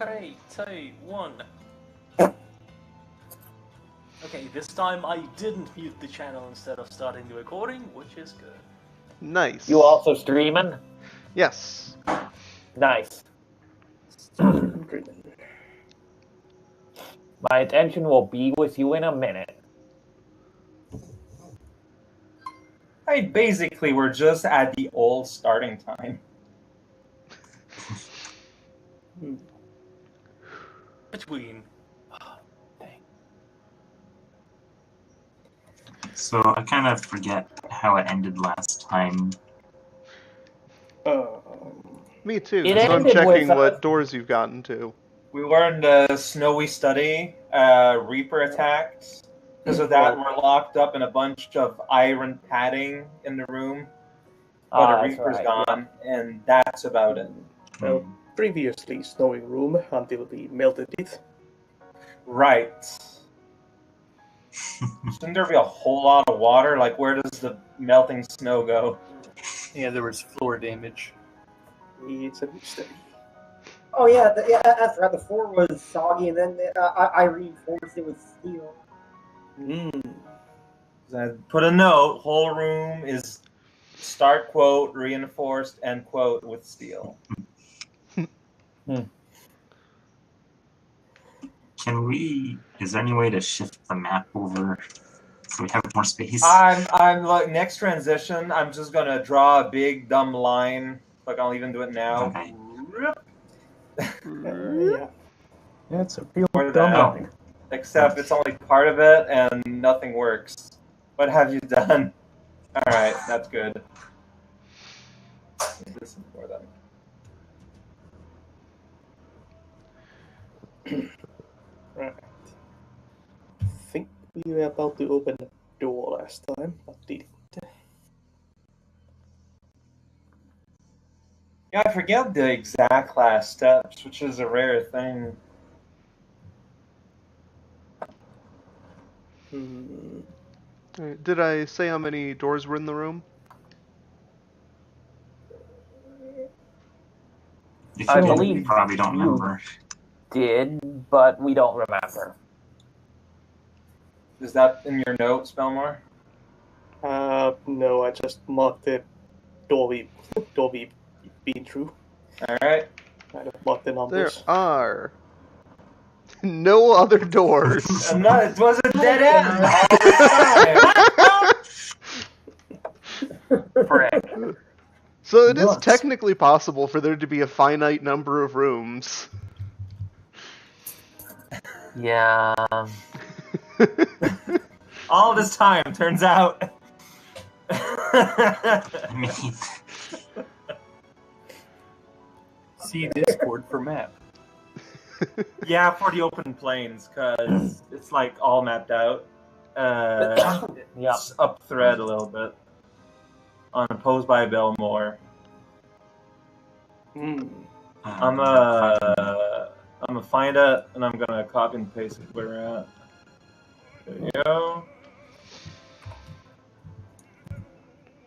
3, 2, 1. Okay, this time I didn't mute the channel instead of starting the recording, which is good. Nice. You also streaming? Yes. Nice. My attention will be with you in a minute. Basically, we're just at the old starting time. Between. So I kind of forget how it ended last time. Me too. It So I'm ended checking with, what doors you've gotten to. We learned a snowy study, Reaper attacks. Because of that, we're locked up in a bunch of iron padding in the room. But the Reaper's gone, and that's about it. Well, previously snowy room until we melted it. Right. Shouldn't there be a whole lot of water? Like, where does the melting snow go? Yeah, there was floor damage. It's a mystery. Oh yeah, that's right. The floor was soggy, and then I reinforced it with steel. I put a note. Whole room is start quote reinforced end quote with steel. Can we? Is there any way to shift the map over so we have more space? I'm like next transition. I'm just gonna draw a big dumb line. Like I'll even do it now. Okay. Yeah, it's a real Or dumb that. line. Except it's only part of it and nothing works. What have you done? All right, that's good. Listen for them. Right. I think we were about to open the door last time, but didn't. Yeah, I forget the exact last steps, which is a rare thing. Did I say how many doors were in the room? If I you did, believe you probably don't you remember. did, but we don't remember. Is that in your note, Spellmore? No, I just marked the door we've been through. All right. I don't mark the There numbers. are no other doors. No, it was a dead end all the time. Correct. So it is Nuts. technically possible for there to be a finite number of rooms. Yeah. All this time, turns out. I mean, See Discord for map. Yeah, for the open plains, because it's like all mapped out. Yeah. It's up thread a little bit. Unopposed by Belmore. I'm gonna find it, and I'm gonna copy and paste it where we're at. There you go.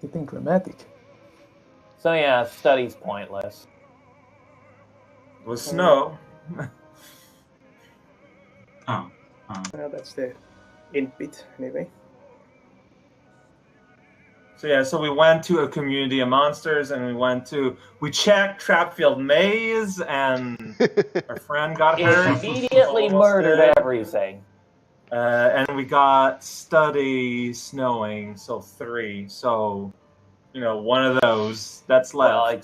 Getting dramatic. So yeah, study's pointless. It was snow. oh. Well, that's the end bit, anyway. So yeah, so we went to a community of monsters, and we checked Trapfield Maze, and our friend got hurt. Immediately Almost murdered dead. everything. And we got study snowing, so 3. So, one of those that's left. Well,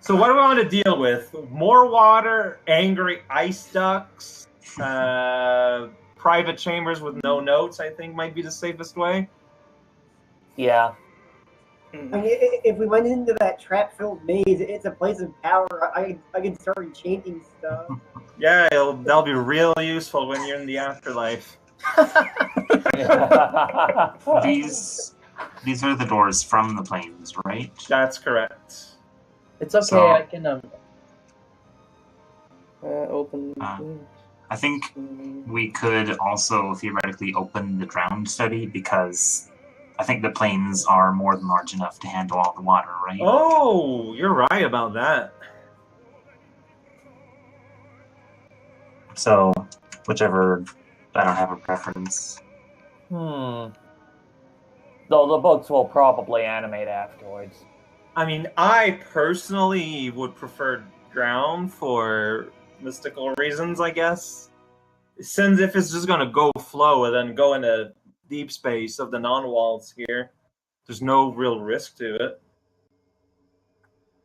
So what do we want to deal with? More water, angry ice ducks, private chambers with no notes, I think might be the safest way. yeah. I mean, if we went into that trap-filled maze, it's a place of power. I can start enchanting stuff. Yeah, that'll be real useful when you're in the afterlife. These are the doors from the plains, right? That's correct. It's okay, So- I can Open. I think we could also theoretically open the drowned study because I think the plains are more than large enough to handle all the water, right? Oh, you're right about that. So, whichever, I don't have a preference. Though the books will probably animate afterwards. I mean, I personally would prefer drown for mystical reasons, I guess. Since if it's just gonna go flow and then go into deep space of the non-walls here, there's no real risk to it.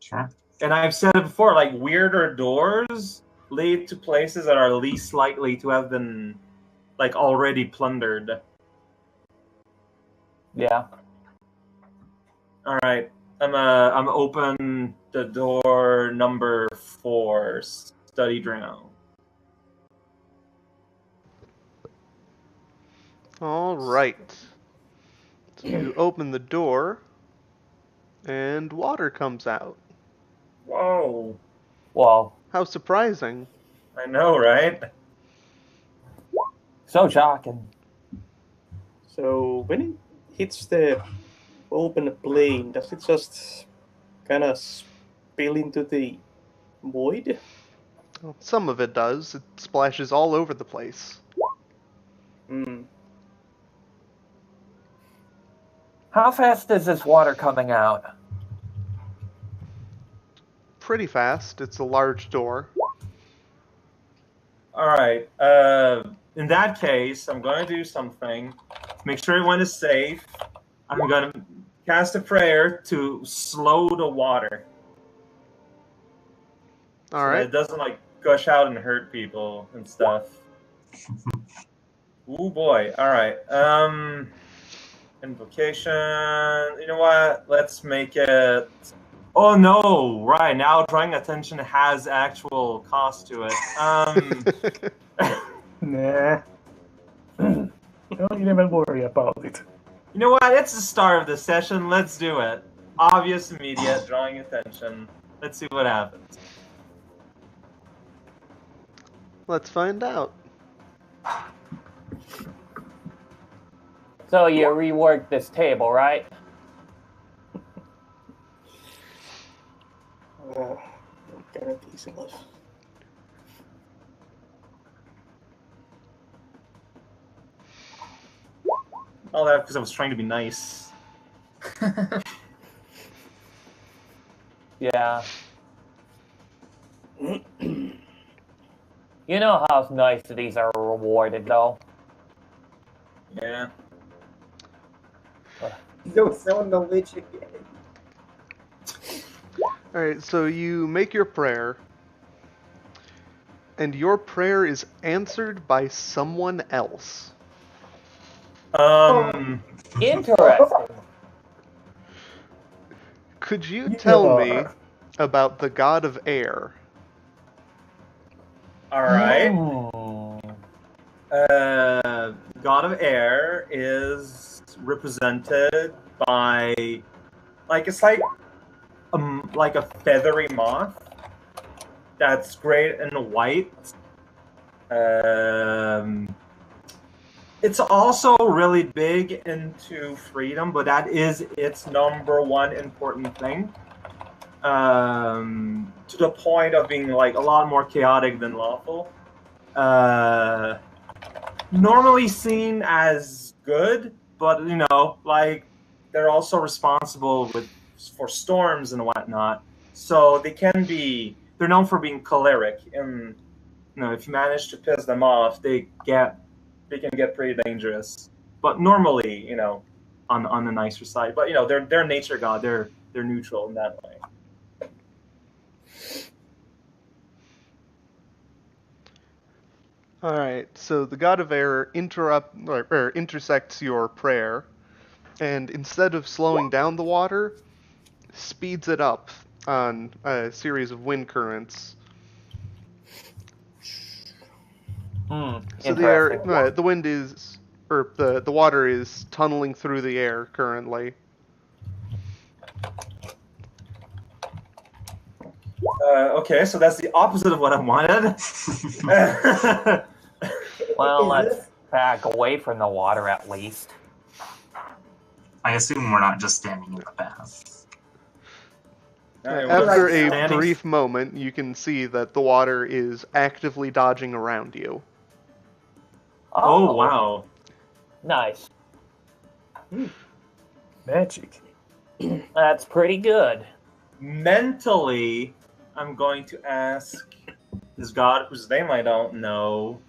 Sure. And I've said it before, like weirder doors lead to places that are least likely to have been like already plundered. Yeah. All right, I'm open the door number 4, study drown. All right. So you open the door, and water comes out. Whoa! Well, How surprising. I know, right? so shocking. So when it hits the open plane, does it just kind of spill into the void? Well, some of it does. It splashes all over the place. Hmm. How fast is this water coming out? Pretty fast. It's a large door. All right. In that case, I'm going to do something to make sure everyone is safe. I'm going to cast a prayer to slow the water. All So right. that it doesn't like gush out and hurt people and stuff. Ooh boy. All right. Invocation. You know what? Let's make it. Oh no! Right now, drawing attention has actual cost to it. Nah. Don't even worry about it. You know what? It's the start of the session. Let's do it. Obvious, immediate, drawing attention. Let's see what happens. Let's find out. So you reworked this table, right? No guarantees in life. All that because I was trying to be nice. Yeah. You know how niceties are rewarded, though. Yeah. Don't summon the lich again. Alright, so you make your prayer, and your prayer is answered by someone else. Interesting. Could you tell me about the god of air? All right. Hmm. God of Air is represented by, it's like a feathery moth that's great and white. It's also really big into freedom, but that is its number one important thing. To the point of being like a lot more chaotic than lawful. Normally seen as good, but they're also responsible for storms and whatnot. So they're known for being choleric, and if you manage to piss them off, they can get pretty dangerous. But normally, on the nicer side. But they're nature god. They're neutral in that way. Alright, so the god of air intersects your prayer, and instead of slowing down the water, speeds it up on a series of wind currents. So the air, the wind is, or the water is tunneling through the air currently. Okay, so that's the opposite of what I wanted. Well, let's back away from the water at least. I assume we're not just standing in the path. After a Standing- brief moment, you can see that the water is actively dodging around you. Oh, wow. Nice. Magic. That's pretty good. Mentally, I'm going to ask this god whose name I don't know.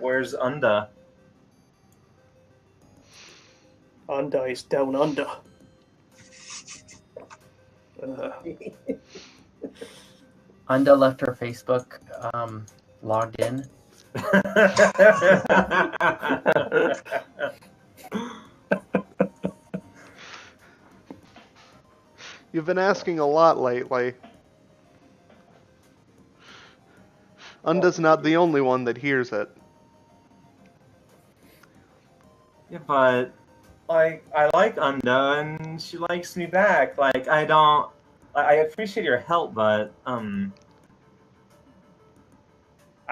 Where's Unda? Unda is down under. Unda left her Facebook logged in. You've been asking a lot lately. Unda's not the only one that hears it. Yeah, but like I like Unda and she likes me back. Like I appreciate your help, but I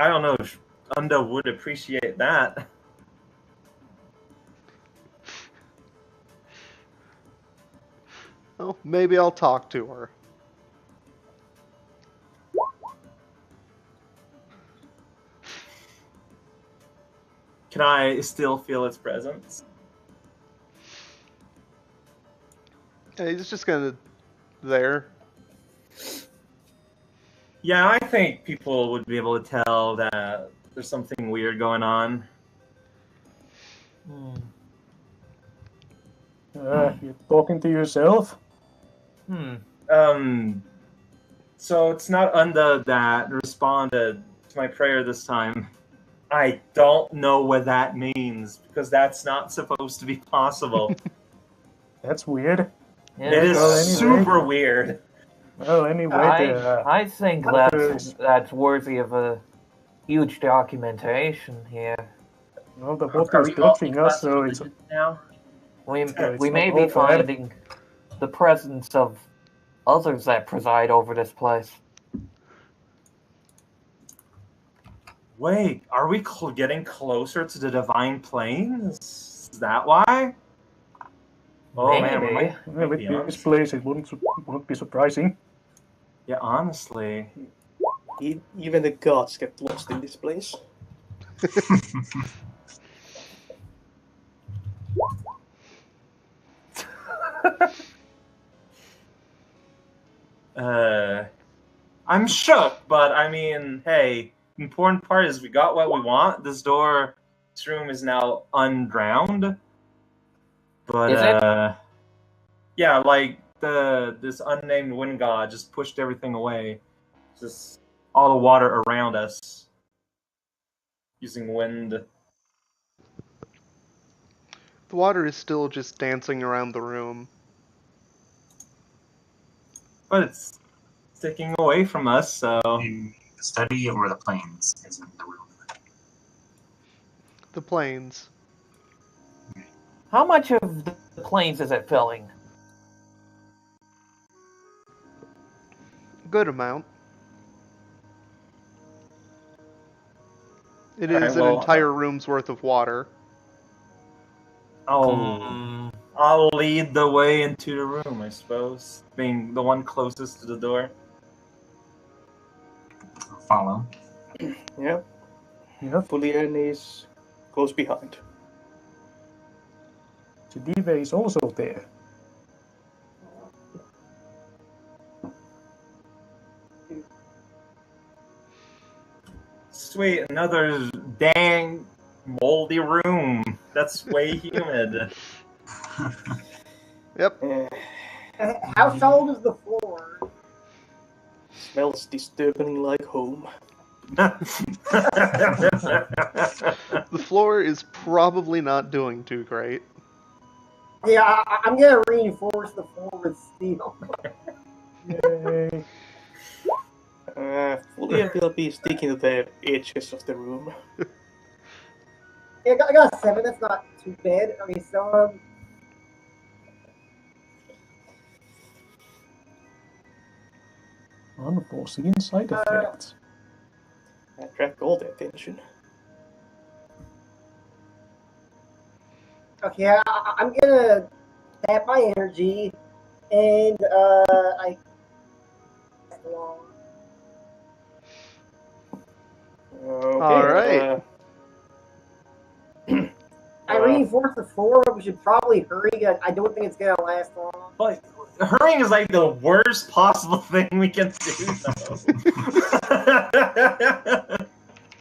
don't know if Unda would appreciate that. Well, maybe I'll talk to her. Can I still feel its presence? Yeah, he's just kind of there. Yeah, I think people would be able to tell that there's something weird going on. You're talking to yourself? So it's not Unda that responded to my prayer this time. I don't know what that means, because that's not supposed to be possible. That's weird. Yeah, It is well, anyway. super weird. Well, anyway, I think that's worthy of a huge documentation here. well, the Are water's we all touching us, so it's religious now? We it's may not be all bad. finding the presence of others that preside over this place. Wait, are we getting closer to the divine plane? Is that why? Oh man, we Maybe. might well, with be this honest. place, it wouldn't be surprising. Yeah, honestly. Even the gods get lost in this place. I'm shook, but I mean, hey, important part is we got what we want. This room is now undrowned. But Is it? yeah, like this unnamed wind god just pushed everything away. Just all the water around us using wind. The water is still just dancing around the room. But it's sticking away from us, so The study or the planes is in the room. The planes. How much of the planes is it filling? Good amount. It Alright, is an well, entire room's worth of water. I'll lead the way into the room, I suppose, being the one closest to the door. Follow. Yeah. Julian is close behind. Jedive is also there. Sweet, another dang moldy room. That's way humid. Yep. How solid is the floor? Smells disturbingly like home. The floor is probably not doing too great. Yeah, I'm gonna reinforce the floor with steel. Yay. Julian will be sticking to the edges of the room. Yeah, I got a 7. That's not too bad. Okay, so Unforeseen side effects. Attract all the attention. okay, I'm gonna tap my energy And I. Okay. All right. I reinforced the floor, but we should probably hurry. I don't think it's gonna last long. But hurrying is like the worst possible thing we can do.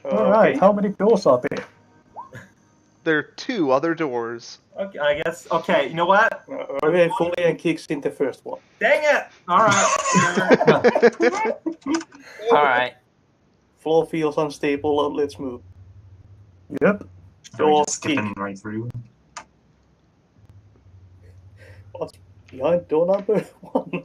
All right, how many doors are there? There are 2 other doors. Okay, I guess. Okay, you know what? Okay, Fulian kicks in the first one. Dang it! All right. All right. Floor feels unstable. Let's move. Yep. Are we Door just skipping kick. right through? What's behind door number 1?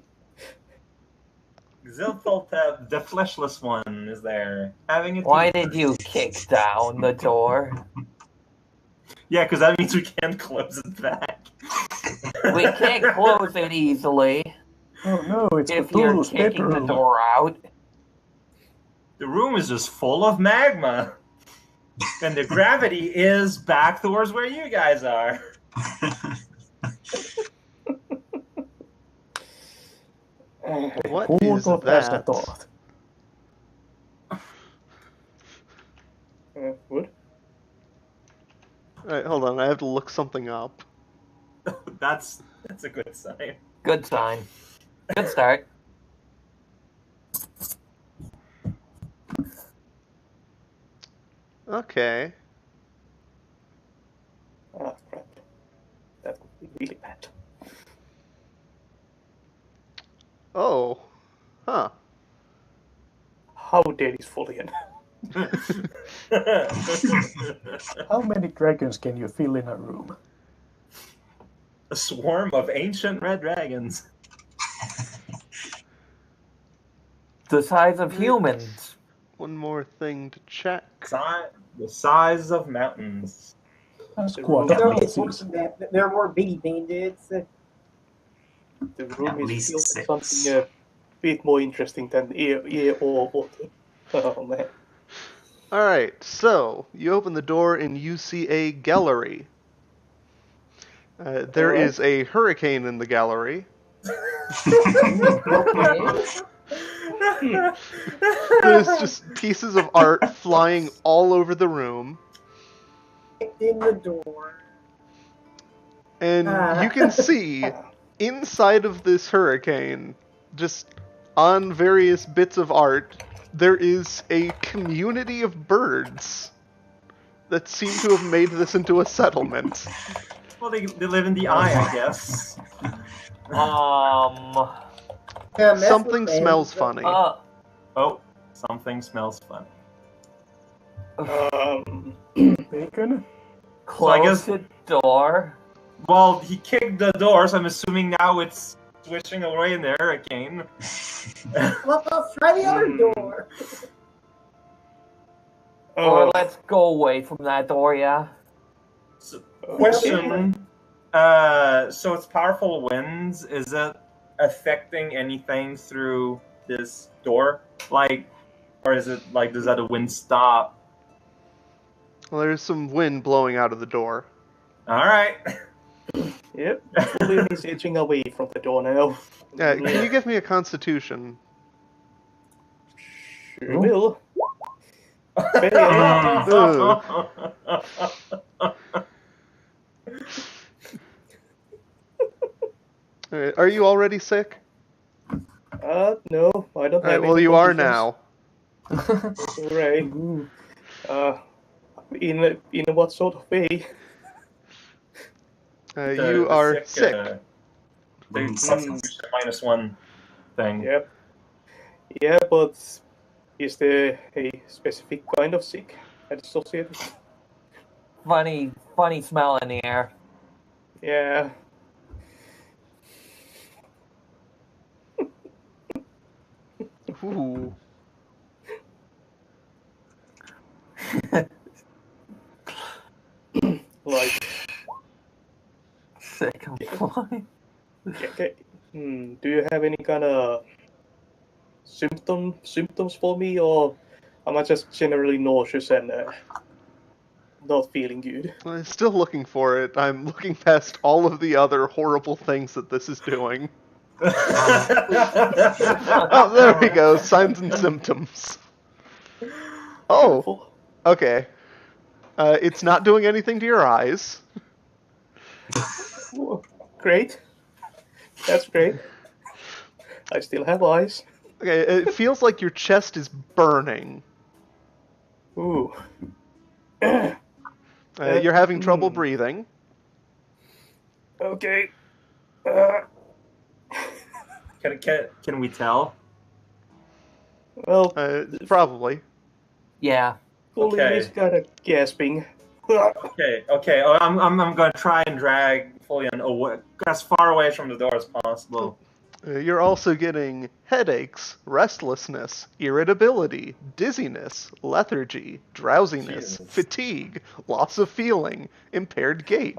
Zilfaltep, the fleshless one, is there. Having it. Why did you kick down the door? Yeah, because that means we can't close it back. We can't close it easily Oh no, it's if you're Cthulhu's kicking the bedroom. door out. The room is just full of magma. And the gravity is back towards where you guys are. What Who is got past that? that thought? What? Alright, hold on. I have to look something up. That's a good sign. Good sign. Good start. Okay. Ah, crap. That would be really bad. Oh. Huh. How dead is Fulian? How many dragons can you fill in a room? A swarm of ancient red dragons. The size of humans. One more thing to check. The size of mountains. That's The quite room- So amazing. it's worse than that. There are more baby bandits. The room At is least filled 6. with something a bit more interesting than air or water. Oh man. Alright, so you open the door and you see a gallery. There Alright. is a hurricane in the gallery. There's just pieces of art flying all over the room. In the door. And you can see inside of this hurricane, just on various bits of art, there is a community of birds that seem to have made this into a settlement. Well, they live in the eye, I guess. Yeah, mess Something with them. smells funny. Oh, something smells funny. Bacon? So I Close guess- the door. Well, he kicked the door, so I'm assuming now it's swishing away in the hurricane. Let's try the other door. Or let's go away from that door, yeah? So, question. So it's powerful winds. Is it affecting anything through this door? Like, or is it like, does that a wind stop? Well, there's some wind blowing out of the door. Alright. Yep. Fulian is edging away from the door now. Can you give me a constitution? Sure will. Fail. Alright, are you already sick? No, I don't have Alright, well any you are conditions. now. Right. In what sort of way? You are sick. Wind That's sickness. -1 thing. Yep. Yeah, but is there a specific kind of sick associated? Funny smell in the air. Yeah. Ooh. Like, Sick of flying. okay. Do you have any kind of symptoms for me, or am I just generally nauseous and not feeling good? I'm still looking for it. I'm looking past all of the other horrible things that this is doing. Oh, there we go. Signs and symptoms. Oh, okay. It's not doing anything to your eyes. Great. That's great. I still have eyes. Okay, it feels like your chest is burning. Ooh. You're having trouble breathing. Okay. Can we tell? Well, Probably. Yeah. Fully Okay. is kind of gasping. Okay. Oh, I'm gonna try and drag Folian away, as far away from the door as possible. You're also getting headaches, restlessness, irritability, dizziness, lethargy, drowsiness, Jesus. fatigue, loss of feeling, impaired gait.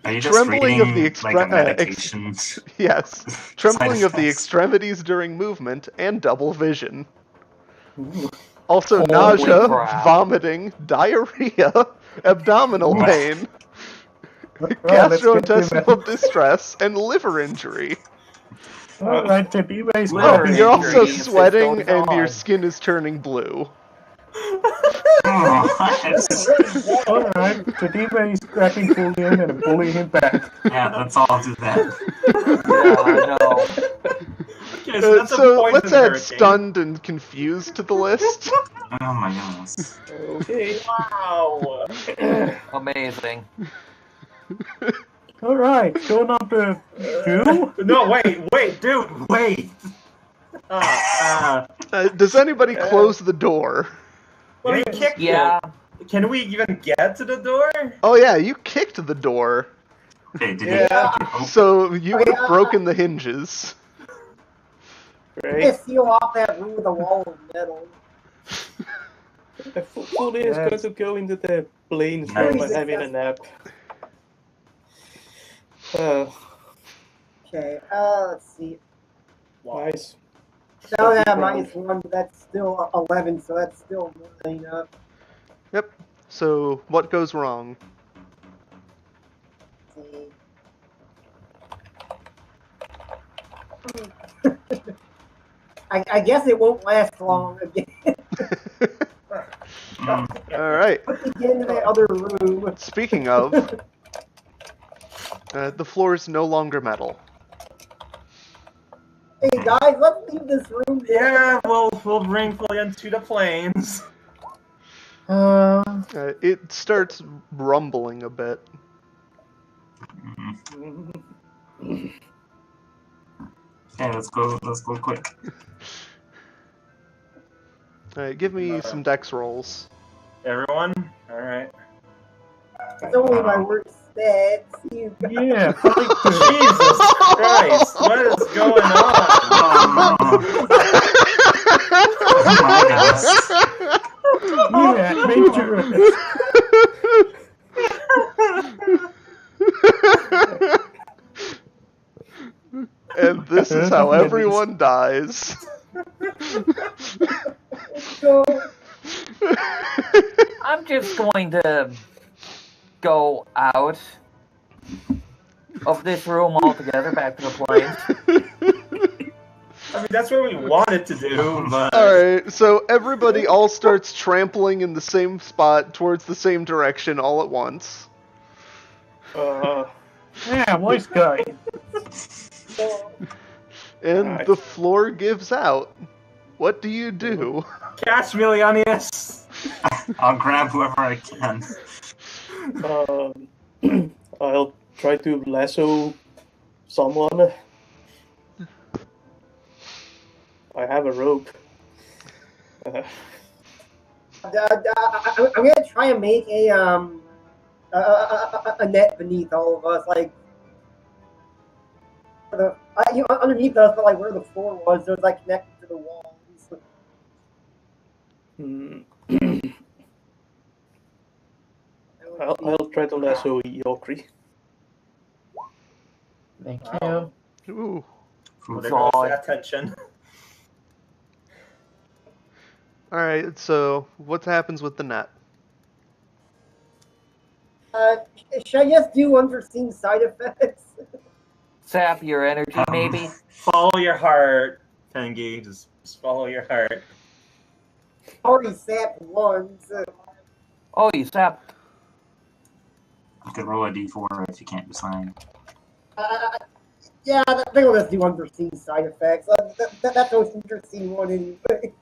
Are you just Trembling of reading the like a medication? Yes. Trembling of the effects. extremities during movement and double vision. Also Holy nausea, crap. vomiting, diarrhea, abdominal What? pain, Right, let's get to gastrointestinal distress, and liver injury. Alright, the D-Way is Liver cracking. You're also injury, it's just sweating going and your on. skin is turning blue. Oh, Alright, the D-Way is cracking Fulian and bullying him back. yeah, let's all do that. Yeah, I know. Okay, so that's a poison let's add hurricane. stunned and confused to the list. Oh my goodness. Okay. Wow. Amazing. Alright, go number 2. No, wait, dude, wait. Does anybody close the door? Well, he kicked Yeah. it. Can we even get to the door? Oh yeah, you kicked the door. Okay, did Yeah. you So you would have broken the hinges. Great. Just seal off that room with a wall of metal. Fully is going to go into the planes room and having a nap. Okay, let's see. Nice. No, yeah, -1, but that's still 11, so that's still not enough. Yep. So what goes wrong? Let's see. I guess it won't last long again. All right. Get into that other room. Speaking of, the floor is no longer metal. Hey guys, let's leave this room. Yeah, we'll bring Folian to the plains. It starts rumbling a bit. Okay, let's go quick. Give me some dex rolls. Everyone? Alright. It's only my worst stats. You guys. Yeah, Jesus Christ, what is going on? Oh my gosh. yeah, adventurous. And this is how everyone dies. So, I'm just going to go out of this room altogether, back to the plains. I mean, that's what we wanted to do, but... Alright, so everybody all starts trampling in the same spot towards the same direction all at once. Yeah, voice guy. And the floor gives out. What do you do? Catch Milianius! I'll grab whoever I can. I'll try to lasso someone. I have a rope. I'm gonna try and make a net beneath all of us, like underneath us, but like where the floor was, so it's like connected to the walls. I'll try to lasso Yokri. Thank you. Ooh. There goes the attention. Alright, so what happens with the net? Should I just do unforeseen side effects? sap your energy, maybe? Follow your heart, Tengi. Just follow your heart. Already sapped once. Oh, you sapped. You could roll a d4 if you can't decide. Yeah, they will just do unforeseen side effects. That's the most interesting one anyway.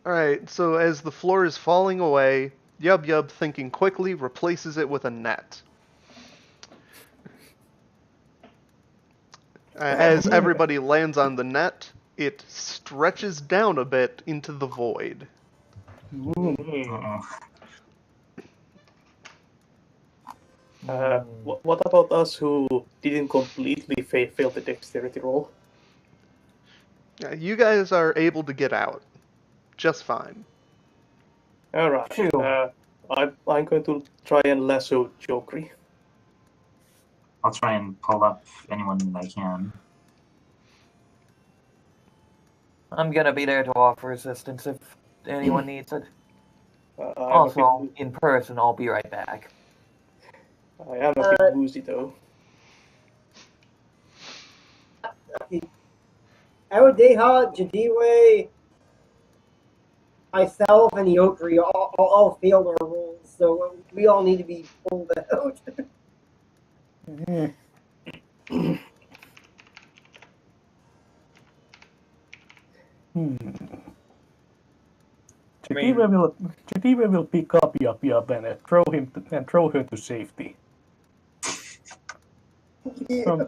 Alright, so as the floor is falling away, Yub Yub, thinking quickly, replaces it with a net. As everybody lands on the net, it stretches down a bit into the void. Uh-oh. What about us who didn't completely fail the dexterity roll? You guys are able to get out just fine. All right. Phew. I'm going to try and lasso Jokri. I'll try and pull up anyone that I can. I'm gonna be there to offer assistance if anyone needs it. I'm a bit Also, in person, I'll be right back. I am a bit woozy though. Aodeha, Jadiwe, myself, and Yokri all failed our rolls, so we all need to be pulled out. Chedive will pick up Yub Yub and throw her to safety. Yeah.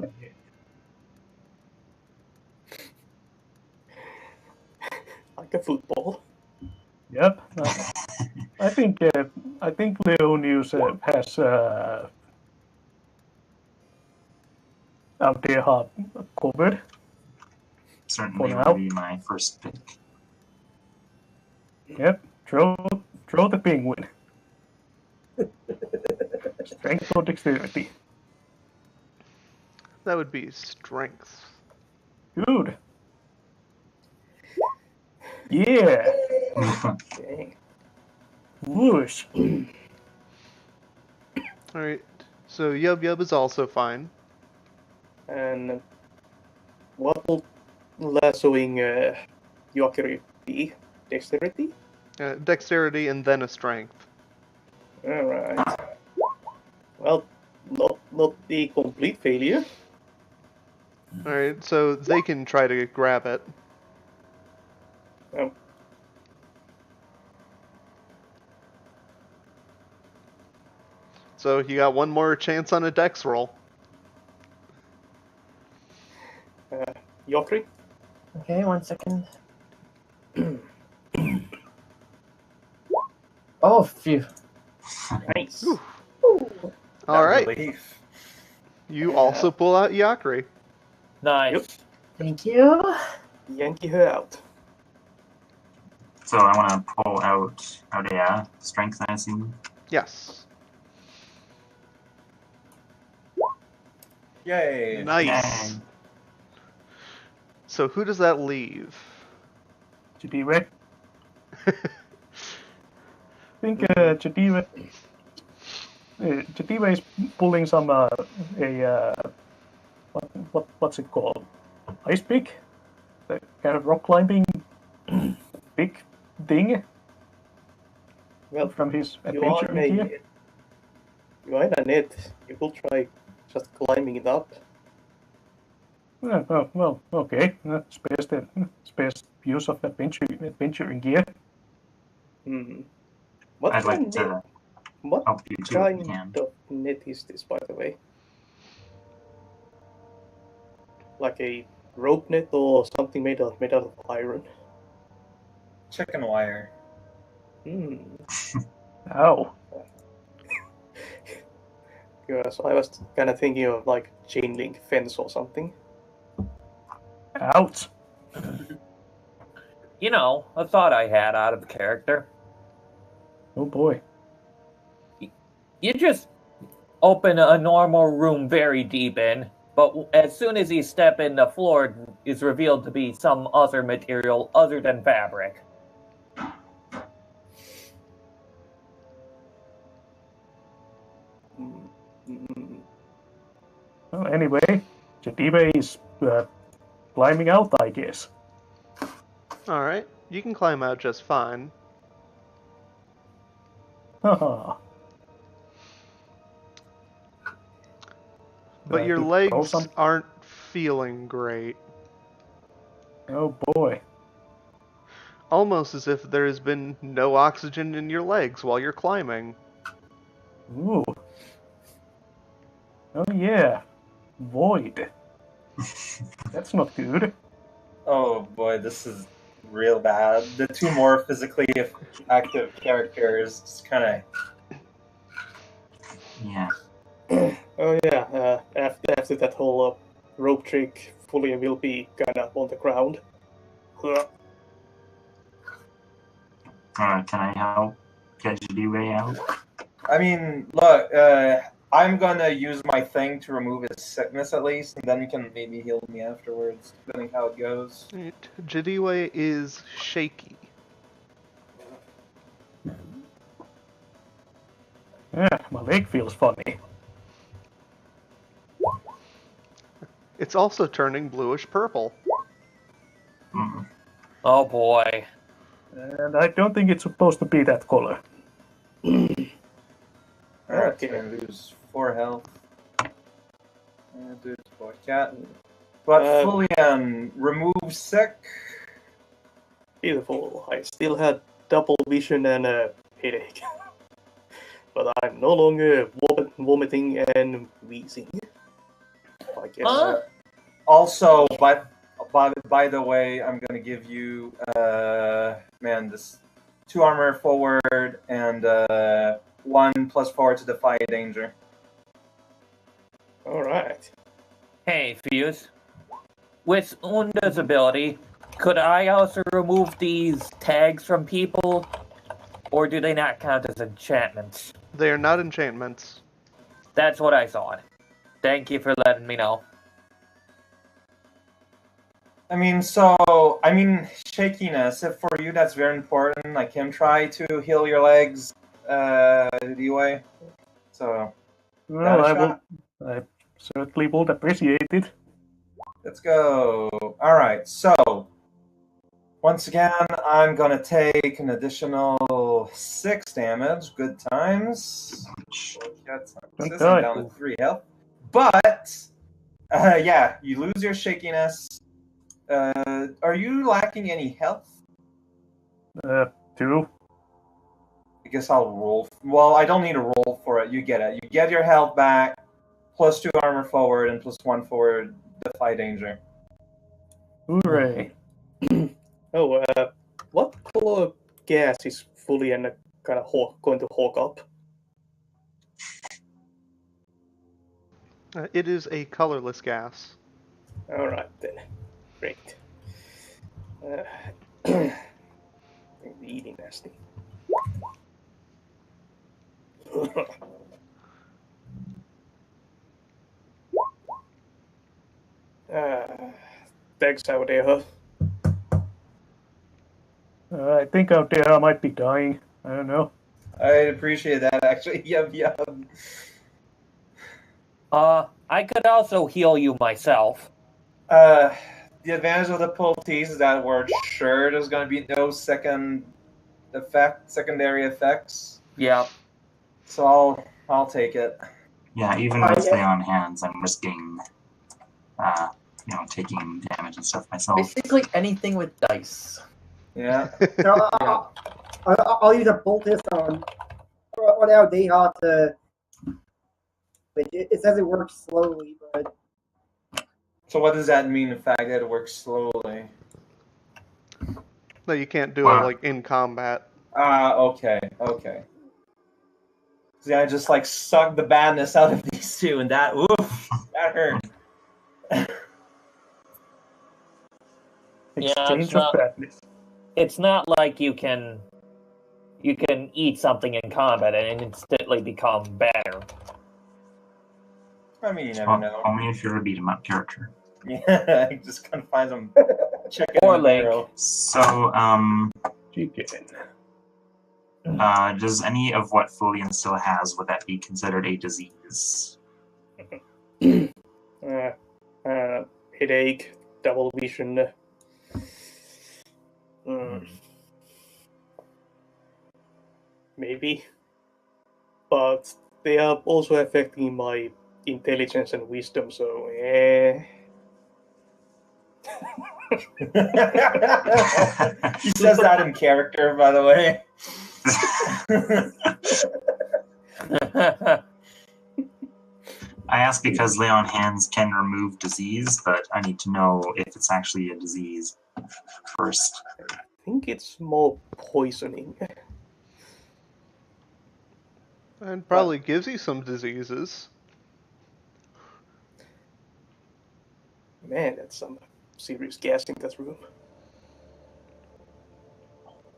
Like a football. Yep. I think Leonius has Aldeha covered. Certainly For would now. be my first pick. Yep. Throw the penguin. Strength or dexterity. That would be strength. Good. Yeah. Dang. Whoosh. Alright, so Yub Yub is also fine. And what will lassoing Yokri be? Dexterity? Dexterity and then a strength. Alright. Well, not a complete failure. Alright, so they can try to grab it. Oh. So you got one more chance on a dex roll. Yokri? Okay, 1 second. Oh, phew. Nice. Alright, Relief. you also pull out Yakri. Nice. Yep. Thank you. Yankee her out. So I want to pull out Audea. Strength, I assume. Yes. Yay. Nice. Yay. So who does that leave? Chedive. I think Chedive is pulling some what's it called? Ice pick? The kind of rock climbing big thing Well, from his you are adventure in gear. a net. You will try just climbing it up. Well, okay. Space use of adventuring gear. What I'd like kind to what help you too if you kind can. of net is this, by the way? Like a rope net or something made out of iron? Chicken wire. Ow. Yeah, so I was kind of thinking of like chain link fence or something. Ouch. You know, a thought I had out of character. Oh boy. You just open a normal room very deep in, but as soon as you step in, the floor is revealed to be some other material other than fabric. Well, anyway, Jadibe is climbing out, I guess. Alright, you can climb out just fine. Haha. But your to throw legs some- aren't feeling great. Oh boy. Almost as if there has been no oxygen in your legs while you're climbing. Ooh. Oh yeah. Void. That's not good. Oh boy, this is real bad. The two more physically active characters just kind of. Yeah. Oh yeah, after that whole rope trick, Fulia will be kind of on the ground. Can I help get Jadiwe out? I mean, look, I'm gonna use my thing to remove his sickness at least, and then you can maybe heal me afterwards, depending how it goes. Jadiwe is shaky. Yeah, my leg feels funny. It's also turning bluish purple. Mm. Oh boy. And I don't think it's supposed to be that color. Alright, Okay. gonna lose 4 health. And do it for cat. But Fulian, remove sick. Beautiful. I still had double vision and a headache. But I'm no longer vomiting and wheezing. I guess. Also, by the way, I'm gonna give you this 2 armor forward and 1 plus forward to defy danger. Alright. Hey, Fuse. With Unda's ability, could I also remove these tags from people? Or do they not count as enchantments? They are not enchantments. That's what I thought. Thank you for letting me know. Shakiness. If for you that's very important, I can try to heal your legs anyway. So, Well, I certainly would appreciate it. let's go. Alright, so, once again, I'm gonna take an additional 6 damage. Good times. I'm down to 3 health. But, you lose your shakiness. Are you lacking any health? 2. I guess I'll roll. Well, I don't need to roll for it. You get it. You get your health back, plus 2 armor forward, and plus 1 forward defy danger. Hooray. What color gas is fully and kind of going to hawk up? It is a colorless gas. Alright then. Great. Really nasty. Thanks out there, huh? I think out there I might be dying. I don't know. I appreciate that, actually. Yep. I could also heal you myself. The advantage of the pull tease is that we're sure there's going to be no secondary effects. Yeah. So I'll take it. Yeah, even with stay on hands, I'm risking, taking damage and stuff myself. Basically anything with dice. Yeah. So, I'll use a poultice on our Deha to. It says it works slowly, but. So what does that mean? The fact that it works slowly. No, you can't do it like in combat. Okay. See, I just sucked the badness out of these two, and that hurt. Exchange of badness. It's not like you can eat something in combat and instantly become better. I mean, you never know. Only if you're a beat 'em up character. Yeah, I just gonna find some chicken Or in the Link. barrel. So, Chicken. does any of what Fulian still has, would that be considered a disease? Headache, double vision. Maybe. But they are also affecting my intelligence and wisdom, so He says that in character, by the way. I ask because lay on hands can remove disease, but I need to know if it's actually a disease first. I think it's more poisoning. And probably gives you some diseases. Man, that's some serious gas in that room.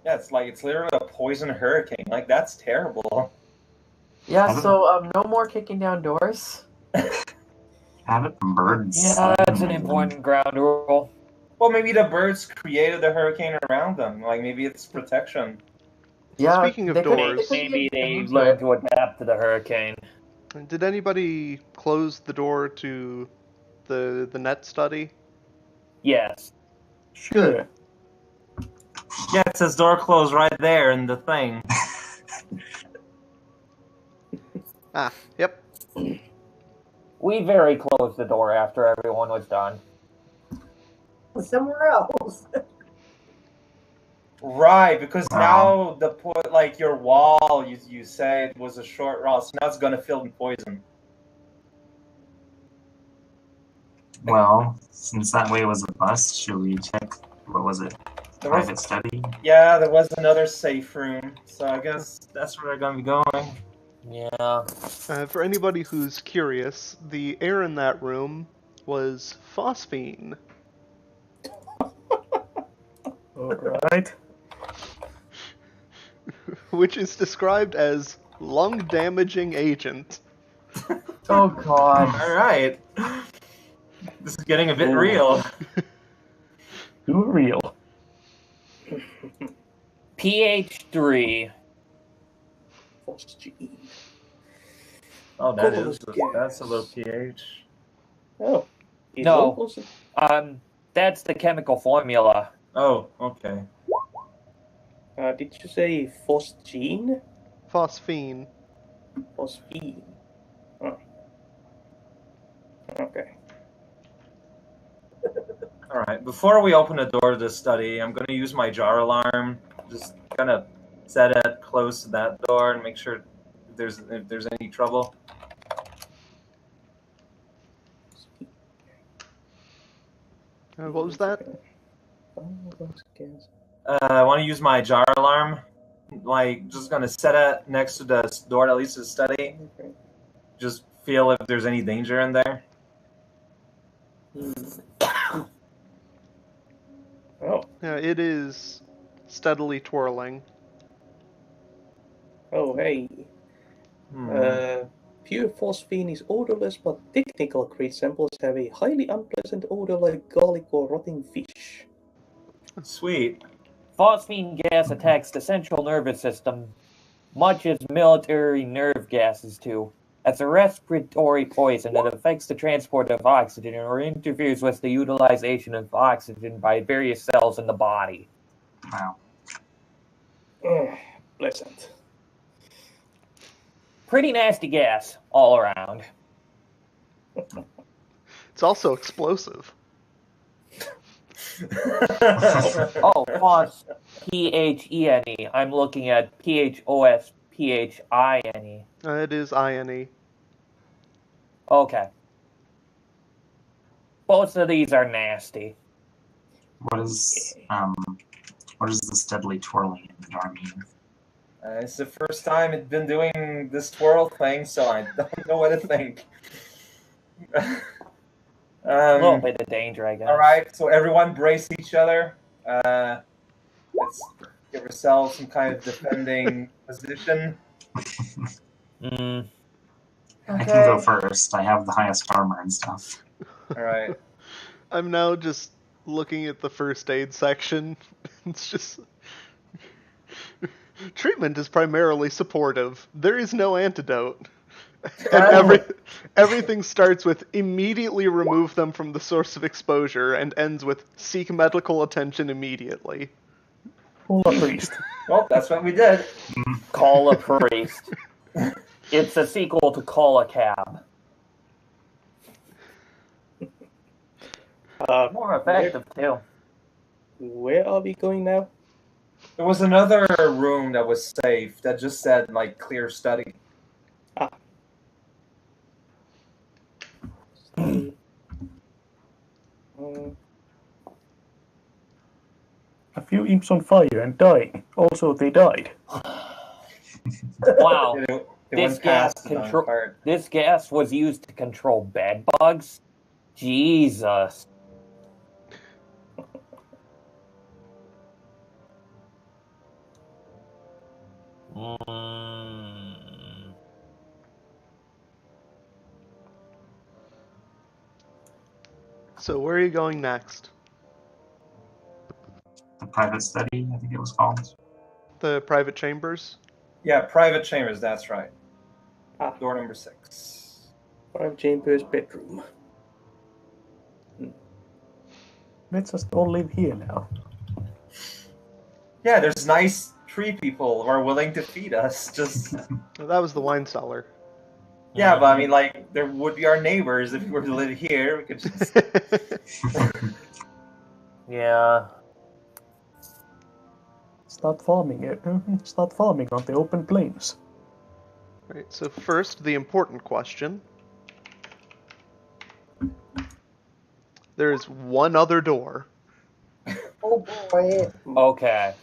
Yeah, it's literally a poison hurricane. Like, that's terrible. Yeah, so no more kicking down doors. Have it from birds. Yeah, that's an important ground rule. Well, maybe the birds created the hurricane around them. Like, maybe it's protection. Yeah, Speaking of doors, Maybe they learned to adapt to the hurricane. did anybody close the door to the net study? Yes. Sure. Yeah, it says door closed right there in the thing. Ah, yep. We very closed the door after everyone was done. Somewhere else. Right, because now your wall, you said was a short wall, so now it's gonna fill in poison. Well, since that way was a bust, should we check, what was it, private study? Yeah, there was another safe room, so I guess that's where they're gonna be going. Yeah. For anybody who's curious, the air in that room was phosphine. Alright. Which is described as lung-damaging agent. Oh god. Alright. This is getting a bit real. Too real. pH 3. Phosgene. Oh, that's a low pH. Oh. No. That's the chemical formula. Oh, okay. Did you say phosgene? Phosphine. Phosphine. Oh. Okay. Alright, before we open the door to the study, I'm gonna use my jar alarm. Just kind of set it close to that door and make sure if there's any trouble. What was that? I want to use my jar alarm. Like, just gonna set it next to the door that leads to the study. Okay. Just feel if there's any danger in there. Oh. Yeah, it is steadily twirling. Oh, hey. Pure phosphine is odorless, but technical grade samples have a highly unpleasant odor like garlic or rotting fish. Sweet. Phosphine gas attacks the central nervous system, much as military nerve gases do. As a respiratory poison, it affects the transport of oxygen or interferes with the utilization of oxygen by various cells in the body. Wow. Pleasant. Pretty nasty gas all around. It's also explosive. Oh, phos, P-H-E-N-E. I'm looking at P-H-O-S-P-H-I-N-E. It is INE. Okay. Both of these are nasty. What is the steadily twirling in the jar mean? It's the first time it's been doing this twirl thing, so I don't know what to think. A little bit of danger, I guess. Alright, so everyone brace each other. Let's give ourselves some kind of defending position. Mm. I can go first. I have the highest armor and stuff. Alright. I'm now just looking at the first aid section. It's just... Treatment is primarily supportive. There is no antidote. And everything starts with immediately remove them from the source of exposure and ends with seek medical attention immediately. Call a priest. Well, that's what we did. Call a priest. It's a sequel to Call a Cab. More effective, too. Where are we going now? There was another room that was safe that just said, like, clear study. Ah. A few imps on fire and dying. Also, they died. Wow. It This went gas past the dying part. This gas was used to control bed bugs? Jesus. So where are you going next? The private study, I think it was called. The private chambers? Yeah, private chambers, that's right. Door number 6. Private chambers bedroom. Let's just all live here now. Yeah, there's nice tree people who are willing to feed us. Just That was the wine cellar. yeah, but I mean, like, there would be our neighbors if we were to live here. We could just Yeah. Start farming it. Start farming on the open plains. Right, so first, the important question. There's one other door. Oh boy. Okay.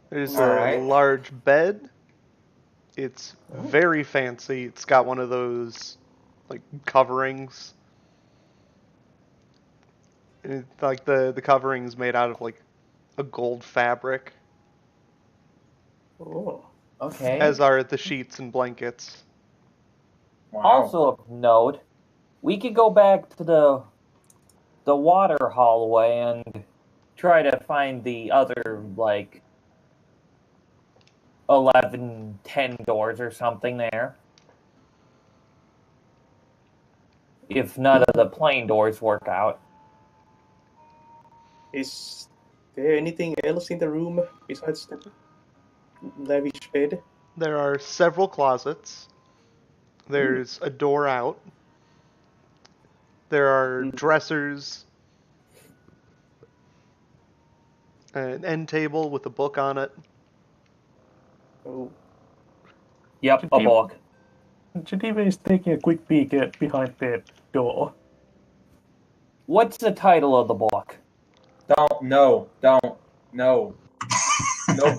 There's All a right. large bed. It's very fancy. It's got one of those, like, coverings. And like the covering's made out of, like, a gold fabric, Oh. Okay. as are the sheets and blankets. wow. Also of note, we could go back to the water hallway and try to find the other, like, 11, 10 doors or something there. If none of the plain doors work out. Is there anything else in the room besides the lavish bed? There are several closets. There's a door out. There are dressers. An end table with a book on it. Oh. Yep, a book. Geneva is taking a quick peek behind the door. What's the title of the book? Don't. No books. No, I'm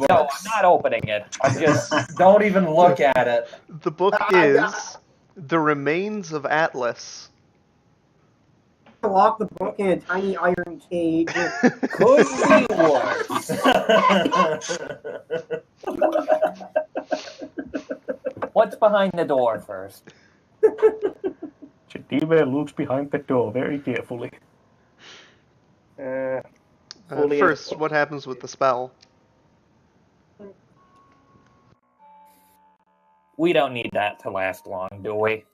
not opening it. I'm just... Don't even look at it. The book is The Remains of Atlas. Lock the book in a tiny iron cage. Could be worse. What's behind the door first? Geneva looks behind the door very carefully. First, what happens with the spell? We don't need that to last long, do we?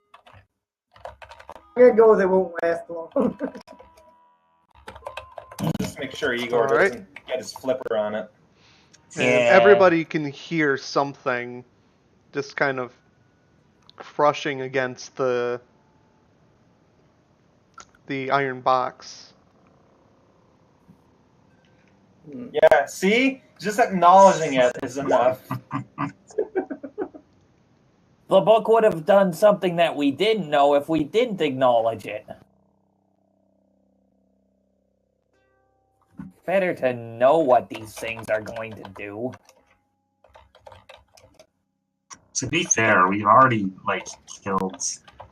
I'm gonna go with it won't last long. Just make sure Igor Alright. doesn't get his flipper on it. And Yeah. everybody can hear something just kind of crushing against the iron box. Yeah, see? Just acknowledging it is enough. The book would have done something that we didn't know if we didn't acknowledge it. Better to know what these things are going to do. To be fair, we've already, like, killed,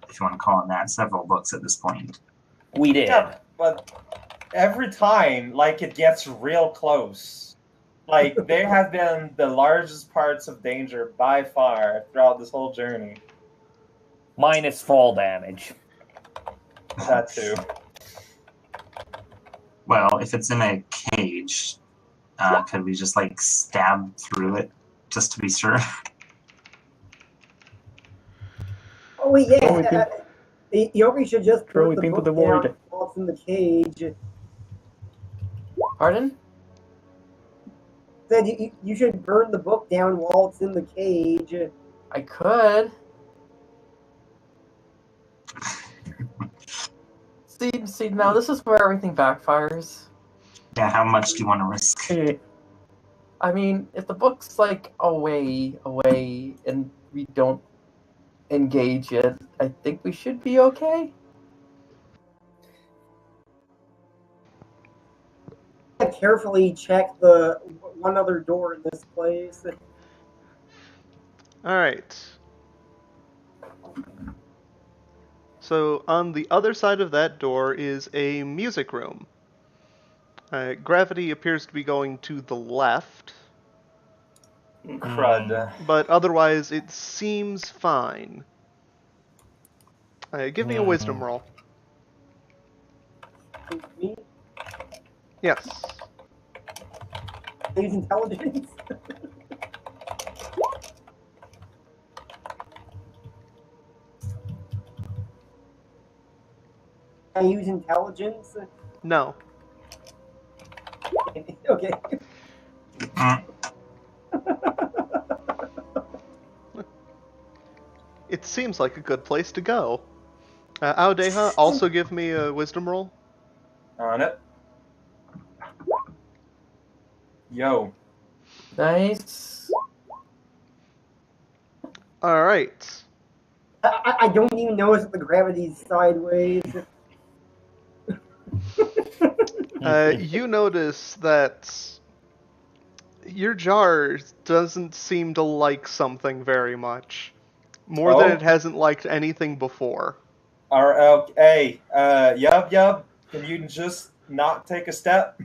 if you want to call it that, several books at this point. We did. Yeah, but every time, like, it gets real close. Like, there have been the largest parts of danger by far throughout this whole journey. Minus fall damage. That too. Well, if it's in a cage, could we just like stab through it just to be sure? Oh wait, yeah. Throw it Yogi should just Throw put it the into book the down void. while it's in the cage. Pardon? Said you should burn the book down while it's in the cage. I could. See, now this is where everything backfires. Yeah, how much do you want to risk? I mean, if the book's like away, and we don't engage it, I think we should be okay. Carefully check the one other door in this place. Alright. So on the other side of that door is a music room. Gravity appears to be going to the left, Crud. but otherwise it seems fine. Give me a wisdom roll. Me? Yes. Use intelligence. I use intelligence. No. Okay. It seems like a good place to go. Aodeha, also give me a wisdom roll. On it. Yo. Nice. Alright. I don't even notice that the gravity's sideways. You notice that your jar doesn't seem to like something very much. More than it hasn't liked anything before. Hey, Yub, can you just not take a step?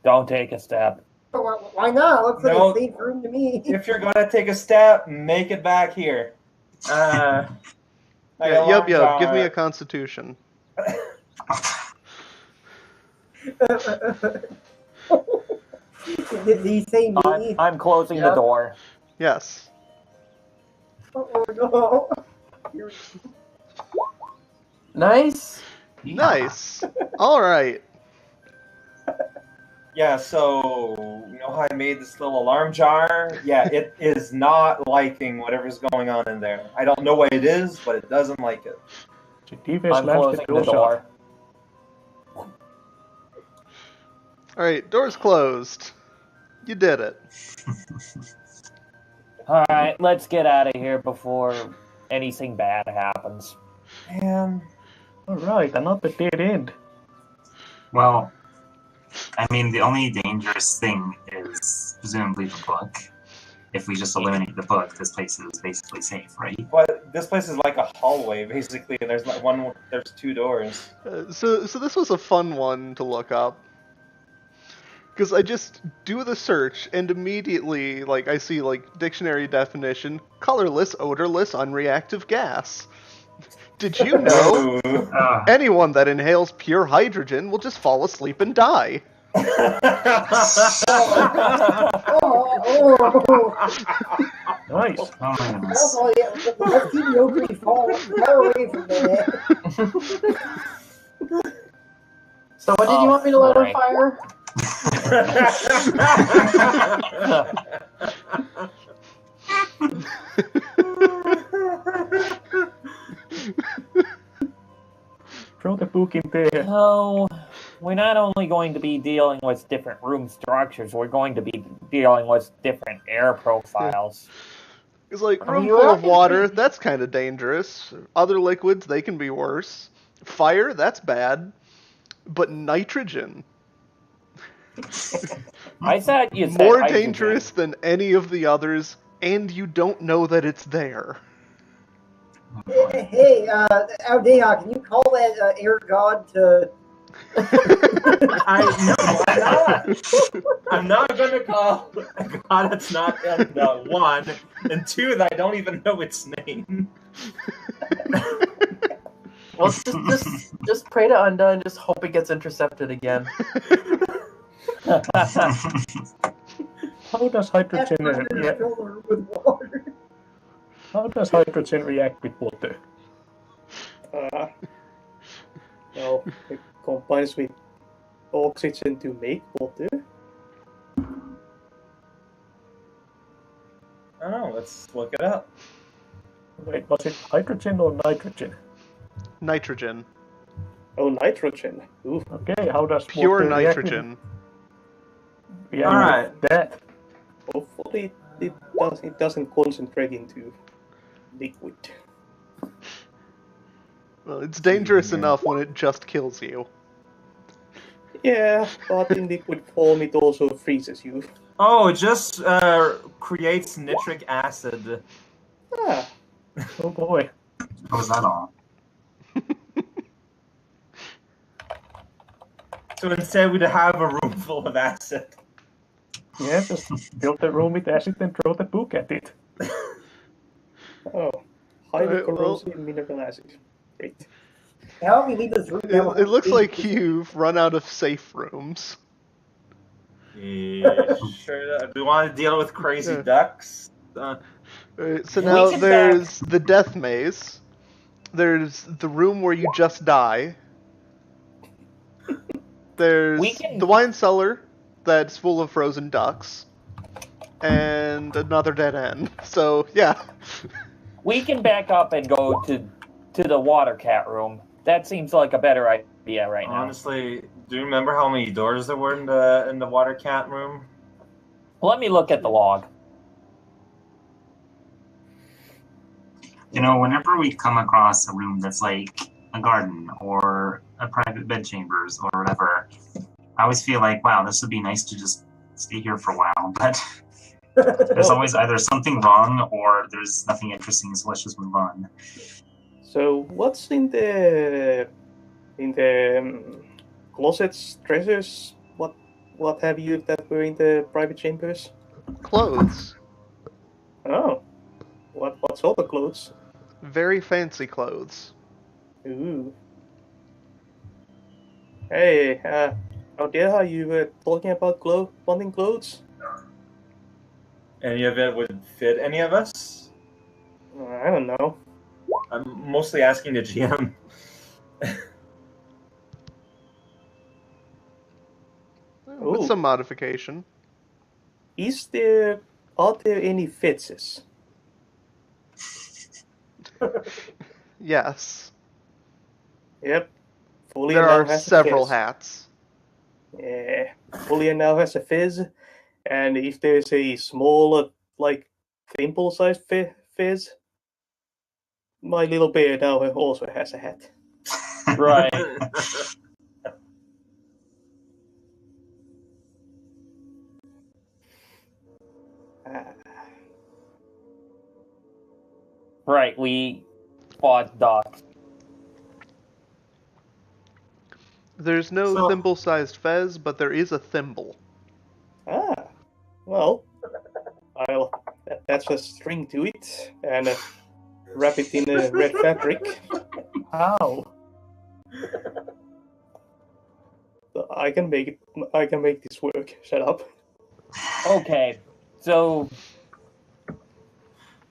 Don't take a step. Why not? Looks like a safe room to me. If you're gonna take a step, make it back here. Yub, give me a constitution. Did he say me? I'm closing the door. Yes. Oh no. Nice. Nice. Alright. Yeah, so, you know how I made this little alarm jar? Yeah, it is not liking whatever's going on in there. I don't know what it is, but it doesn't like it. I'm closing the door. Alright, door's closed. You did it. Alright, let's get out of here before anything bad happens. Man. Alright, another dead end. Well, I mean, the only dangerous thing is presumably the book. If we just eliminate the book, this place is basically safe, right? But this place is like a hallway, basically, and there's there's two doors. So this was a fun one to look up. Because I just do the search, and immediately, like, I see, like, dictionary definition, colorless, odorless, unreactive gas. Did you know anyone that inhales pure hydrogen will just fall asleep and die? Nice. Oh my goodness. Oh, yeah, let's keep Yogi far away from there. So what did you want me to light on fire? Throw the book in there. So, we're not only going to be dealing with different room structures, we're going to be dealing with different air profiles. It's like, room full of water, that's kind of dangerous. Other liquids, they can be worse. Fire, that's bad. But nitrogen... I thought you said more hydrogen. dangerous than any of the others, and you don't know that it's there. Hey, Aodeha, can you call that air god to... I'm not gonna call a god that's not one, and two that I don't even know its name. Well, just pray to Unda and just hope it gets intercepted again. How does hydrogen react? With water. How does hydrogen react with water? Well, it combines with oxygen to make water. I don't know. Let's look it up. Wait, was it hydrogen or nitrogen? Nitrogen. Oh, nitrogen. Ooh. Okay, how does Pure water nitrogen. react Alright. with that? Hopefully it doesn't concentrate into liquid. Well, it's dangerous enough when it just kills you. Yeah, but in liquid form it also freezes you. Oh, it just creates nitric acid. Ah, Oh boy. How was that all? So instead we'd have a room full of acid. Yeah, just fill the room with acid and throw the book at it. oh, highly Alright, well- corrosive mineral acid. Great. How do we leave this room now? It looks like you've run out of safe rooms. Yeah, sure. Do you want to deal with crazy Yeah. ducks? Alright, so We now can there's the death maze. There's the room where you just die. There's We can- the wine cellar that's full of frozen ducks. And another dead end. So, yeah. We can back up and go to the water cat room. That seems like a better idea right now. Honestly, do you remember how many doors there were in the water cat room? Let me look at the log. You know, whenever we come across a room that's like a garden or a private bedchambers or whatever, I always feel like, wow, this would be nice to just stay here for a while. But there's always either something wrong or there's nothing interesting, so let's just move on. So what's in the closets, dressers? What have you that were in the private chambers? Clothes. Oh, what's all the clothes? Very fancy clothes. Ooh. Hey, how dare you were talking about wanting clothes? Any of it would fit any of us? I don't know. I'm mostly asking the GM. With Ooh. some modification. Are there any fits? Yes. Yep. Fulia There now are has a several fizz. hats. Yeah. Fulia now has a fizz, and if there's a smaller, like, thimble-sized fizz, my little bear now also has a hat. Right. Right, we fought ducks. There's no So- thimble-sized fez, but there is a thimble. Well, I'll attach a string to it and wrap it in a red fabric. How? I can make this work. Shut up. Okay, so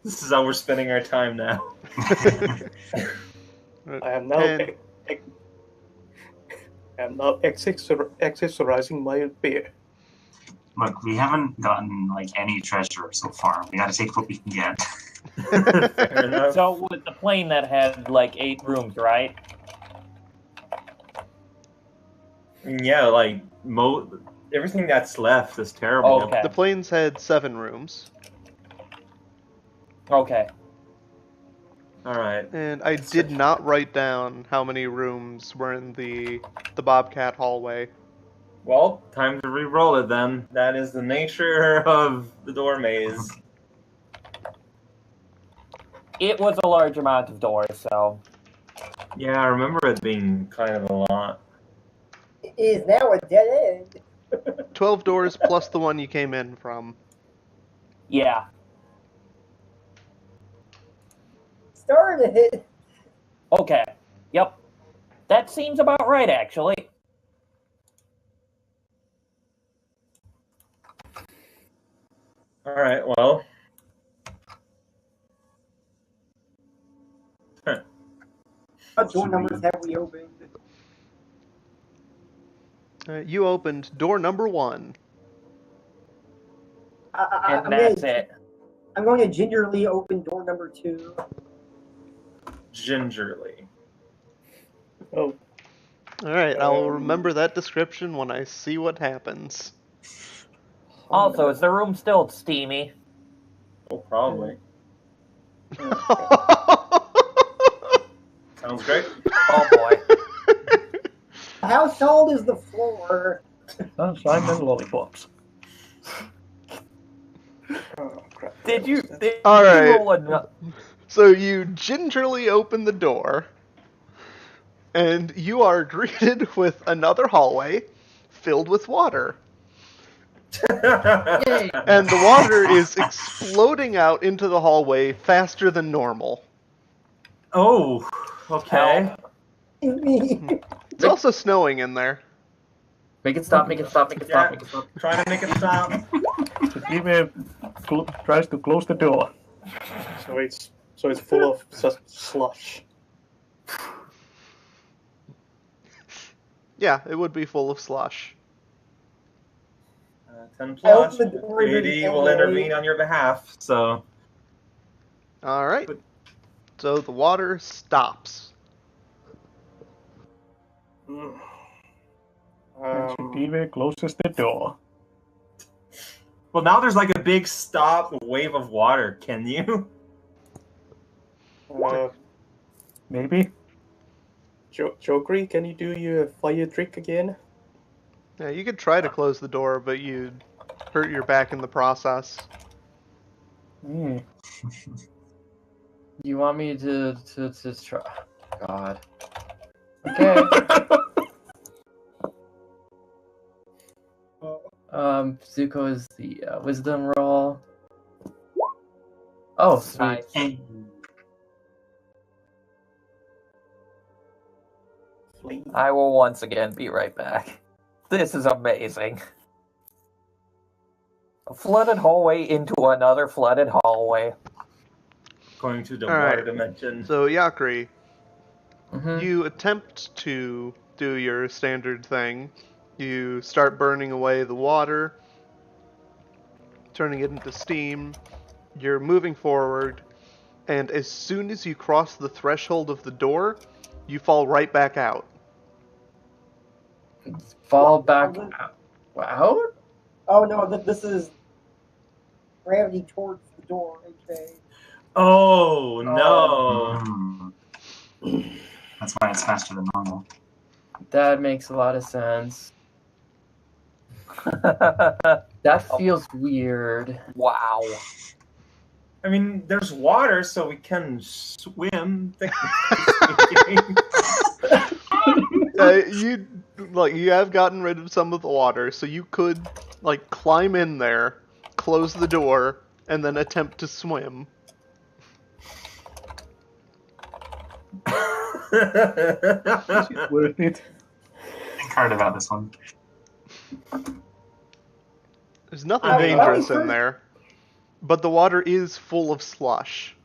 This is how we're spending our time now. I am now And- accessorizing my bear. Look, we haven't gotten like any treasure so far. We gotta take what we can get. Fair enough. so with the plane that had like 8 rooms, right? Yeah, like everything that's left is terrible. Okay. The planes had 7 rooms. Okay. All right. And I did not write down how many rooms were in the Bobcat hallway. Well, time to re-roll it then. That is the nature of the door maze. It was a large amount of doors, so Yeah, I remember it being kind of a lot. It is now a dead end. 12 doors plus the one you came in from. yeah. Started. Okay. Yep. That seems about right, actually. All right. Well. What door numbers have we opened? You opened door number 1. And that's it. I'm going to gingerly open door number 2. Gingerly. Oh, Alright, I'll remember that description when I see what happens. Also, is the room still steamy? Oh, probably. Sounds great. Oh boy. How solid is the floor? Sunshine and lollipops. oh crap. Did you Alright. roll a... So you gingerly open the door, and you are greeted with another hallway filled with water. Yay! And the water is exploding out into the hallway faster than normal. Oh, okay. It's also snowing in there. Make it stop, make it stop, make it stop, make it stop. Trying to make it stop. Steve tries to close the door. So it's full of slush. Yeah, it would be full of slush. 10 plus. Open the door, 80 will intervene on your behalf. So. Alright. So the water stops. And Steve closes the door. Well, now there's like a big stop wave of water. Can you? Maybe. Jokery, can you do your fire trick again? Yeah, you could try to close the door, but you'd hurt your back in the process. Hmm. You want me to try? God. Okay. Zuko is the wisdom roll. Oh, sweet. Nice. I will once again be right back. This is amazing. A flooded hallway into another flooded hallway. Going to the All water right. dimension. So, Yakri, Mm-hmm. you attempt to do your standard thing. You start burning away the water, turning it into steam. You're moving forward, and as soon as you cross the threshold of the door, you fall right back out. Fall back out? Oh no, this is gravity towards the door. Okay. Oh no! That's why it's faster than normal. That makes a lot of sense. That feels weird. Wow. I mean, there's water, so we can swim. Technically speaking. You have gotten rid of some of the water, so you could climb in there, close the door, and then attempt to swim. It's worth it. Think hard about this one. There's nothing dangerous in there, but the water is full of slush.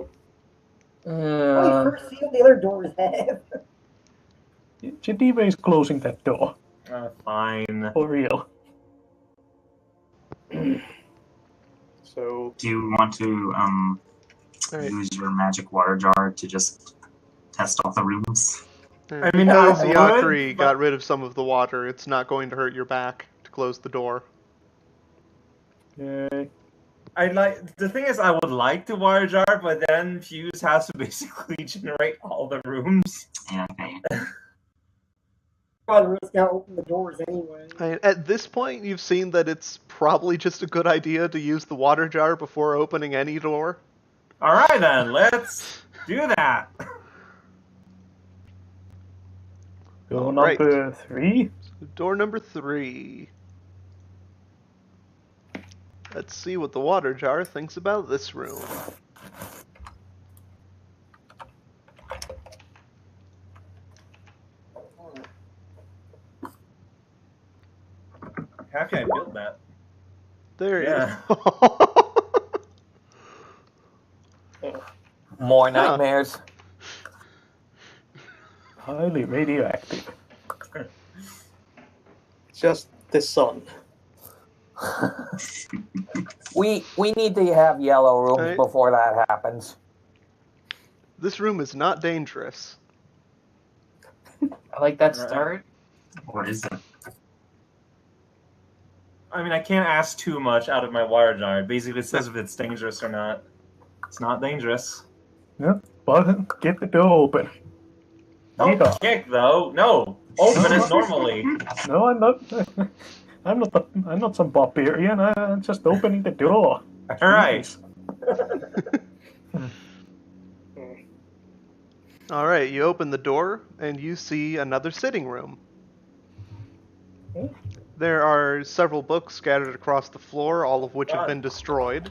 Let me first see what the other doors have. Geneva is closing that door. Fine. For real. So, Do you want to Alright. use your magic water jar to just test all the rooms? I mean, because I would, Yakri but- got rid of some of the water, it's not going to hurt your back to close the door. Yay. The thing is, I would like the water jar, but then Fuse has to basically generate all the rooms. Yeah, okay. Probably risk out open the doors anyway. At this point, you've seen that it's probably just a good idea to use the water jar before opening any door. All right, then let's do that. Door Right. number 3. Door number 3. Let's see what the water jar thinks about this room. How can I build that? There Yeah. you go. More nightmares. Highly radioactive. Just the sun. We need to have yellow rooms Right. before that happens. This room is not dangerous. I like that start. Or is it? I mean, I can't ask too much out of my wire jar. It basically says if it's dangerous or not. It's not dangerous. Yep. But get the door open. Don't Yeehaw. kick though. No, open it normally. No, I'm not. I'm not some barbarian. I'm just opening the door. All right. All right, you open the door and you see another sitting room. There are several books scattered across the floor, all of which have been destroyed.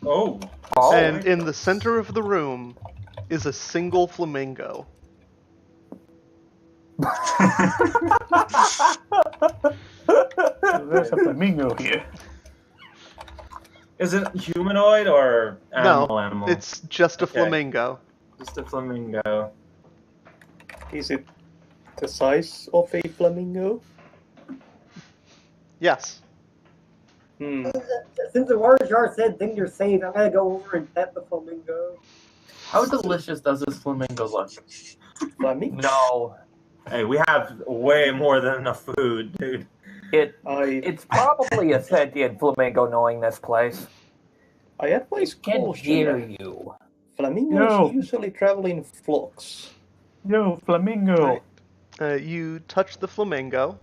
Oh. And in the center of the room is a single flamingo. There's a flamingo here. Is it humanoid or animal? It's just a flamingo. Just a flamingo. Is it the size of a flamingo? Yes. Since the water jar said things are safe, I'm gonna go over and pet the flamingo. How delicious does this flamingo look? Flamingo? No. Hey, we have way more than enough food, dude. It's probably a sentient flamingo knowing this place. I advise Can caution. hear you. Flamingos usually travel in flocks. Yo, flamingo. You touch the flamingo,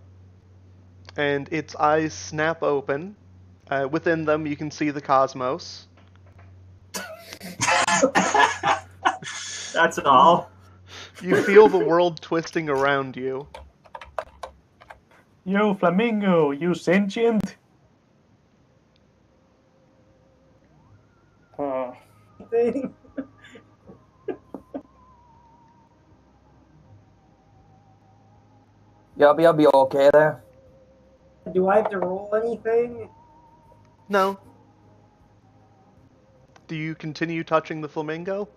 and its eyes snap open. Within them, you can see the cosmos. That's all. You feel the world twisting around you. Yo, flamingo, you sentient? You'll be okay there. Do I have to roll anything? No. Do you continue touching the flamingo?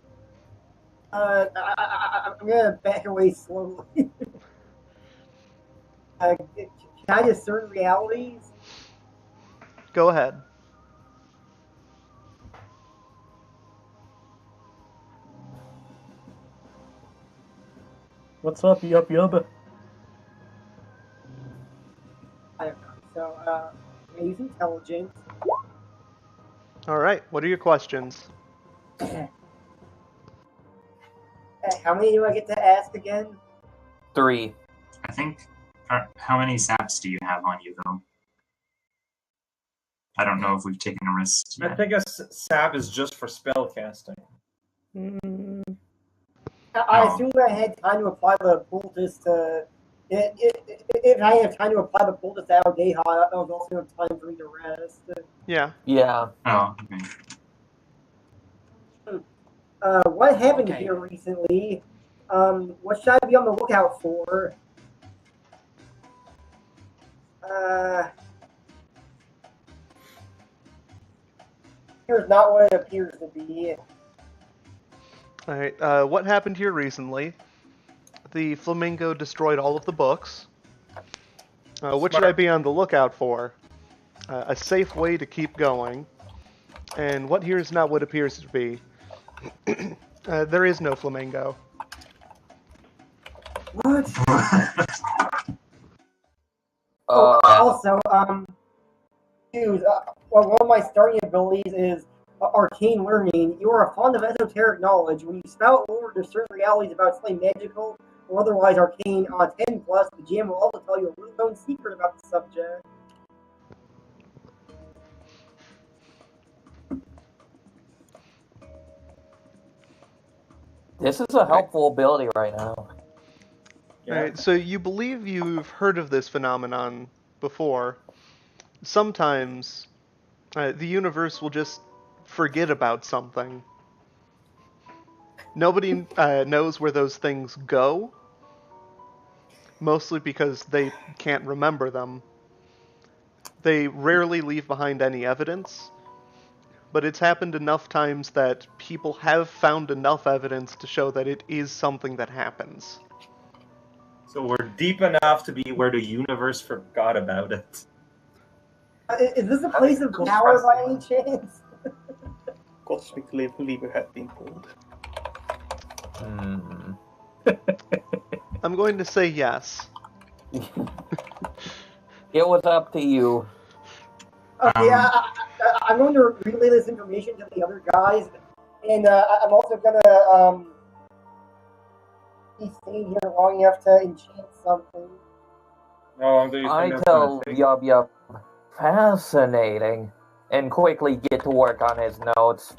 I'm gonna back away slowly. Can I discern realities? Go ahead. What's up, yup yup? I don't know. So, I'm use intelligence. All right. What are your questions? How many do I get to ask again? 3. I think. How many saps do you have on you, though? I don't know if we've taken a risk yet. I think a sap is just for spell casting. I assume I had time to apply the poultice to. If I have time to apply the poultice to Aldeha, that was also enough time for me to rest. Yeah. Yeah. Oh, okay. What happened here recently? What should I be on the lookout for? Here's not what it appears to be. All right. What happened here recently? The flamingo destroyed all of the books. What should I be on the lookout for? A safe way to keep going. And what here is not what appears to be. There is no flamingo. What? Also, one of my starting abilities is arcane learning. You are fond of esoteric knowledge. When you spout over discern realities about something magical or otherwise arcane on 10+, the GM will also tell you a little known secret about the subject. This is a helpful ability right now. Yeah. All right, so you believe you've heard of this phenomenon before. Sometimes the universe will just forget about something. Nobody knows where those things go, mostly because they can't remember them. They rarely leave behind any evidence, but it's happened enough times that people have found enough evidence to show that it is something that happens. So we're deep enough to be where the universe forgot about it. Is this a place of power by any chance? Cosmic lever had been pulled. I'm going to say yes. It was up to you. Okay, I'm going to relay this information to the other guys, and I'm also gonna be staying here long enough to enchant something. How long do you I think that's tell gonna take? Yub Yub, fascinating, and quickly get to work on his notes.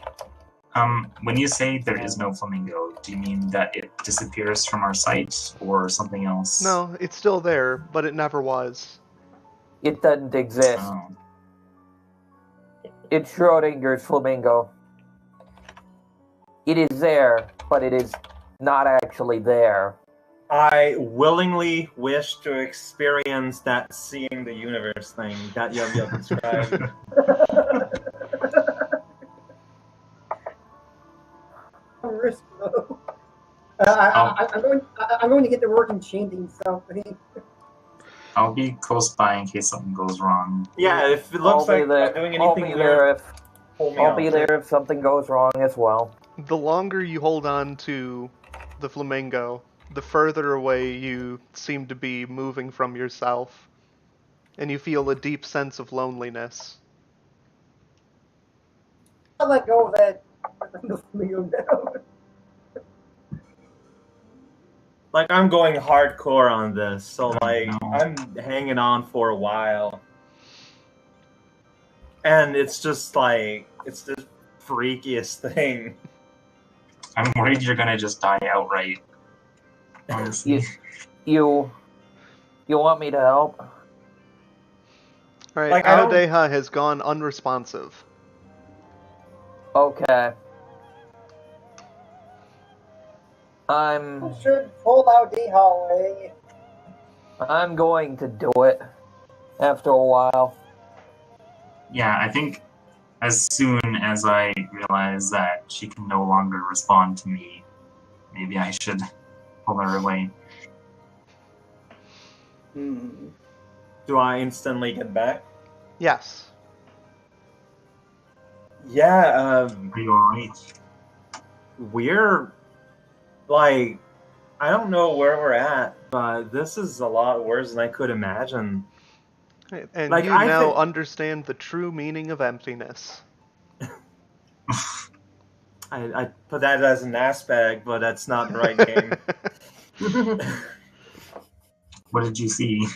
When you say there is no flamingo, do you mean that it disappears from our sight or something else? No, it's still there, but it never was. It doesn't exist. Oh. It's Schrodinger's flamingo. It is there, but it is not actually there. I willingly wish to experience that seeing the universe thing that Yub Yub described. Risk though. I'm going to get to work enchanting something. I'll be close by in case something goes wrong. Yeah, if it looks like I'm doing anything weird, I'll be there if something goes wrong as well. The longer you hold on to the flamingo, the further away you seem to be moving from yourself, and you feel a deep sense of loneliness. I'll let go of that. Now. Like, I'm going hardcore on this, so like I'm hanging on for a while. And it's just like it's the freakiest thing. I'm worried you're gonna just die outright. Honestly. You want me to help? Alright, Like, Aodeha has gone unresponsive. Okay. I'm should pull out the hallway. I'm going to do it after a while. Yeah, I think as soon as I realize that she can no longer respond to me, maybe I should pull her away. Do I instantly get back? Yes. Yeah, Are you alright? we're like, I don't know where we're at, but this is a lot worse than I could imagine. And Like, you I now think- understand the true meaning of emptiness. I put that as an aspect, but that's not the right game. What did you see?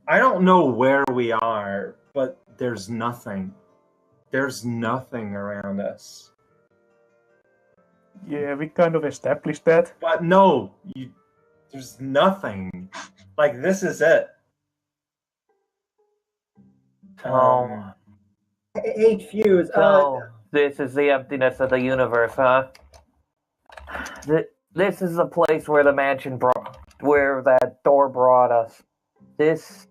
I don't know where we are, but there's nothing. There's nothing around us. Yeah, we kind of established that. But no, there's nothing. Like, this is it. Hey, Fuse. This is the emptiness of the universe, huh? This is the place where the mansion where that door brought us. This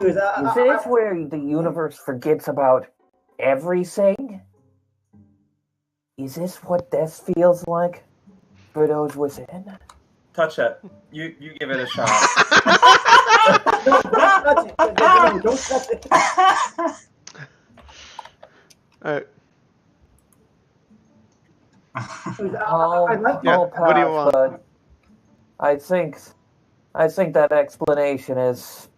is this where the universe forgets about everything? Is this what this feels like for those within? Touch it. You give it a shot. No, don't touch it. No, don't touch it. Alright. I'd like to What do you want? But I think that explanation is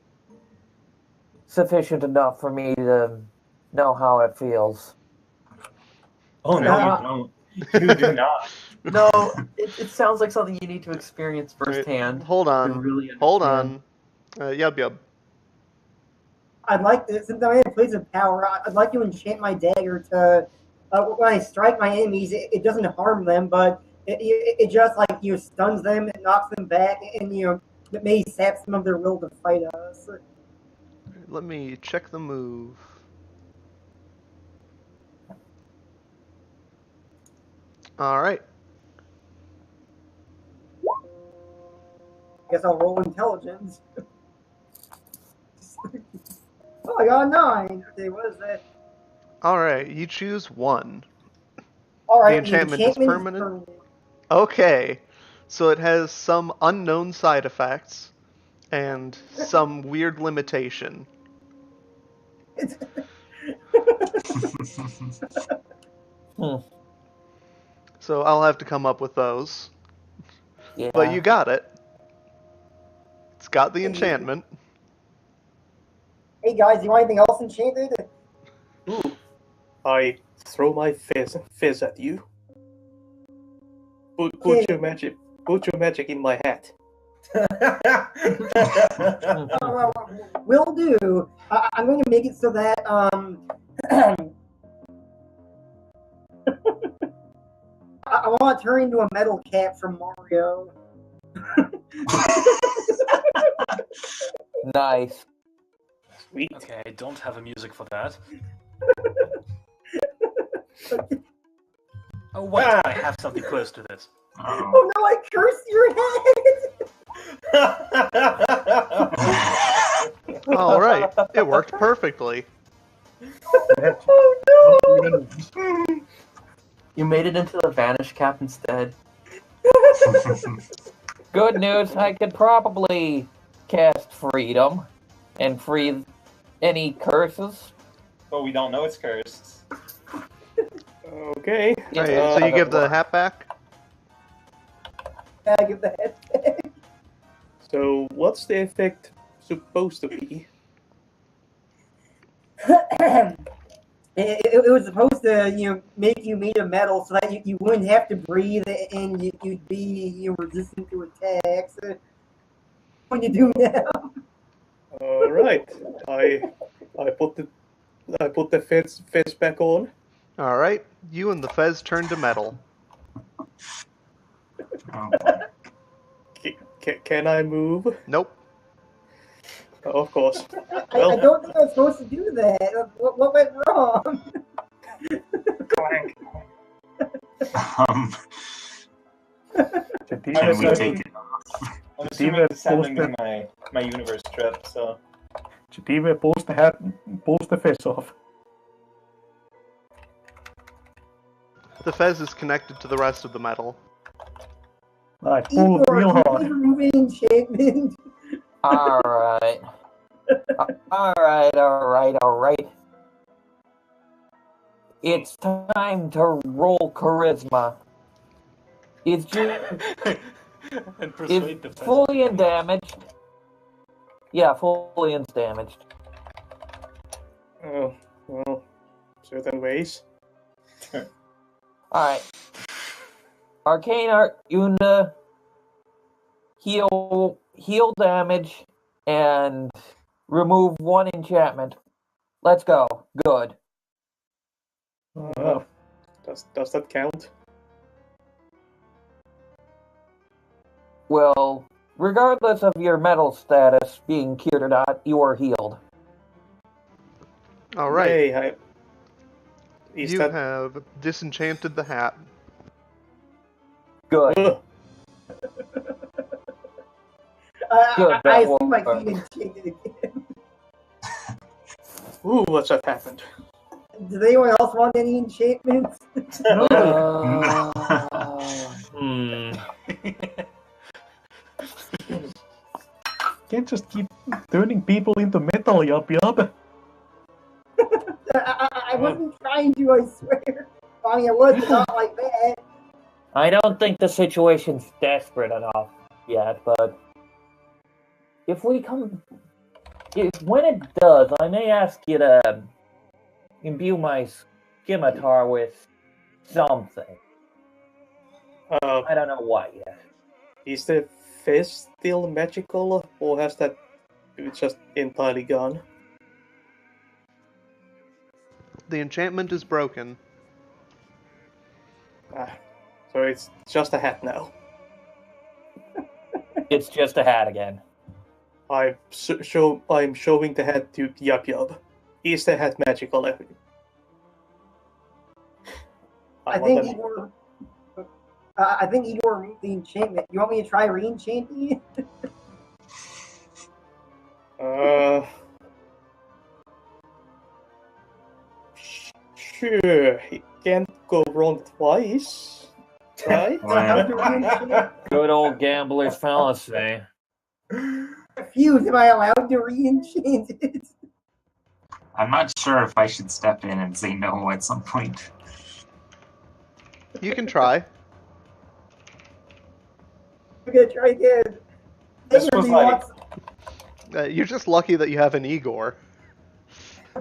sufficient enough for me to know how it feels. Oh, no, you don't. You do not. No, it sounds like something you need to experience firsthand. Hold on. To really Hold understand. on. Yub. I'd like to, since I'm in a place of power, I'd like to enchant my dagger to, when I strike my enemies, it doesn't harm them, but it just, like, stuns them, it knocks them back, and, it may sap some of their will to fight us. Let me check the move. Alright. I guess I'll roll intelligence. Oh, I got a 9. Okay, what is that? Alright, you choose one. Alright, The enchantment is permanent? Okay. So it has some unknown side effects and some weird limitation. Hmm. So I'll have to come up with those. Yeah. But you got it. It's got the enchantment. Hey guys, you want anything else enchanted? Ooh. I throw my fizz at you. Put your magic in my hat. Will do. I'm going to make it so that I want to turn into a metal cap from Mario. Nice. Sweet. Okay, I don't have a music for that. Oh wait, I have something close to this. Oh no, I cursed your head! Alright, it worked perfectly. Oh no! You made it into the vanish cap instead. Good news, I could probably cast Freedom and free any curses. But we don't know it's cursed. Okay. Alright, so you give the hat back? I give the head back. So what's the effect supposed to be? It was supposed to, make you made of metal so that you wouldn't have to breathe and you'd be resistant to attacks. What do you do now? All right. I put the fez back on. Alright, you and the fez turn to metal. Oh, boy. Can I move? Nope. Oh, of course. I don't think I was supposed to do that. What went wrong? Can we take it off? I'm assuming this happened in my universe trip, so. Chitive pulls the fez off. The fez is connected to the rest of the metal. I pull it real hard. Removing enchantment. Alright. Alright. It's time to roll charisma. It's And persuade the fez. fully undamaged. Yeah, fully undamaged. Oh, well, certain ways. Alright. Arcane Art Una heal damage and remove 1 enchantment. Let's go. Good. Does that count? Well, regardless of your metal status being cured or not, you are healed. Alright, Hey, you have disenchanted the hat. Good. Ugh. Good, I that assume I will can enchant it again. Ooh, what's that happened? Does anyone else want any enchantments? Can't just keep turning people into metal, yup. I wasn't trying to, I swear. I mean, I was, but not like that. I don't think the situation's desperate enough yet, but when it does, I may ask you to imbue my scimitar with something. I don't know what yet. Is the fez still magical, or has that just entirely gone? The enchantment is broken. So it's just a hat now. It's just a hat again. I'm showing the hat to Yup Yup. Is the hat magical? I think Igor removed the enchantment. You want me to try re-enchanting it? Sure, it can't go wrong twice, right? Wow. Good old gambler's fallacy. Confused. Am I allowed to re-enchant it? I'm not sure if I should step in and say no at some point. You can try. I'm gonna try again. This was like- You're just lucky that you have an Igor.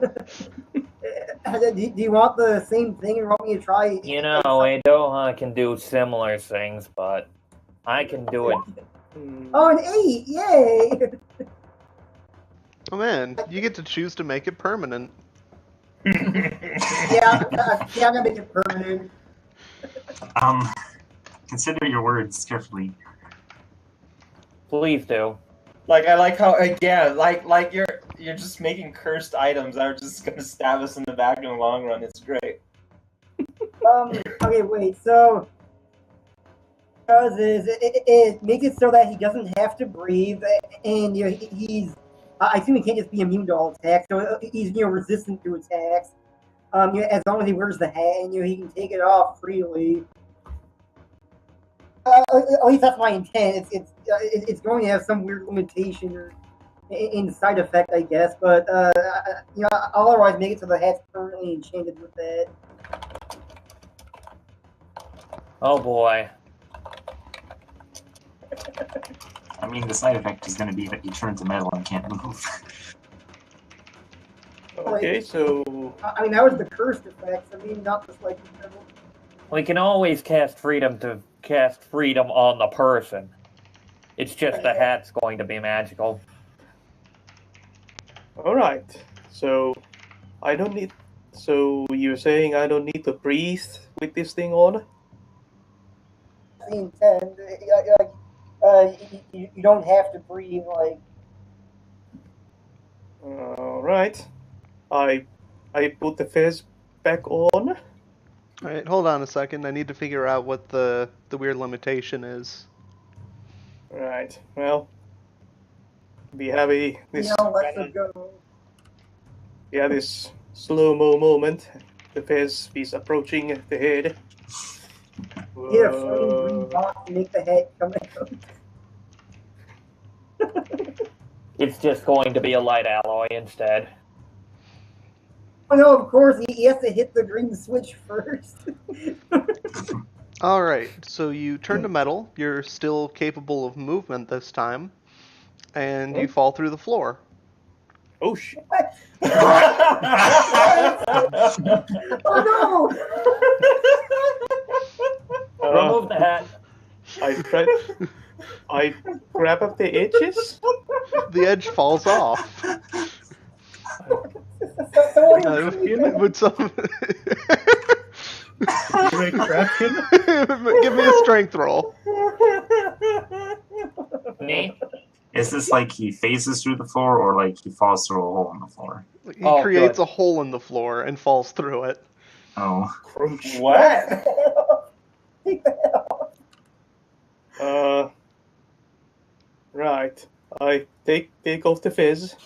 Do you want the same thing or want me to try? You know, Edo can do similar things, but I can do it. Oh, an 8! Yay! Oh man, you get to choose to make it permanent. Yeah, I'm gonna make it permanent. Consider your words carefully. Please do. Like I like how again, like you're just making cursed items that are just gonna stab us in the back in the long run. It's great. Okay, wait. So, does is it makes it so that he doesn't have to breathe, and he's. I assume he can't just be immune to all attacks, so he's resistant to attacks. As long as he wears the hat, and he can take it off freely. At least that's my intent. It's going to have some weird limitation or in side effect, I guess. But I'll otherwise make it so the hat's permanently enchanted with that. Oh boy. I mean, the side effect is going to be that you turn to metal and can't move. Okay, so I mean, that was the cursed effects. I mean, not just like. We can always cast freedom on the person. It's just the hat's going to be magical. all right. So I don't need. So you're saying I don't need to breathe with this thing on? The intent. You don't have to breathe like. All right. I put the fizz back on. Alright, hold on a second. I need to figure out what the weird limitation is. Right. Well, we have this. Let's go. Yeah, this slow-mo moment. The fizz is approaching the head. Get a flame green box to make the head come out. It's just going to be a light alloy instead. Oh no, of course, he has to hit the green switch first. Alright, so you turn to metal. You're still capable of movement this time. And you fall through the floor. Oh shit. Oh no! Remove the hat. I grab up the edges. The edge falls off. Would some... Give me a strength roll. Me? Is this like he phases through the floor, or like he falls through a hole in the floor? He creates a hole in the floor and falls through it. Oh. What? Right. I take off the fizz.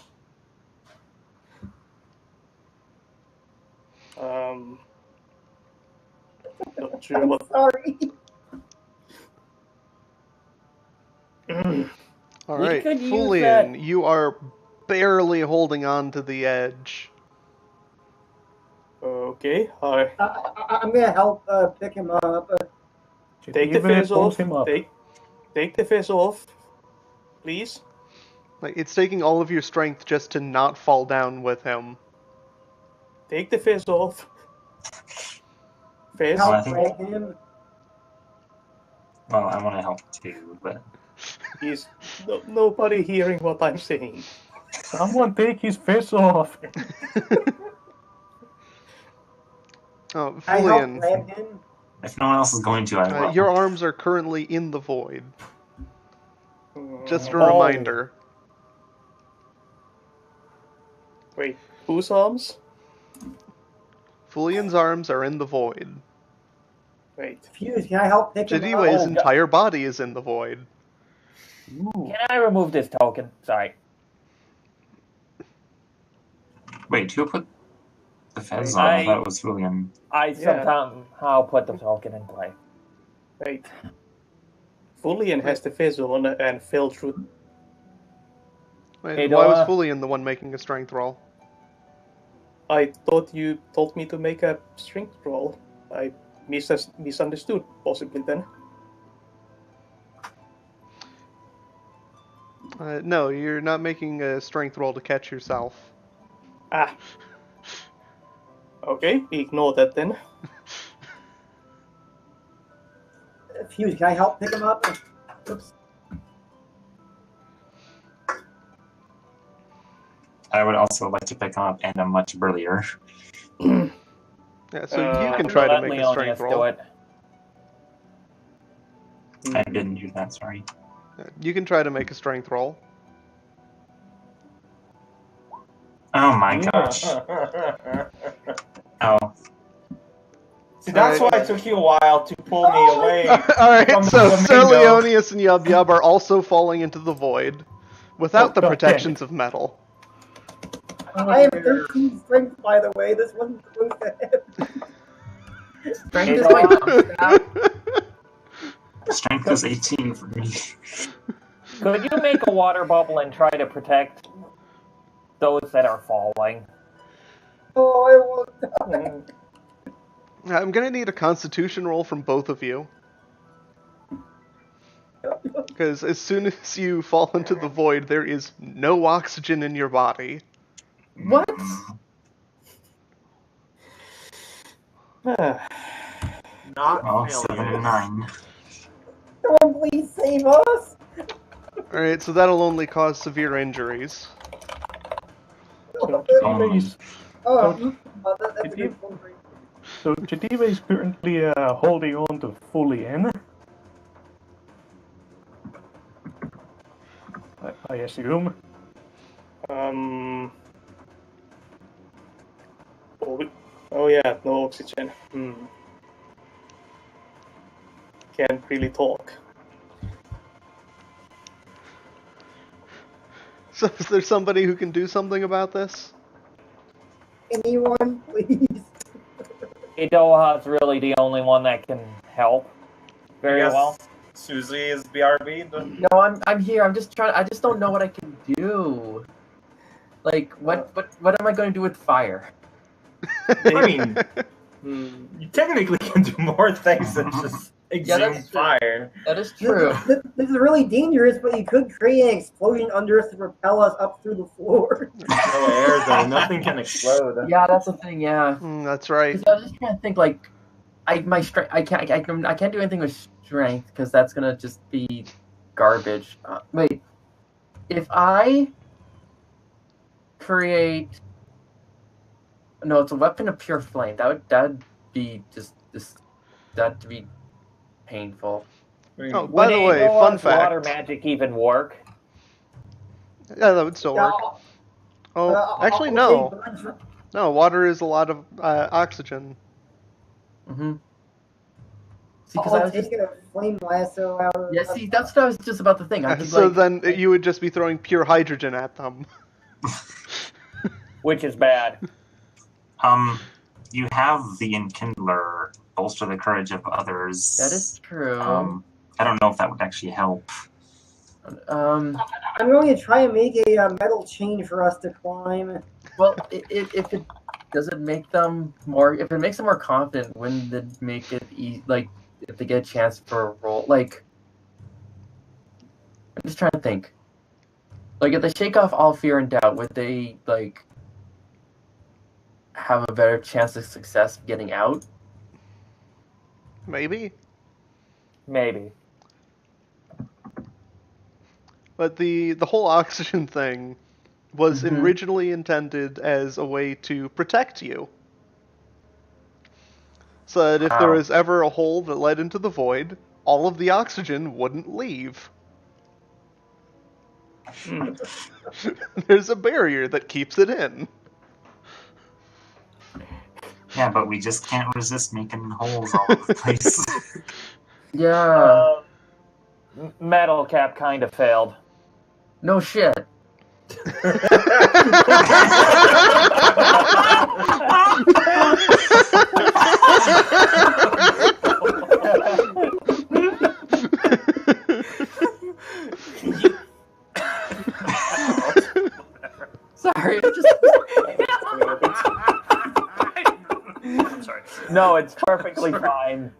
Not sure what. Sorry. Alright, could use Fulian, that- you are barely holding on to the edge. Okay. I'm gonna help pick him up. Take the fizz off. Take the fizz off, please. Like, it's taking all of your strength just to not fall down with him. Take the fizz off. Fizz. Well, I Help think- drag him. Well, I want to help too, but Is nobody hearing what I'm saying? Someone take his face off. Oh, I help Fulian, grab him. if no one else is going to, I will. your arms are currently in the void. Just a Oh. reminder. Wait, whose arms? Fulian's arms are in the void. Wait. Fuse, can I help pick him Jadiwe's up? entire body is in the void. Can I remove this token? Sorry. Wait, who put The fez, I thought it was Fulian. I somehow put the token in play. Right. Fulian has the fez on and fell through. Wait, why was Fulian the one making a strength roll? I thought you told me to make a strength roll. I misunderstood, possibly then. No, you're not making a strength roll to catch yourself. Ah. Okay, ignore that then. Fuse, can I help pick him up? Oops. I would also like to pick him up, and I'm much burlier. Yeah, so you can try to make a strength roll. I didn't do that, sorry. You can try to make a strength roll. Oh my gosh. Oh. See, that's why it took you a while to pull me away. Alright, so Sir Leonius and Yub Yub are also falling into the void without the protections of metal. I have 13 strength, by the way. This wasn't close to him. Strength is my dumb. Strength is 18 for me. Could you make a water bubble and try to protect those that are falling? Oh, I won't die. I'm gonna need a constitution roll from both of you. Because as soon as you fall into the void, there is no oxygen in your body. What? Not Oh, 7 and 9. Someone please save us! Alright, so that'll only cause severe injuries. So That's a good one. So Jadiva is currently holding on to Fulian. I assume. Oh yeah, no oxygen. Can't really talk. So is there somebody who can do something about this? Anyone, please? Idoha's really the only one that can help very well. Susie is BRB. No, I'm here. I'm just trying. I just don't know what I can do. Like, what am I going to do with fire? I mean, you technically can do more things than just exhume fire. That is true. This is really dangerous, but you could create an explosion under us to propel us up through the floor. No air though. Nothing can explode. Yeah, that's the thing. Yeah, that's right. 'Cause I was just trying to think. Like, my strength. I can't do anything with strength because that's gonna just be garbage. Wait, if I create. No, it's a weapon of pure flame. That'd be that'd be painful. Oh, by the way, fun fact. Water magic even work? Yeah, that would still work. Oh, actually, no. No, water is a lot of oxygen. Mm-hmm. See, I was taking a flame lasso out of... Yeah, see, that's what I was just about to think. So then you would just be throwing pure hydrogen at them. Which is bad. You have the Enkindler bolster the courage of others. That is true. I don't know if that would actually help. I'm going to try and make a metal chain for us to climb. Well, if it doesn't make them more, if it makes them more confident, wouldn't it make it like if they get a chance for a roll? Like, I'm just trying to think. Like, if they shake off all fear and doubt, would they like have a better chance of success of getting out? Maybe. But the whole oxygen thing was originally intended as a way to protect you. So that if there was ever a hole that led into the void, all of the oxygen wouldn't leave. There's a barrier that keeps it in. Yeah, but we just can't resist making holes all over the place. Yeah. Metal Cap kind of failed. No shit. Sorry, I just. I'm sorry. No, it's perfectly fine.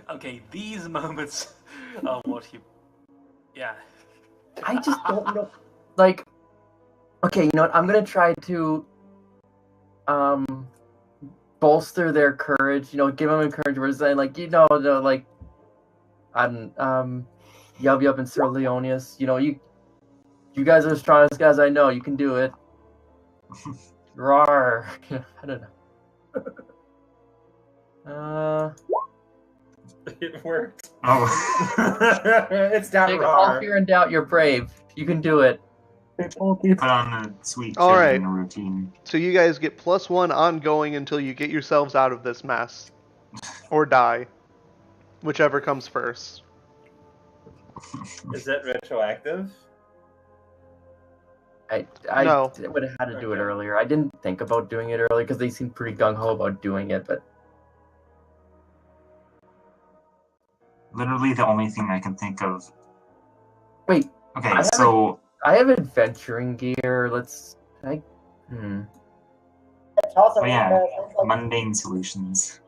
Okay, these moments are what you. Yeah. I just don't know. Like, okay, you know what? I'm gonna try to bolster their courage. You know, give them encouragement. Saying like, no, like, I'm Yub Yub and Sir Leonius. You know, you guys are the strongest guys I know. You can do it. Rawr. I don't know. It worked. Oh. It's not Take all raw. fear and doubt. You're brave. You can do it. Put on a sweet All right. children routine. So you guys get +1 ongoing until you get yourselves out of this mess. Or die. Whichever comes first. Is that retroactive? I No. would have had to do it Okay. earlier. I didn't think about doing it earlier because they seemed pretty gung-ho about doing it, but Literally the only thing I can think of. wait, Okay, I so I have adventuring gear. Let's Toss oh around yeah, like, mundane solutions.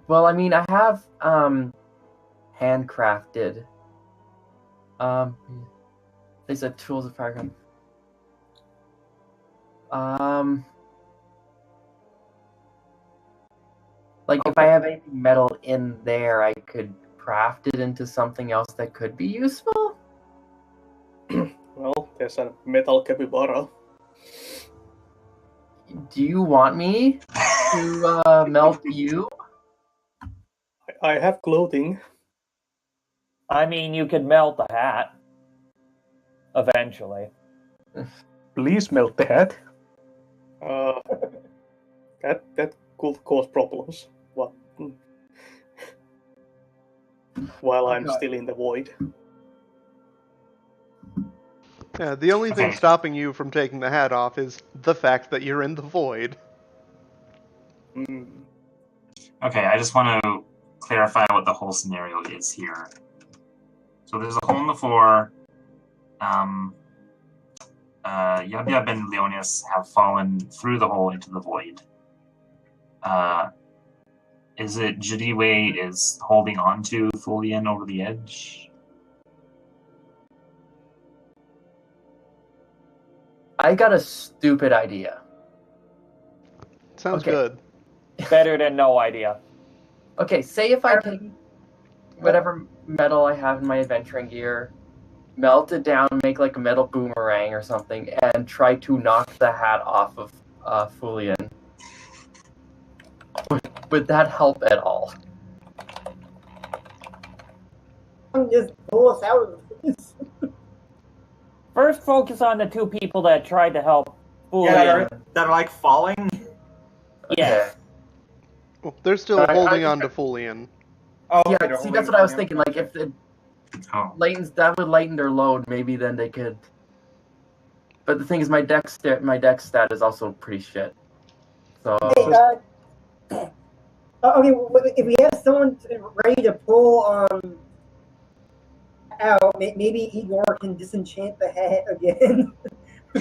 Well, I mean, I have handcrafted. They said tools of firecraft. Like if I have anything metal in there, I could craft it into something else that could be useful. Well, there's a metal capybara. Do you want me to melt you? I have clothing. I mean, you could melt the hat. Eventually. Please melt the hat. That could cause problems. What? While I'm Okay. still in the void. Yeah, the only thing Okay. stopping you from taking the hat off is the fact that you're in the void. Mm. Okay, I just want to clarify what the whole scenario is here. So there's a hole in the floor. Yub Yub and Leonius have fallen through the hole into the void. Is it Jadiwe is holding on to Fulian over the edge? I got a stupid idea. Sounds Okay. good. Better than no idea. Okay, say if I take whatever metal I have in my adventuring gear, melt it down, make like a metal boomerang or something, and try to knock the hat off of Fulian. Would that help at all? just pull us out of this. First, focus on the two people that tried to help Yeah, Fulian. that are like falling. Yes. Well, they're still I- holding I- on to Fulian. Oh, Yeah, they're see, holding that's what I was on. thinking. Like, if it Oh, that would lighten their load, maybe then they could. But the thing is, my deck stat is also pretty shit. So Hey, okay, if we have someone ready to pull out, maybe Igor can disenchant the hat again.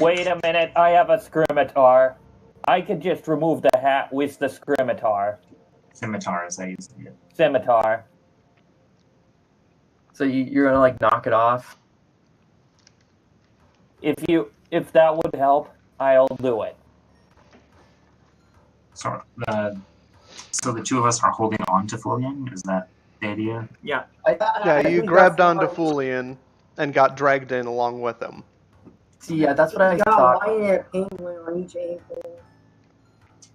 Wait a minute, I have a scimitar. I could just remove the hat with the scimitar. scimitar as I used to get. Scimitar. so you're gonna like knock it off. If that would help, I'll do it. So the two of us are holding on to Fulian? Is that the idea? Yeah. Yeah, you grabbed onto Fulian and got dragged in along with him. See, yeah, that's what I got thought. a lion and a penguin on each ankle.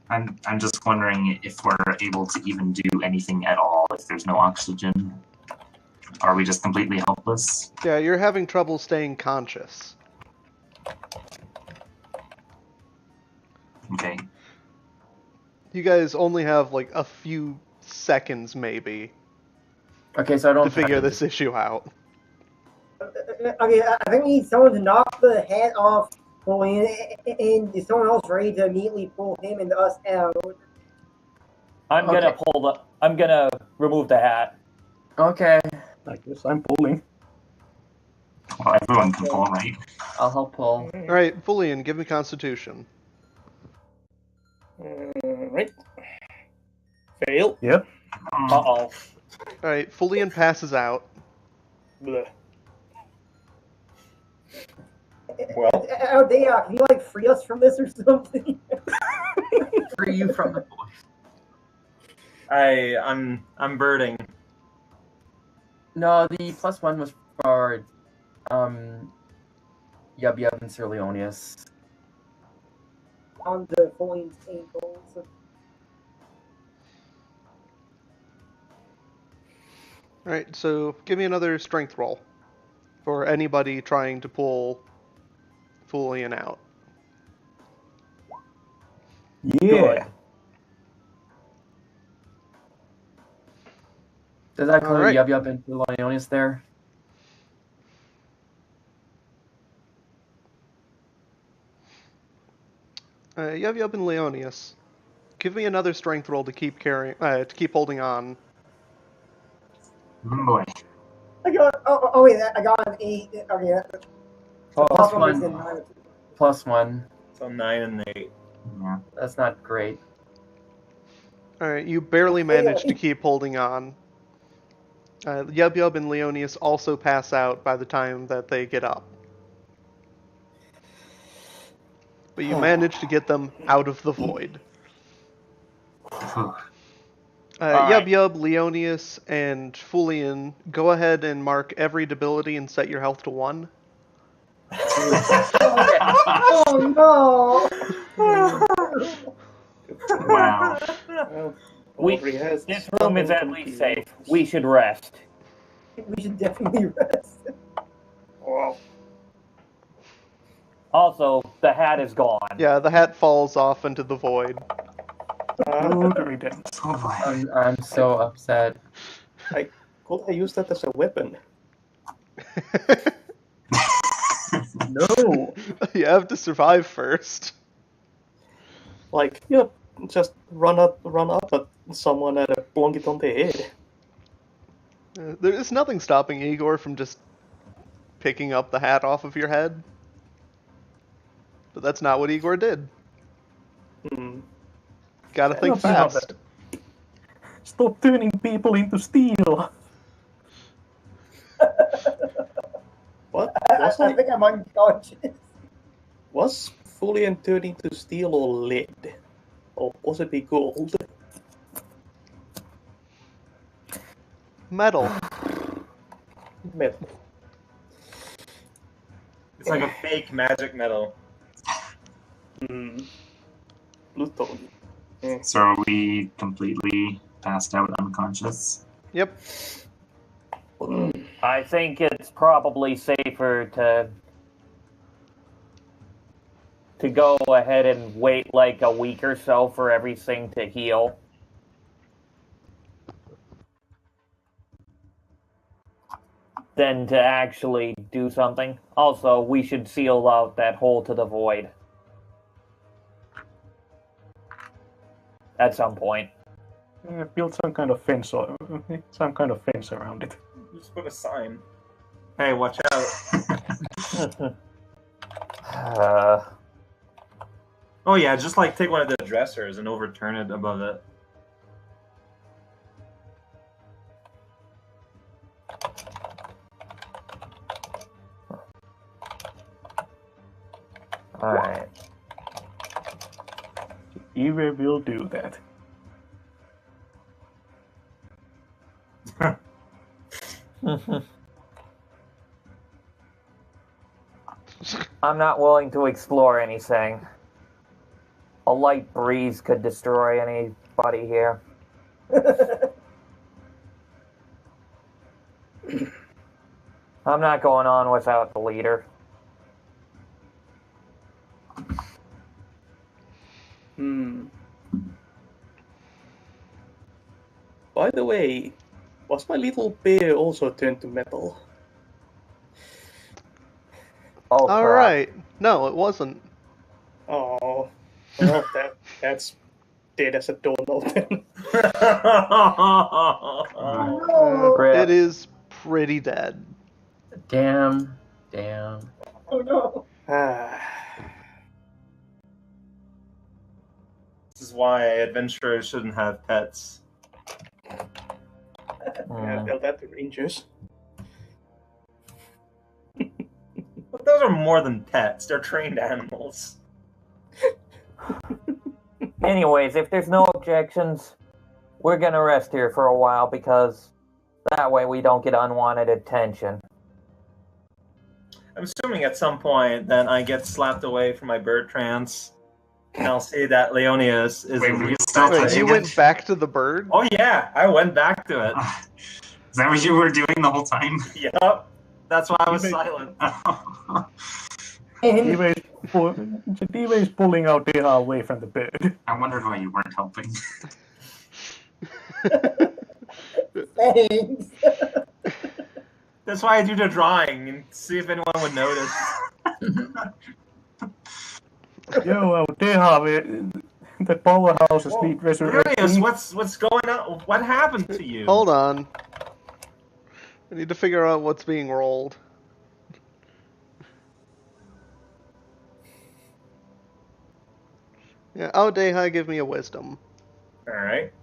I'm just wondering if we're able to even do anything at all if there's no oxygen. Are we just completely helpless? Yeah, you're having trouble staying conscious. Okay. You guys only have like a few seconds maybe Okay, so I don't to figure this issue out. Okay, I think we need someone to knock the hat off Julian, and is someone else ready to immediately pull him and us out? I'm gonna remove the hat. Okay, I guess I'm pulling. Well, everyone can pull, right? I'll help pull. Alright, Fulian, give me Constitution. Right. Fail. Yep. Uh-oh. Alright, Fulian passes out. Bleh. Well, Oh, Dayak, can you like free us from this or something? Free you from the void. I'm birding. No, the +1 was for Yub Yub and Sir Leonius. On the Julian's ankles. Alright, so give me another strength roll for anybody trying to pull Fulian out. Yeah. Does that include Alright. Yub Yub and Sir Leonius there? Yub Yub and Leonius, give me another strength roll to keep holding on. Oh boy. I got. Oh wait, I got an 8. Okay. +1. +1. So 9 and 8. Yeah. That's not great. Alright, you barely manage to keep holding on. Yub Yub and Leonius also pass out by the time that they get up. But you manage to get them out of the void. Yub Yub, Leonius, and Fulian, go ahead and mark every debility and set your health to 1. Oh no! Wow. Well, This room is at least safe. We should rest. We should definitely rest. Wow. Also, the hat is gone. Yeah, the hat falls off into the void. Good riddance. Oh boy. I'm so upset. Could I use that as a weapon? No. You have to survive first. Like, just run up at someone and plonk it on the head. There is nothing stopping Igor from just picking up the hat off of your head. But that's not what Igor did. Gotta think fast. Stop turning people into steel. What? I think I'm unconscious. Was Fulian turned into steel or lead? Or possibly gold? Metal. Metal. It's like a fake magic metal. Plutonium. So are we completely passed out unconscious? Yep. I think it's probably safer to go ahead and wait like a week or so for everything to heal. Than to actually do something. Also, we should seal out that hole to the void. At some point. Build some kind of fence around it. Just put a sign. Hey, watch out. Oh yeah, just like take one of the dressers and overturn it above it. Alright. Eve will do that. I'm not willing to explore anything. A light breeze could destroy anybody here. I'm not going on without the leader. By the way, was my little bear also turned to metal? Oh, All crap. right. No, it wasn't. Oh, well, that's dead as a doorknob then. Oh no! It is pretty dead. Damn. Oh no! Ah, This is why adventurers shouldn't have pets. yeah, tell that to rangers. But those are more than pets. They're trained animals. Anyways, if there's no objections, we're gonna rest here for a while because that way we don't get unwanted attention. I'm assuming at some point then I get slapped away from my bird trance, and I'll see that Leonius is. Wait, were you still Wait, touching you it? went back to the bird? Oh yeah, I went back to it. Is that what you were doing the whole time? Yep, that's why I was silent. Jadiva is pulling out Deha away from the bird. I wondered why you weren't helping. Thanks. That's why I do the drawing and see if anyone would notice. Yo, Deha, the powerhouses need Leonius, resurrecting. what's going on? What happened to you? Hold on. I need to figure out what's being rolled. Yeah, oh, Deha, give me a wisdom. All right.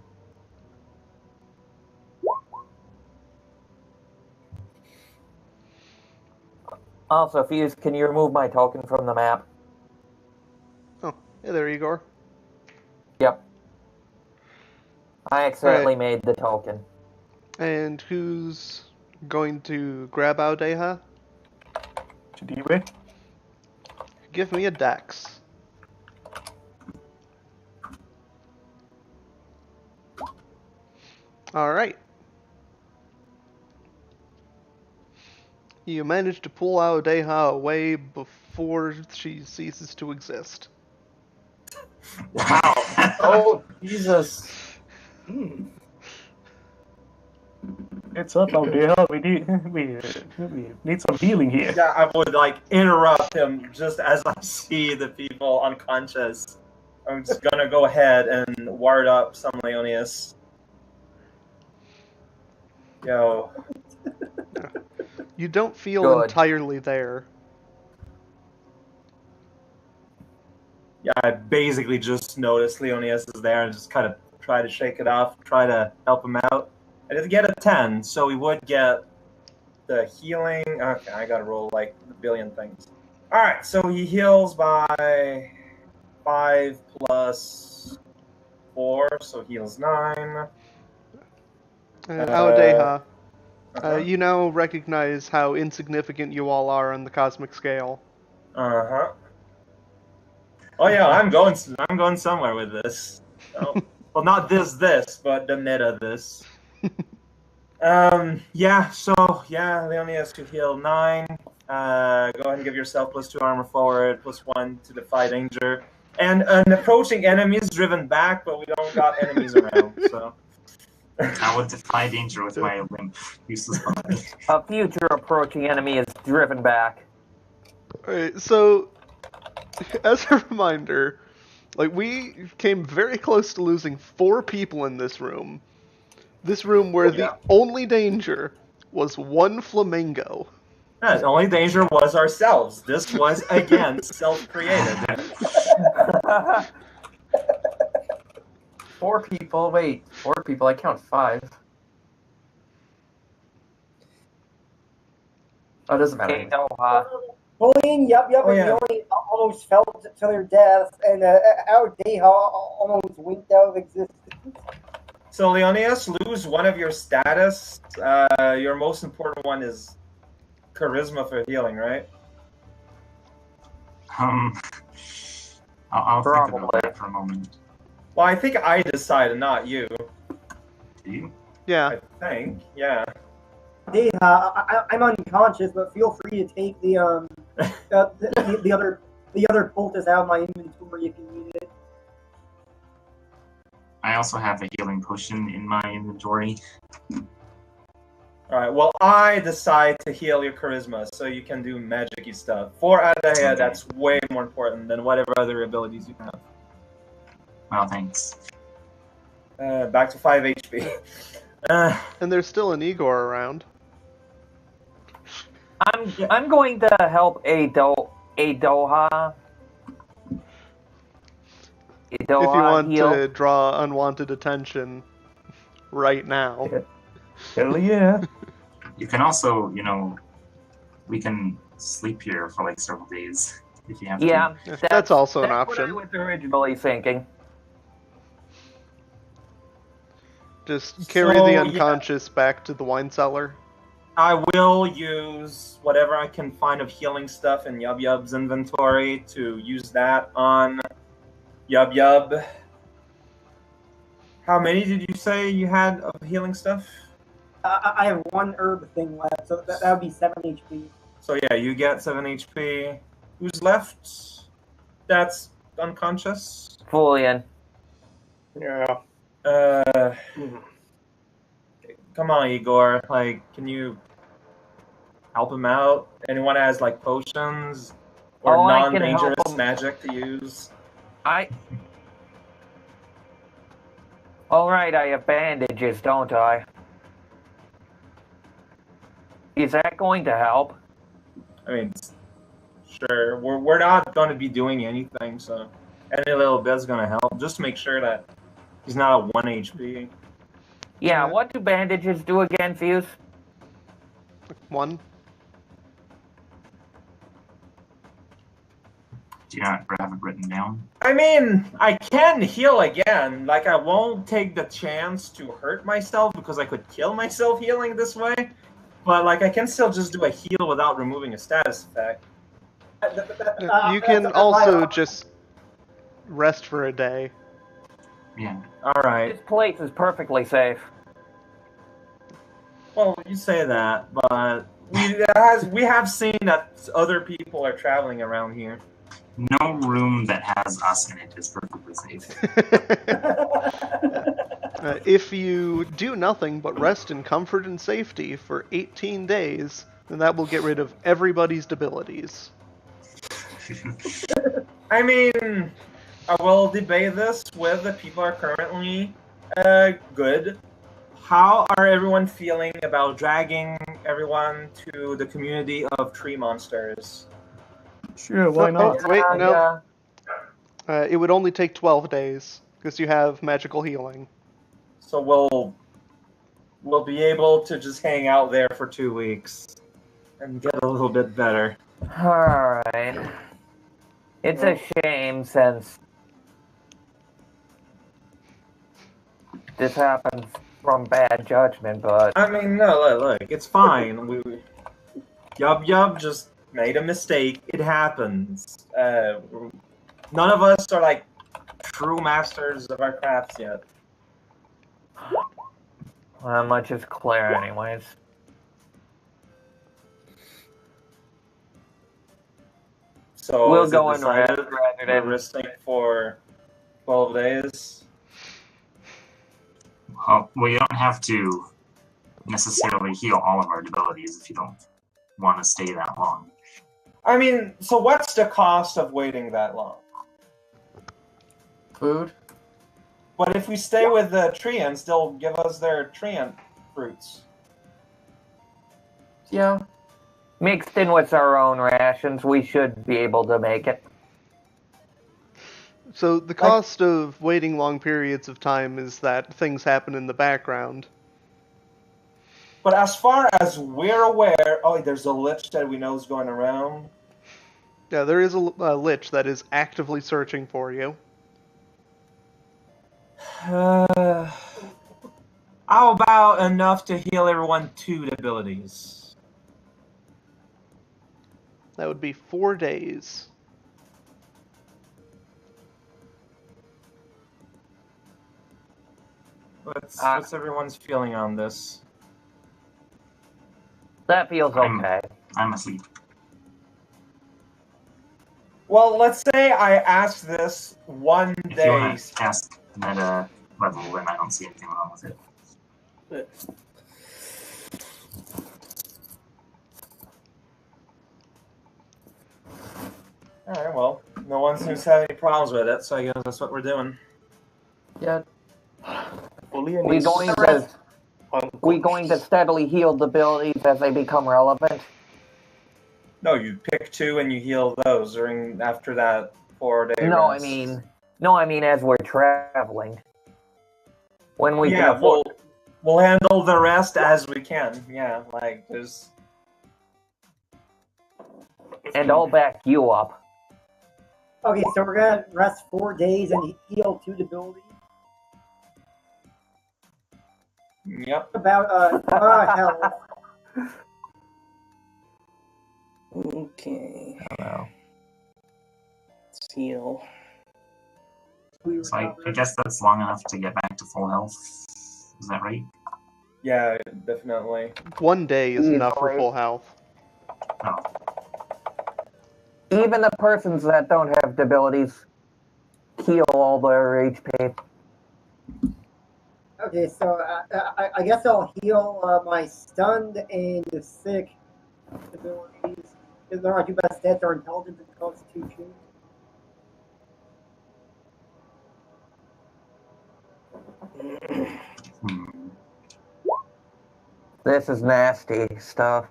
Also, Fuse, can you remove my token from the map? Oh, yeah, there you go. Yep. I accidentally made the token. And who's going to grab Audeha? Jadiva. Give me a dex. Alright. You managed to pull Audeha away before she ceases to exist. Wow. Oh, Jesus. It's up out there. We need some healing here. Yeah, I would interrupt him just as I see the people unconscious. I'm just gonna go ahead and ward up some Leonius. Yo. You don't feel Good. entirely there. Yeah, I basically just noticed Leonius is there and just kind of try to shake it off, try to help him out. I did get a 10, so we would get the healing. Okay, I gotta roll a billion things. Alright, so he heals by 5 plus 4, so heals 9. Audeha, Uh-huh. you now recognize how insignificant you all are on the cosmic scale. Uh-huh. Oh yeah, I'm going somewhere with this. Oh, well, not this, but the meta this. Leonius could heal 9. Go ahead and give yourself +2 armor forward, +1 to defy danger. And an approaching enemy is driven back, but we don't got enemies around, so. I would defy danger with my limp, useless body. A future approaching enemy is driven back. Alright, so, as a reminder, we came very close to losing 4 people in this room. This room where the only danger was one flamingo. Yeah, the only danger was ourselves. This was, again, self-created. 4 people. Wait, 4 people. I count 5. Oh, it doesn't matter. Okay, no, Bullying, yep, Oh, and yeah. they only almost fell to their death, and Audeha almost winked out of existence. So, Leonius, lose one of your status. Your most important one is charisma for healing, right? I'll think Probably. about that for a moment. Well, I think I decided, not you. Do you? Yeah. I think, yeah. Audeha, I'm unconscious, but feel free to take the other poultice out of my inventory if you need it. I also have a healing potion in my inventory. Alright, well, I decide to heal your charisma so you can do magic-y stuff. For Adaya, that's way more important than whatever other abilities you have. Well, thanks. Back to 5 HP. And there's still an Igor around. I'm going to help Adoha. If you want to draw unwanted attention right now. Hell yeah. You can also, we can sleep here for like several days if you have to. Yeah, that's also an option. What I was originally thinking. Just carry the unconscious back to the wine cellar. I will use whatever I can find of healing stuff in Yub Yub's inventory to use that on Yub Yub. How many did you say you had of healing stuff? I have one herb thing left, so that would be 7 HP. So yeah, you get 7 HP. Who's left? That's unconscious? Fulian. Yeah. Come on, Igor. Like, can you help him out? Anyone has like potions or non-dangerous magic to use? Alright, I have bandages, don't I? Is that going to help? I mean, sure. We're not going to be doing anything, so any little bit's going to help. Just to make sure that he's not at 1 HP. Yeah, what do bandages do again, Fuse? 1. Do you not have it written down? I mean, I can heal again. Like, I won't take the chance to hurt myself because I could kill myself healing this way. But, like, I can still just do a heal without removing a status effect. You can also just rest for a day. Yeah. Alright. This place is perfectly safe. Well, you say that, but we have seen that other people are traveling around here. No room that has us in it is perfectly safe. If you do nothing but rest in comfort and safety for 18 days, then that will get rid of everybody's debilities. I mean, I will debate this with the people who are currently good. How are everyone feeling about dragging everyone to the community of tree monsters? Sure, why not? Wait, no. It would only take 12 days, because you have magical healing. So we'll be able to just hang out there for 2 weeks and get a little bit better. Alright. It's a shame since this happens from bad judgment, but... I mean, no, look, it's fine. Yub Yub just made a mistake. It happens. None of us are, like, true masters of our crafts yet. Not much is clear anyways. So we'll go in rather than resting for 12 days. Well, you don't have to necessarily heal all of our abilities if you don't want to stay that long. I mean, so what's the cost of waiting that long? Food? But if we stay with the treants, they'll give us their treant fruits. Yeah. Mixed in with our own rations, we should be able to make it. So the cost of waiting long periods of time is that things happen in the background. But as far as we're aware, there's a lich that we know is going around. Yeah, there is a lich that is actively searching for you. How about enough to heal everyone 2 abilities? That would be 4 days. What's everyone's feeling on this? That feels okay. I'm asleep. Well, let's say I ask this one If day. you want to cast meta level, then I don't see anything wrong with it. Alright, well, no one seems to have any problems with it, so I guess that's what we're doing. Yeah. Julian We is going to steadily heal the abilities as they become relevant. No, you pick 2 and you heal those after that 4-day No, rest. I mean as we're traveling. When we can afford. We'll handle the rest as we can. Yeah, like there's. And I'll back you up. Okay, so we're gonna rest 4 days and heal 2 abilities. Yep. About health. Okay. I don't know. Let's heal. So I guess that's long enough to get back to full health. Is that right? Yeah, definitely. 1 day is enough for full health. Oh. Even the persons that don't have the abilities heal all their HP. Okay, so I guess I'll heal my stunned and sick abilities. Because they're not too bad stats are intelligence and constitution. This is nasty stuff.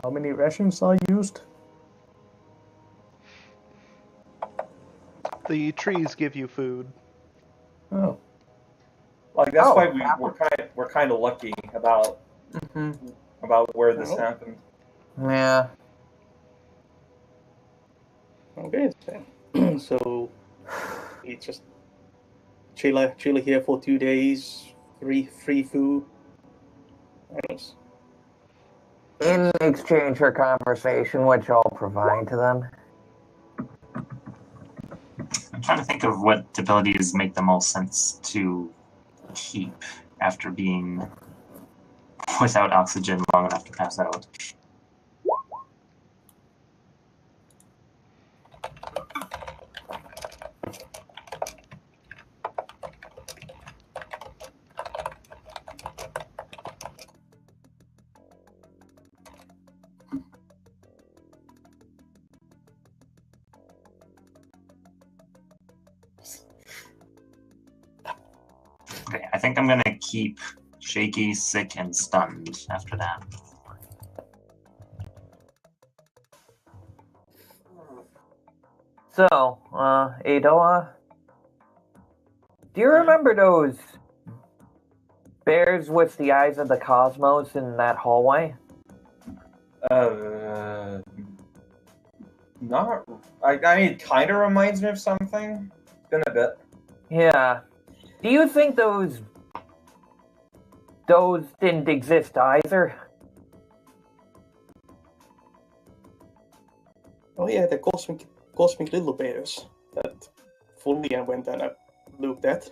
How many rations are used? The trees give you food. Oh. Like that's why we're kind of lucky about where this happened. Yeah. Okay, so it's just chill here for 2 days, free food. Nice. In exchange for conversation, which I'll provide to them. I'm trying to think of what abilities make the most sense to keep after being without oxygen long enough to pass out. Okay, I think I'm gonna keep shaky, sick, and stunned after that. So, Adoa, do you remember those bears with the eyes of the cosmos in that hallway? Not. I mean, it kind of reminds me of something. It's been a bit. Yeah. Do you think those didn't exist either? Oh yeah, the cosmic little bears that Fullian went and looked at.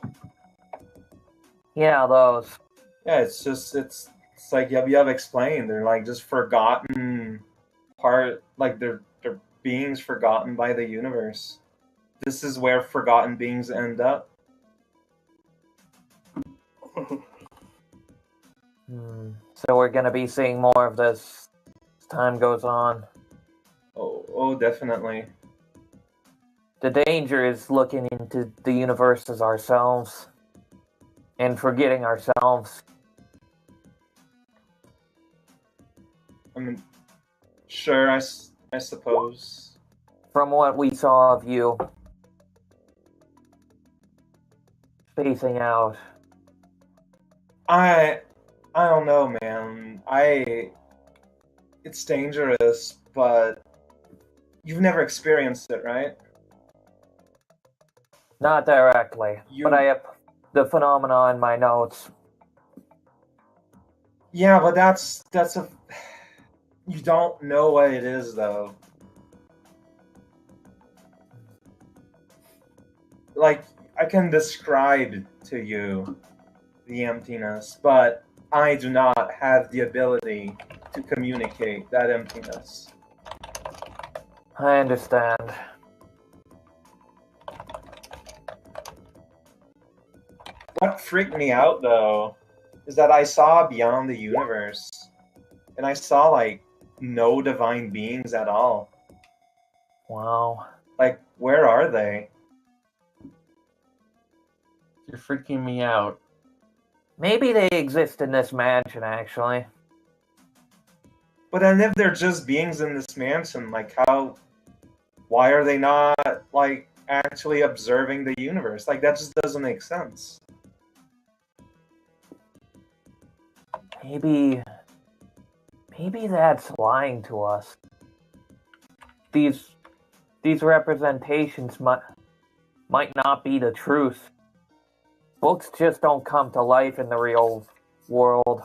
Yeah, those. Yeah, it's like you have explained. They're like just forgotten like they're beings forgotten by the universe. This is where forgotten beings end up. So we're gonna be seeing more of this as time goes on. Oh, definitely. The danger is looking into the universe as ourselves and forgetting ourselves. I mean, sure, I suppose. From what we saw of you, spacing out. I don't know, man. It's dangerous, but you've never experienced it, right? Not directly, but I have the phenomena in my notes. Yeah, but that's a. You don't know what it is, though. Like, I can describe to you the emptiness, but I do not have the ability to communicate that emptiness. I understand. What freaked me out, though, is that I saw beyond the universe, and I saw, like, no divine beings at all. Wow. Like, where are they? You're freaking me out. Maybe they exist in this mansion, actually. But then if they're just beings in this mansion, like, why are they not, like, actually observing the universe? Like, that just doesn't make sense. Maybe that's lying to us. These representations might not be the truth. Books just don't come to life in the real world.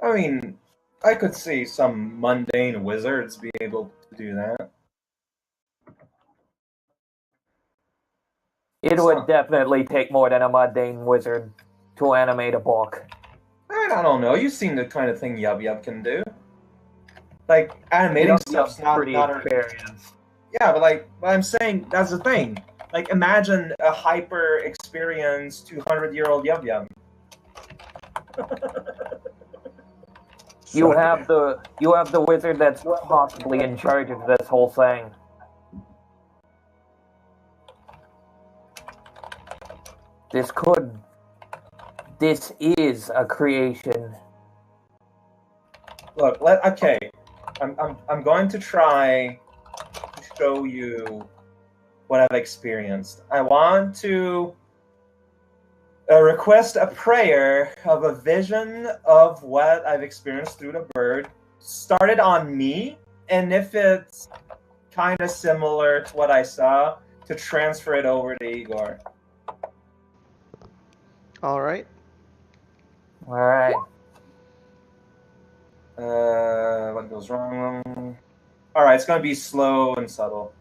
I mean, I could see some mundane wizards be able to do that. It would definitely take more than a mundane wizard to animate a book. I don't know. You've seen the kind of thing Yub Yub can do. Like, animating stuff's not experienced. Yeah, but like, what I'm saying, that's the thing. Like, imagine a hyper-experienced 200-year-old Yub Yub. You have the wizard that's possibly in charge of this whole thing. This is a creation. Look, okay. I'm going to try to show you what I've experienced. I want to request a prayer of a vision of what I've experienced through the bird. Start it on me, and if it's kind of similar to what I saw, to transfer it over to Igor. All right. All right. What goes wrong? All right, it's going to be slow and subtle.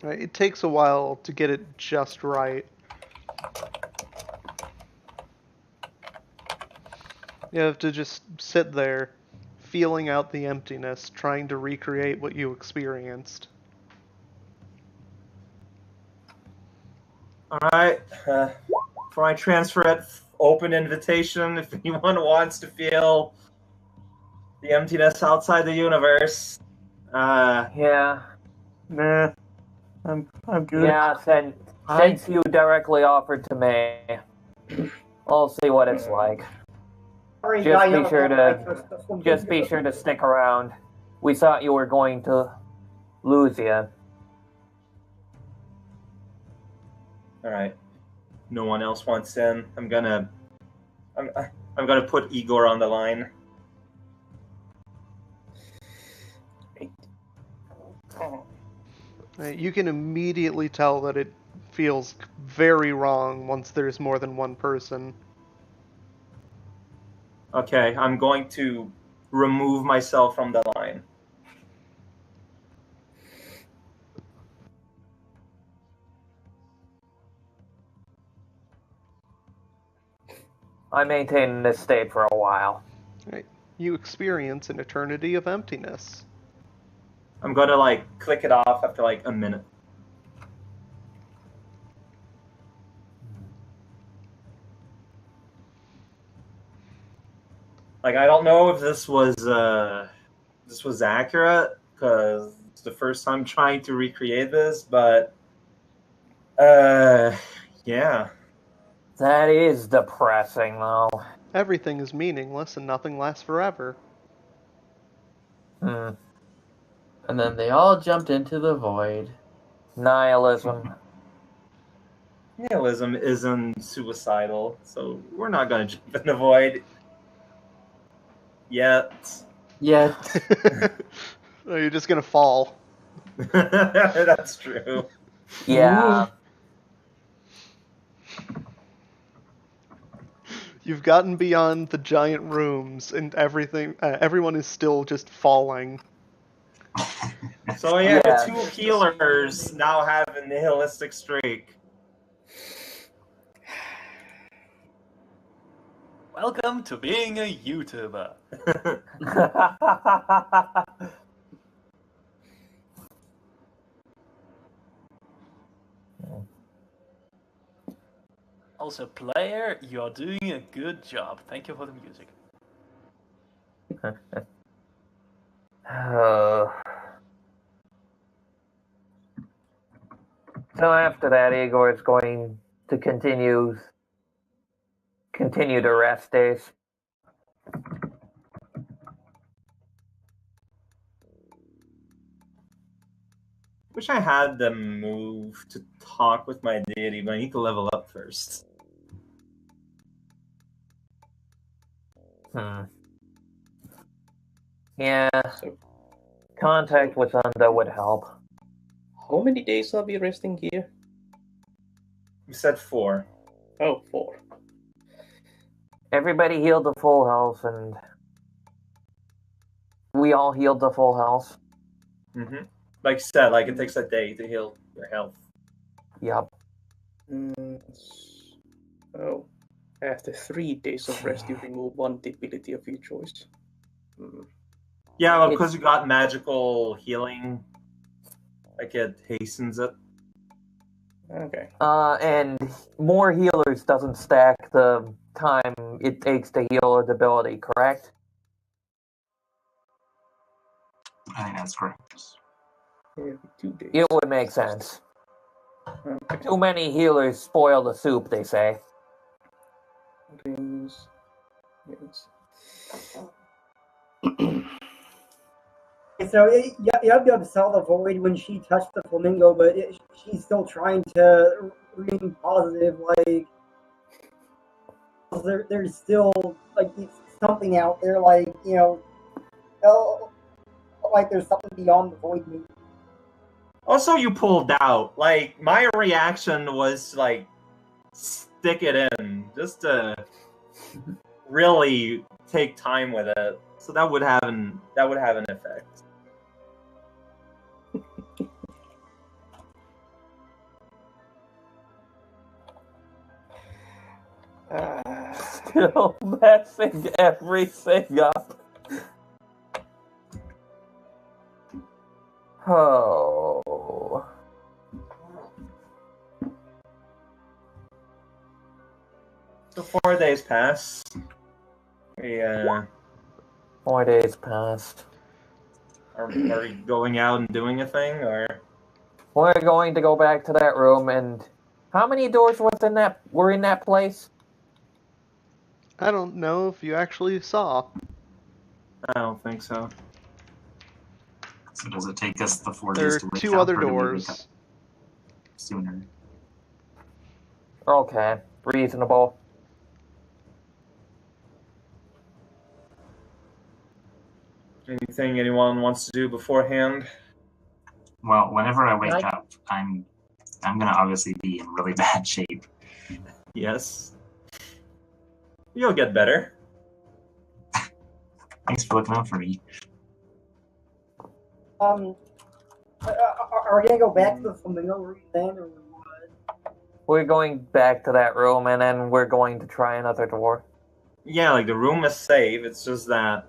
Right, it takes a while to get it just right. You have to just sit there, feeling out the emptiness, trying to recreate what you experienced. All right. Before I transfer it, open invitation if anyone wants to feel the emptiness outside the universe. Yeah. Nah, I'm good. Yeah, since you directly offered to me, I'll see what it's like. Just be sure to stick around. We thought you were going to lose you. All right. No one else wants in. I'm gonna put Igor on the line. You can immediately tell that it feels very wrong once there's more than one person. Okay, I'm going to remove myself from the line. I maintain this state for a while. Right. You experience an eternity of emptiness. I'm gonna like click it off after like a minute. Like, I don't know if this was accurate, because it's the first time trying to recreate this, but yeah. That is depressing, though. Everything is meaningless and nothing lasts forever. Hmm. And then they all jumped into the void. Nihilism. Nihilism isn't suicidal, so we're not gonna jump in the void. Yet. Oh, you're just gonna fall. That's true. Yeah. You've gotten beyond the giant rooms and everything. Everyone is still just falling. So yeah, the two healers now have a nihilistic streak. Welcome to being a YouTuber. Also, player, you are doing a good job. Thank you for the music. So after that, Igor is going to continue the rest days. Wish I had the move to talk with my deity, but I need to level up first. Yeah, So, contact with Unda would help. how many days are we resting here? You said 4. Oh, 4. Everybody healed to full health, and we all healed to full health. Mm-hmm. Like you said, like it takes a day to heal your health. Yep. Oh, after 3 days of rest, you remove 1 ability of your choice. Yeah, well, because you got magical healing, like it hastens it. Okay. And more healers doesn't stack the time it takes to heal a ability, correct? I think that's correct. Every 2 days. It would make sense. Okay. Too many healers spoil the soup, they say. Rings. Yes. So Yub saw the void when she touched the flamingo, but she's still trying to remain positive. Like there's still like something out there, like like there's something beyond the void. Maybe. Also, you pulled out. Like my reaction was like, stick it in, just to really take time with it. So that would have an effect. Still messing everything up. Oh. So 4 days pass. 4 days passed. Are we going out and doing a thing, or? We're going to go back to that room, and how many doors were in that place? I don't know if you actually saw. I don't think so. So does it take us the 4 There days are to wake 2 up, other or do we wake up doors. sooner? Okay, reasonable. Anything anyone wants to do beforehand? Well, whenever I wake up, I'm gonna obviously be in really bad shape. Yes. You'll get better. Thanks for looking out for me. Are we gonna go back to the flamingo room then, or what? We're going back to that room, and then we're going to try another door. Yeah, like the room is safe. It's just that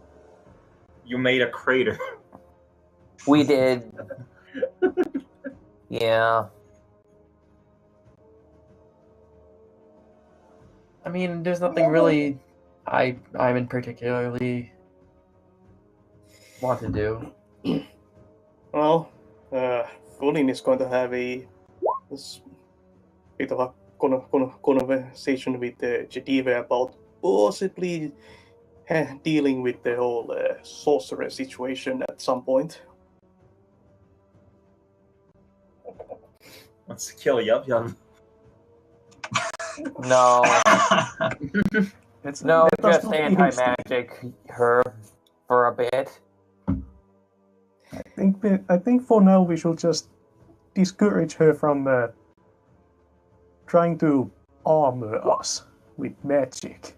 you made a crater. We did. Yeah. I mean, there's nothing really I'm in particularly want to do. Well, Colin is going to have a bit of a conversation with Jediva about possibly dealing with the whole sorcerer situation at some point. Wants to kill Yub Yub. No. That's, No, that does just not anti-magic her for a bit. I think for now we should just discourage her from trying to armor us with magic.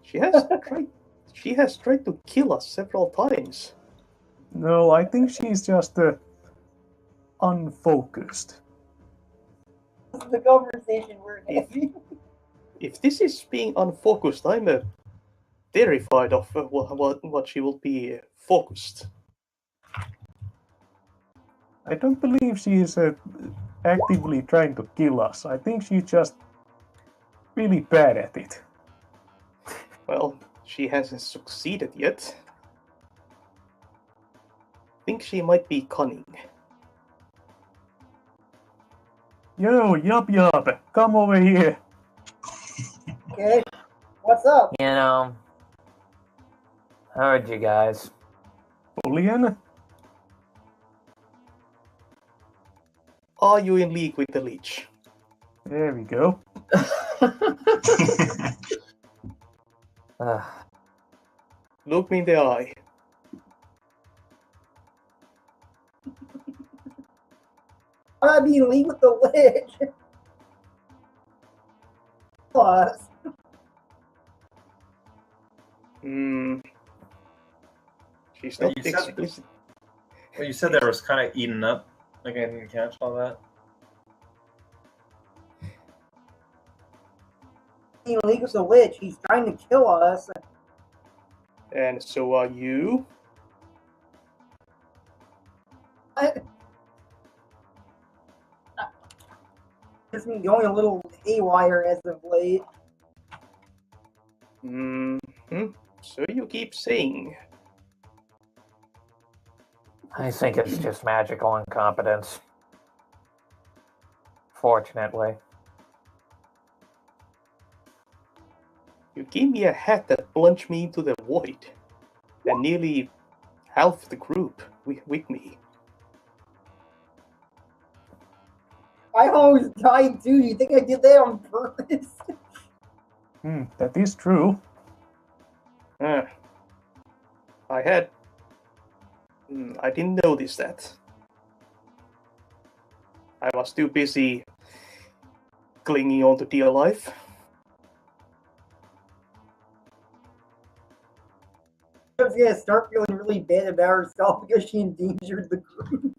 She has tried to kill us several times. No, I think she's just unfocused. This is the conversation we're having. If this is being unfocused, I'm terrified of what she will be focused. I don't believe she is actively trying to kill us. I think she's just really bad at it. Well, she hasn't succeeded yet. I think she might be cunning. Yo, Yup, come over here. Okay, what's up? You know, I heard you guys. Julian? Are you in league with the Leech? There we go. Ugh. Look me in the eye. I'm being league with the Lich. Plus, She's Well, not you said- explicit. Well, you said that was kind of eaten up. Like I didn't catch all that. being league with the Lich. He's trying to kill us. And so are you. It's been going a little haywire as of late. So you keep saying. I think it's just magical incompetence. Fortunately. You gave me a hat that plunged me into the void. And nearly half the group with me. I almost died too. You think I did that on purpose? That is true. I didn't notice that. I was too busy clinging on to dear life. I was gonna start feeling really bad about herself because she endangered the group.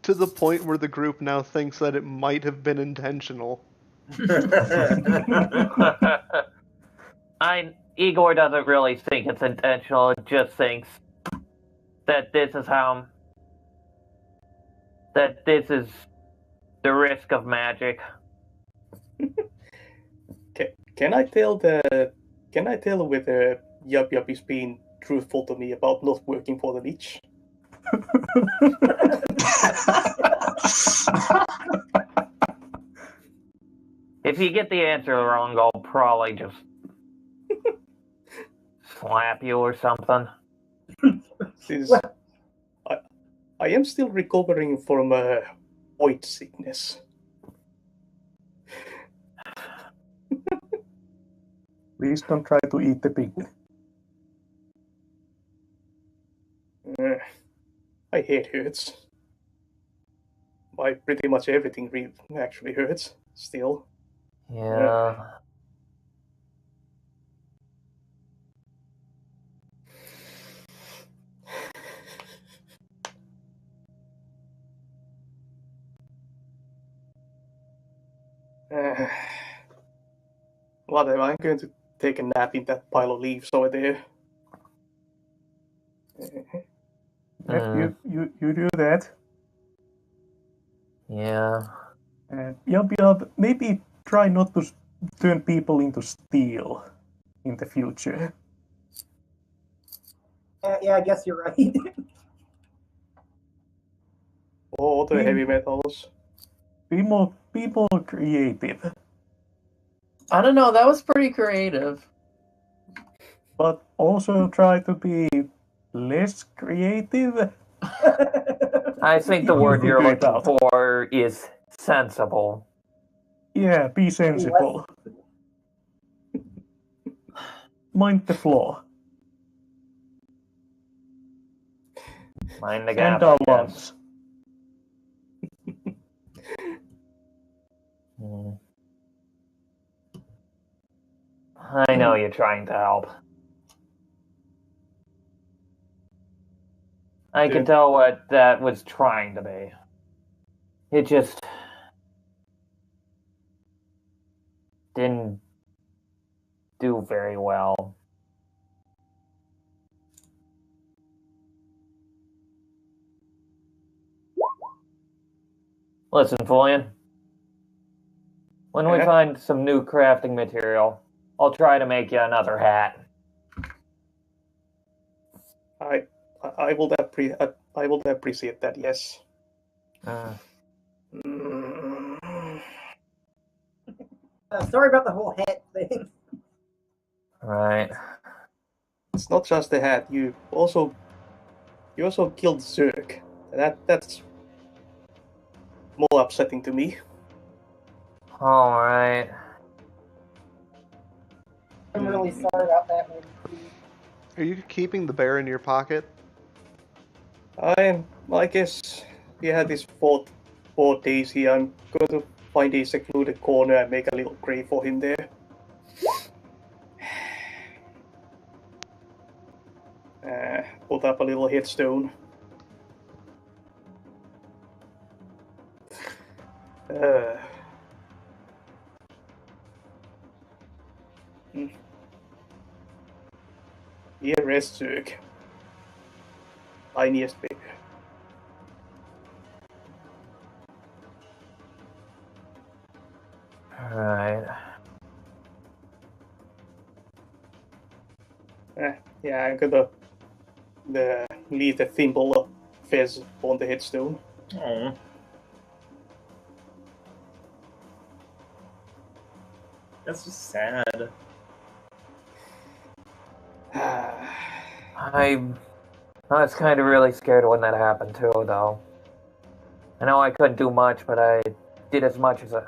To the point where the group now thinks that it might have been intentional. Igor doesn't really think it's intentional, it just thinks that this is the risk of magic. Can I tell whether Yup is being truthful to me about not working for the Leech? If you get the answer wrong, I'll probably just slap you or something. Since I am still recovering from void sickness. Please don't try to eat the pig. My head hurts. Pretty much everything actually hurts still. Yeah. Whatever, I'm going to take a nap in that pile of leaves over there. You do that. Yeah. And Yup, maybe try not to turn people into steel in the future. Yeah, I guess you're right. Or the heavy metals. Be more creative. I don't know, that was pretty creative. But also try to be less creative. I think the word you're figure it looking out. for is sensible. Yeah, be sensible. Mind the flaw. Mind the gap. And our I guess. lungs. I know you're trying to help. I can tell what that was trying to be. It just... didn't do very well. Listen, Fulian. When we find some new crafting material, I'll try to make you another hat. I will appreciate that. Yes. Sorry about the whole hat thing. Right. It's not just the hat. You also killed Zerg. That's more upsetting to me. All right. I'm really sorry about that one. Are you keeping the bear in your pocket? I guess we had this 4 days here. I'm going to find a secluded corner and make a little grave for him there. Put up a little headstone. Here rests Zerg. Tiniest bear. Alright. Yeah, I'm gonna leave the thimble of Fez on the headstone. Oh. That's just sad. I was kind of really scared when that happened too, though. I know I couldn't do much, but I did as much as I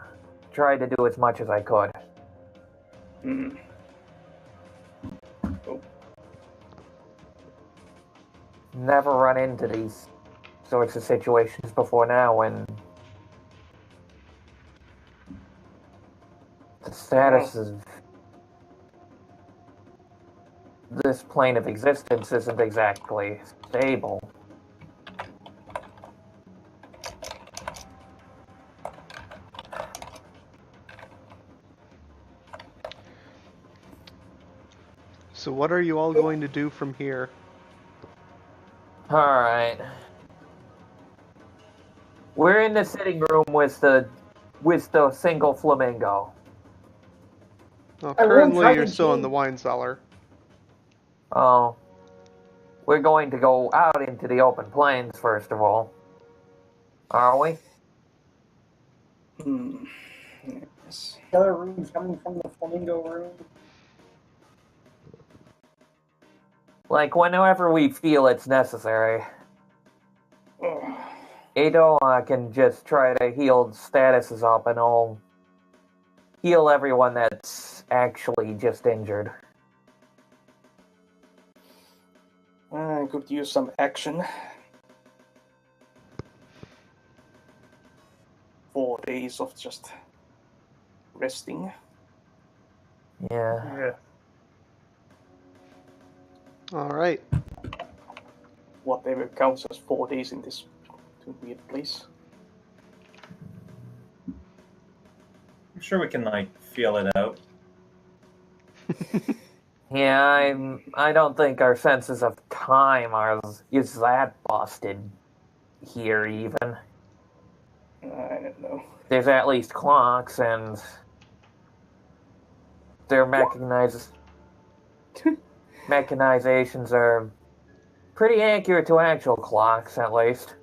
tried to do as much as I could. Oh. Never run into these sorts of situations before now when the status of this plane of existence isn't exactly stable. So what are you all going to do from here? Alright. We're in the sitting room with the single flamingo. Well, currently you're still in the wine cellar. Oh. We're going to go out into the open plains first of all. Are we? Yes. The other room's coming from the flamingo room. Like, whenever we feel it's necessary. Ado can just try to heal statuses up, and I'll heal everyone that's actually just injured. I could use some action. 4 days of just resting. Yeah. Alright. Whatever counts as 4 days in this weird place. I'm sure we can, like, feel it out. Yeah, I don't think our senses of time is that busted here, even. I don't know. There's at least clocks, and their mechanizations are pretty accurate to actual clocks, at least.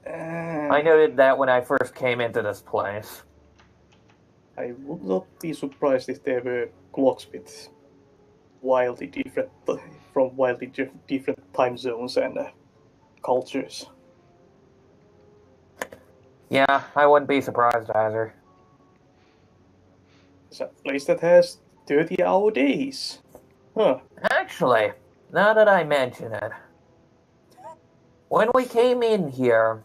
I noted that when I first came into this place. I would not be surprised if there were clocks with wildly different from wildly different time zones and cultures. Yeah, I wouldn't be surprised either. It's a place that has 30-hour days. Huh. Actually, now that I mention it, when we came in here,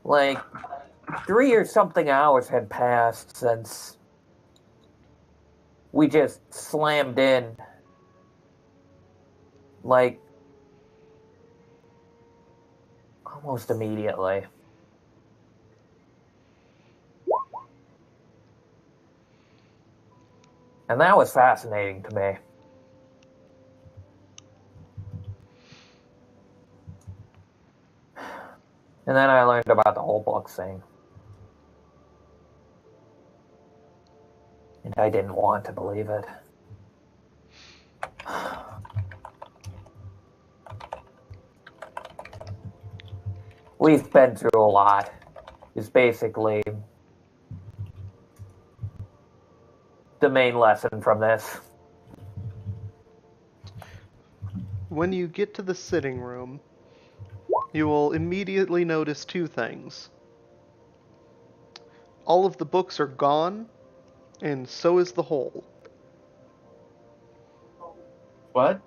like 3 or something hours had passed since we just slammed in. Like, almost immediately. And that was fascinating to me. And then I learned about the whole book thing. And I didn't want to believe it. We've been through a lot. Is basically the main lesson from this. When you get to the sitting room, you will immediately notice two things. All of the books are gone, and so is the hole. What?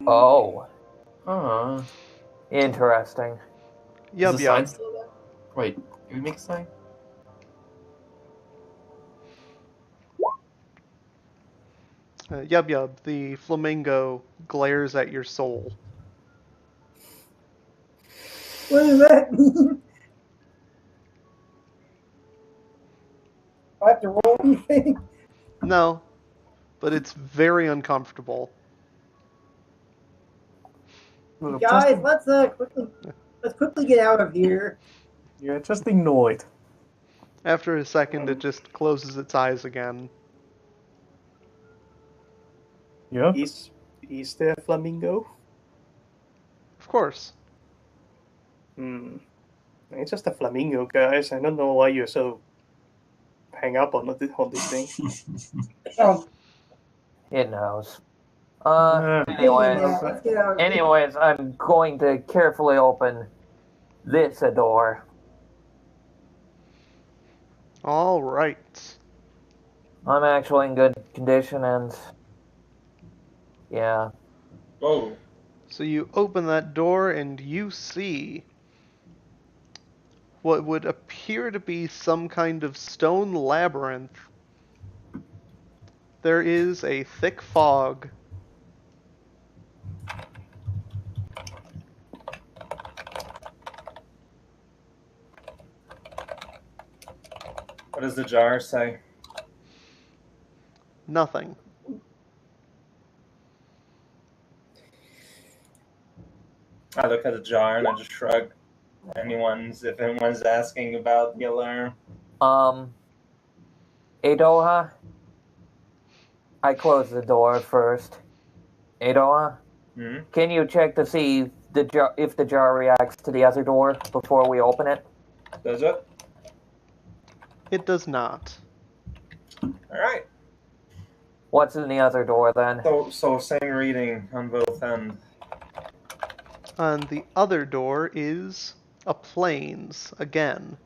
Oh, Is interesting. Yub the sign Yub. still there? Wait, did we make a sign? Yub Yub, the flamingo glares at your soul. What does that mean? I have to roll anything? No, but it's very uncomfortable. Well, Guys, let's quickly get out of here. Yeah, just ignore it. After a second, it just closes its eyes again. Yeah. Is there a flamingo? Of course. It's just a flamingo, guys. I don't know why you're so hang up on this thing. Oh, It knows. yeah, let's get out of here. Anyways, I'm going to carefully open this door. All right. I'm actually in good condition, and yeah. Whoa. So you open that door and you see what would appear to be some kind of stone labyrinth. There is a thick fog. What does the jar say? Nothing. I look at the jar and I just shrug. If anyone's asking about the alarm. Adoha? I close the door first. Adoha? Can you check to see if the jar reacts to the other door before we open it? Does it? It does not. Alright. What's in the other door then? So same reading on both ends. And the other door is a plains again.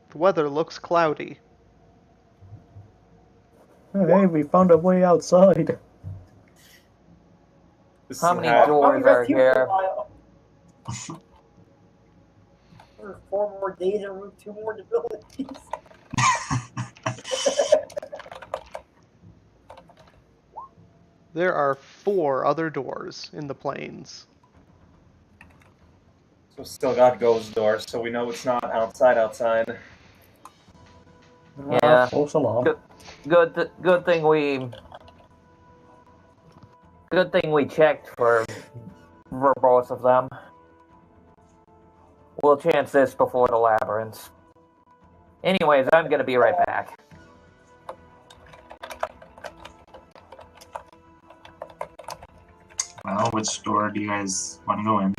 The weather looks cloudy. Hey, we found a way outside. How many doors are here? There's 4 more days and room 2 more abilities. There are 4 other doors in the plains. So still got ghost doors, so we know it's not outside. Yeah. False alarm. Good thing we checked for both of them. We'll chance this before the labyrinth. Anyways, I'm gonna be right back. Well, which door do you guys want to go in?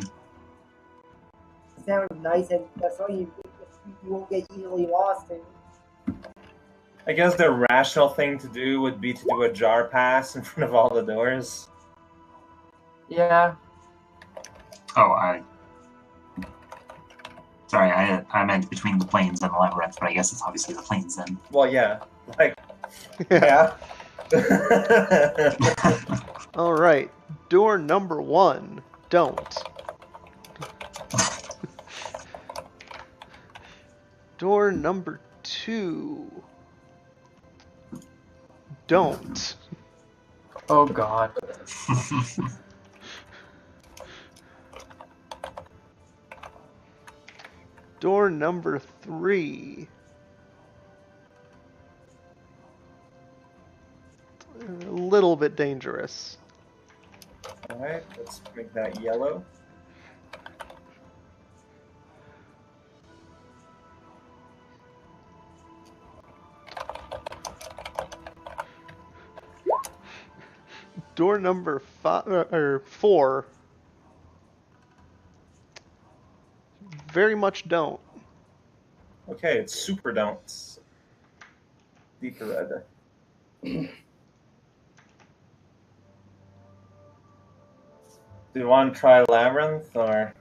Sounds nice, and that's why you won't get easily lost. I guess the rational thing to do would be to do a jar pass in front of all the doors. Yeah. Oh, sorry, I meant between the plains and the labyrinth, but I guess it's obviously the plains then. Well, yeah. Yeah. All right. Door number 1. Don't. Door number 2. Don't. Oh god. Door number 3. a little bit dangerous. Alright, let's make that yellow. Door number 4. Very much don't. Okay, it's super don'ts. Deeper red. Do you want to try labyrinth or?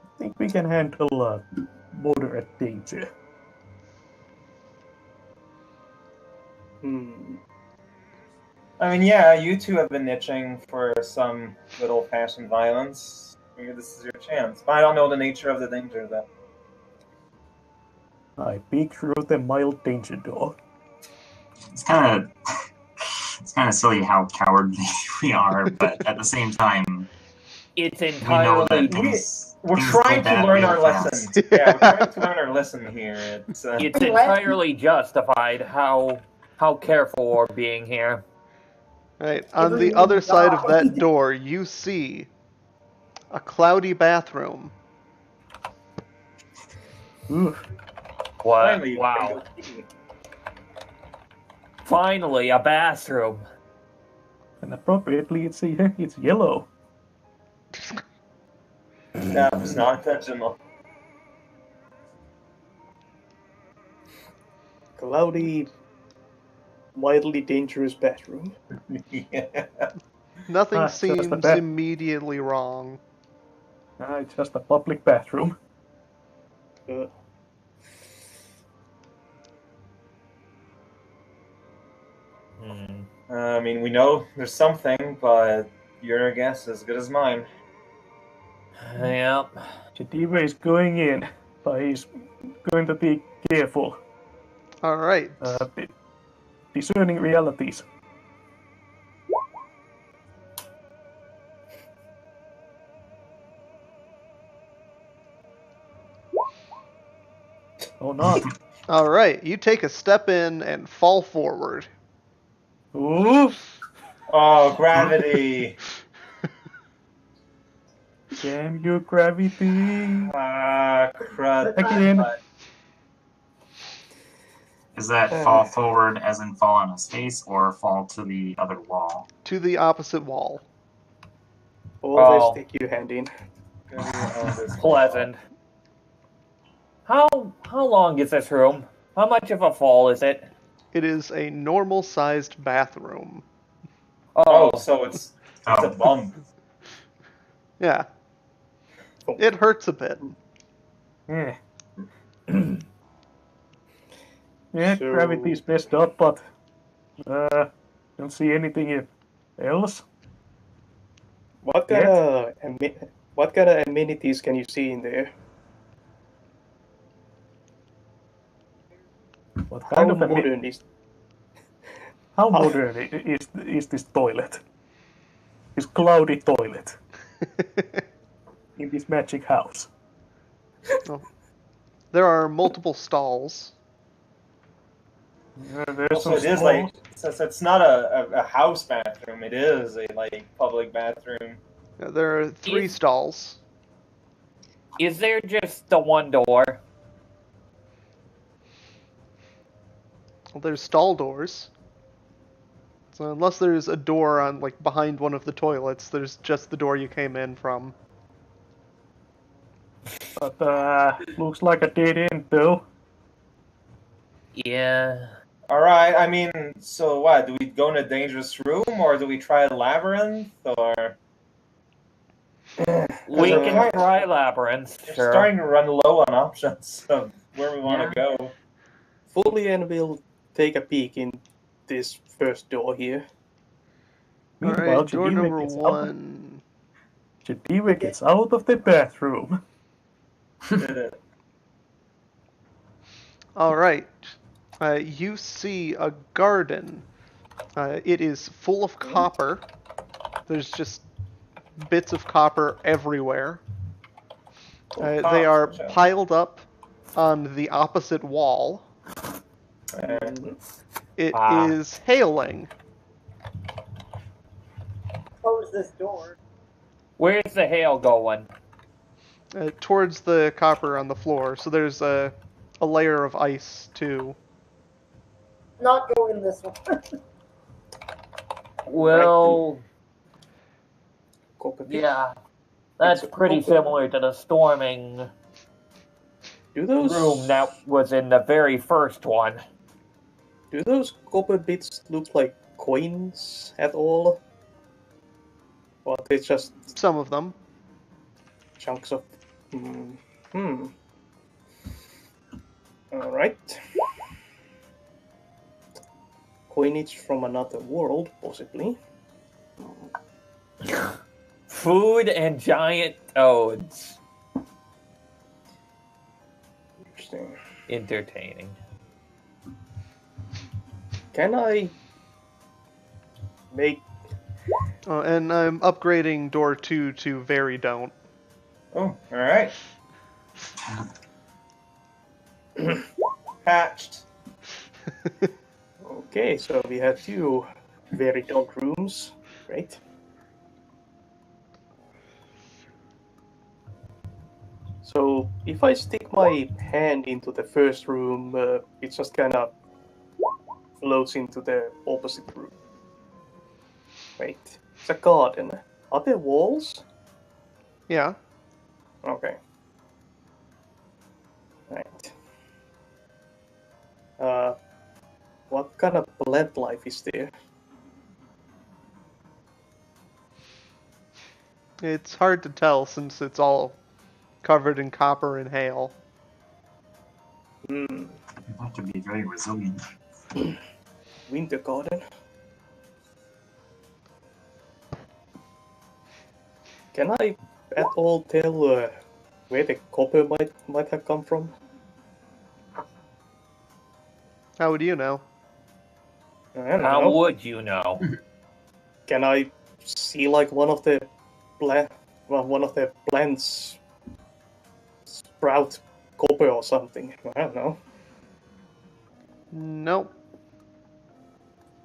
I think we can handle moderate danger. I mean, yeah, you two have been itching for some good old-fashioned violence. Maybe this is your chance. But I don't know the nature of the danger, though. I peek through the mild danger door. It's kind of silly how cowardly we are, but at the same time, It's we know entirely. that things. We're things trying go to bad learn really our fast. lesson. Yeah, we're trying to learn our lesson here. It's entirely justified how careful we're being here. Right, on the other side of that door, you see a cloudy bathroom. Oof. What? Finally, Wow. Finally, a bathroom. And appropriately, it's yellow. That was not intentional. Cloudy, mildly dangerous bathroom. Yeah. Nothing Just a seems immediately wrong. It's just a public bathroom. I mean, we know there's something, but your guess is as good as mine. Yep. Jadiva is going in, but he's going to be careful. Alright. Discerning realities. Oh, not. Alright, you take a step in and fall forward. Oof! Oh, gravity! Damn you, gravity! Ah, crud. Again. Is that fall forward as in fall on his face, or fall to the other wall? To the opposite wall. Always take your hand in. Pleasant. How long is this room? How much of a fall is it? It is a normal-sized bathroom. Oh, so it's a bump. Yeah. It hurts a bit. Yeah. Yeah, gravity's messed up, but don't see anything else. What kind of amenities can you see in there? What kind of modern is? How modern is this toilet? This cloudy toilet in this magic house. Oh. There are multiple stalls. Also, it is like, since it's not a house bathroom, it is a public bathroom. Yeah, there are 3 stalls. Is there just the one door? Well, there's stall doors. So unless there's a door on behind one of the toilets, there's just the door you came in from. But looks like a dead end though. Yeah. Alright, I mean, so what? Do we go in a dangerous room, or do we try a labyrinth, or... We can try labyrinth, We're sure. starting to run low on options of where we want to go. Fullian will take a peek in this first door here. Alright, door number 1. Jadiva gets out of the bathroom. Alright. You see a garden. It is full of copper. There's just bits of copper everywhere. They are piled up on the opposite wall. It is hailing. Close this door. Where's the hail going? Towards the copper on the floor. So there's a layer of ice too. Not go in this one. Well, Copper. yeah, that's pretty similar to the storming room that was in the very first one. Do those copper bits look like coins at all? Or they just Some of them. chunks of... Alright. Coinage from another world, possibly. Food and giant toads. Interesting. Entertaining. Can I make... Oh, and I'm upgrading door 2 to very don't. Oh, alright. Hatched. Okay, so we have 2 very don't rooms. Great. So, if I stick my hand into the first room, it just kind of floats into the opposite room. Wait, it's a garden. Are there walls? Yeah. Okay. Right. What kind of plant life is there? It's hard to tell since it's all covered in copper and hail. You have to be very resilient. Winter garden. Can I at all tell where the copper might have come from? How would you know? I don't How know. would you know? Can I see like one of the plants sprout copper or something? I don't know. Nope.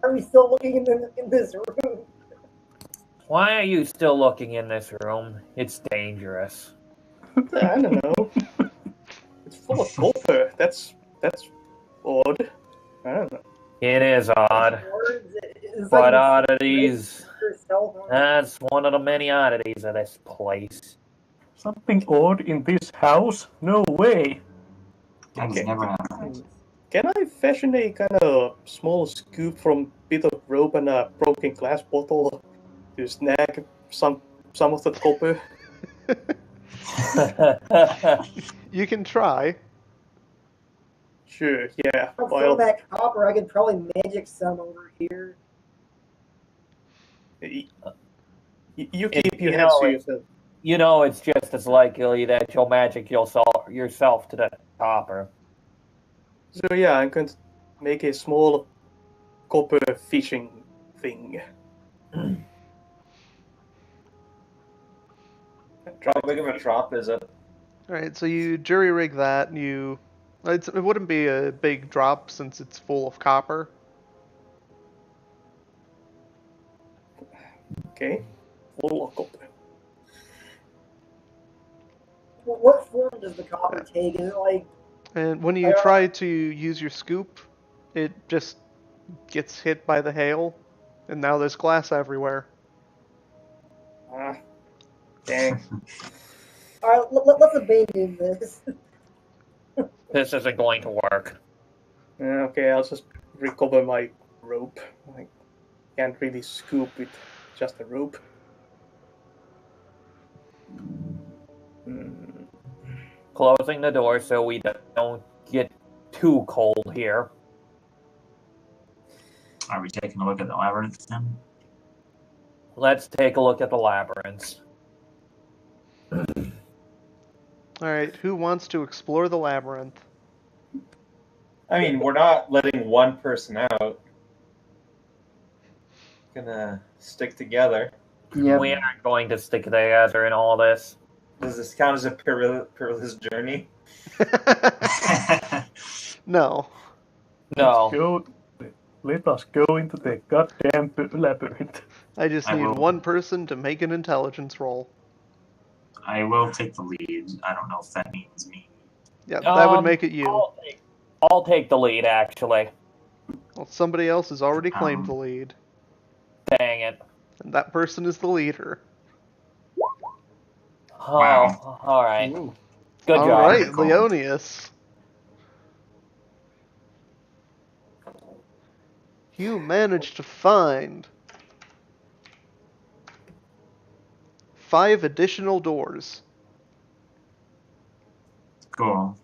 Are we still looking in this room? Why are you still looking in this room? It's dangerous. I don't know. It's full of copper. That's odd. I don't know. It is odd. But oddities, that's one of the many oddities of this place. Something odd in this house? No way. That has never happened. Can I fashion a kind of small scoop from a bit of rope and a broken glass bottle to snag some of the copper? You can try. Sure, yeah. From Well, that copper, I could probably magic some over here. you keep your You hands know to it. yourself. You know it's just as likely that you'll magic yourself to the copper. So yeah, I'm going to make a small copper fishing thing. How big of a drop is it? Alright, so you jury rig that, and it wouldn't be a big drop since it's full of copper. Okay, full of copper. What form does the copper take? Is it like... And when you try to use your scoop, it just gets hit by the hail, and now there's glass everywhere. Ah, dang. Alright, let's abandon this. This isn't going to work. Okay, I'll just recover my rope. I can't really scoop with just a rope. Closing the door so we don't get too cold here. Are we taking a look at the labyrinth then? Let's take a look at the labyrinth. Alright, who wants to explore the labyrinth? I mean, we're not letting one person out. Gonna stick together. Yep. We aren't going to stick together in all this. Does this count as a perilous journey? No. No. Go. Let us go into the goddamn labyrinth. I just I need will- one person to make an intelligence roll. I will take the lead. I don't know if that means me. Yeah, that would make it you. I'll take the lead, actually. Well, somebody else has already claimed the lead. Dang it. And that person is the leader. Oh, Wow. alright. Ooh. Good All job. right, Critical. Leonius. You managed to find 5 additional doors. Cool.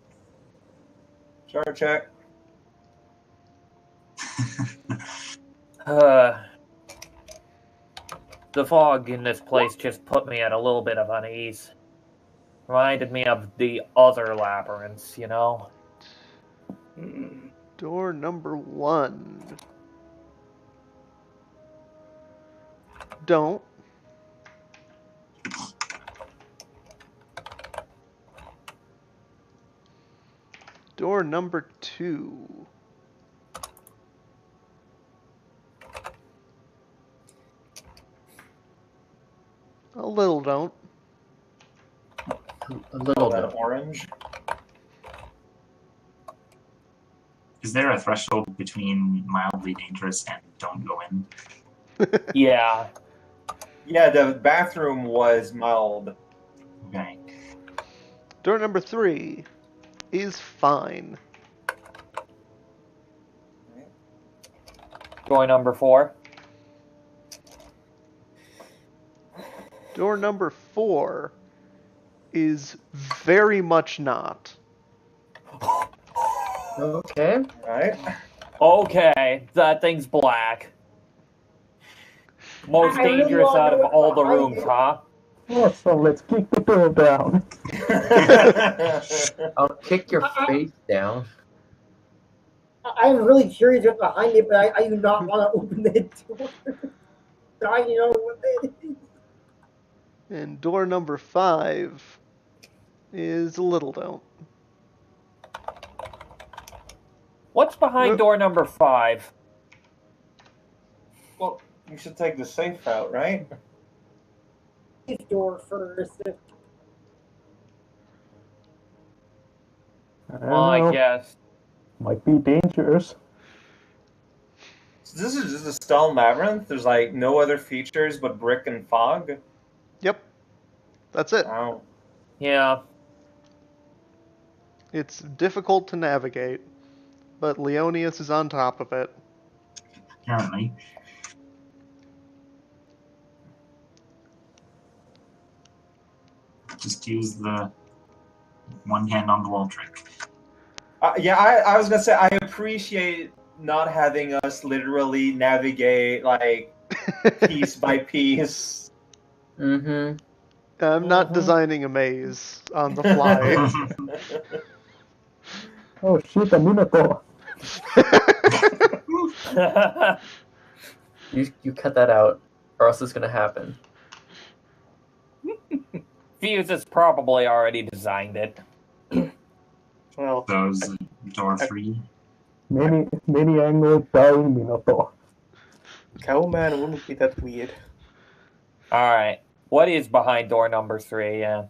Chart check. The fog in this place just put me at a little bit of unease. Reminded me of the other labyrinths, you know? Door number 1. Don't. Door number 2. A little don't. A little That bit. orange. Is there a threshold between mildly dangerous and don't go in? Yeah. Yeah, the bathroom was mild. Okay. Door number 3 is fine. Door number 4. Door number 4 is very much not. Okay. Right? Okay, that thing's black. Most I really dangerous wanna out know of what's all the behind rooms, it. huh? Awesome, let's kick the door down. I'll kick your face down. I'm really curious what's behind it, but I do not want to open that door. I know what that is. And door number 5 is a little don't. What's behind Whoop. door number 5? Well, you should take the safe route, right? This door first. I Well, I know, guess. might be dangerous. So this is just a stone labyrinth. There's like no other features but brick and fog. Yep. That's it. Wow. Yeah. It's difficult to navigate, but Leonius is on top of it. Apparently. Just use the one hand on the wall trick. Yeah, I was gonna say I appreciate not having us literally navigate like piece by piece. Mm-hmm. I'm not designing a maze on the fly. Oh shit, a minotaur. You cut that out, or else it's gonna happen. Fuse has probably already designed it. Well, Those door 3. Many angled dying minotaur. Cowman wouldn't be that weird. Alright. What is behind door number 3? Yeah.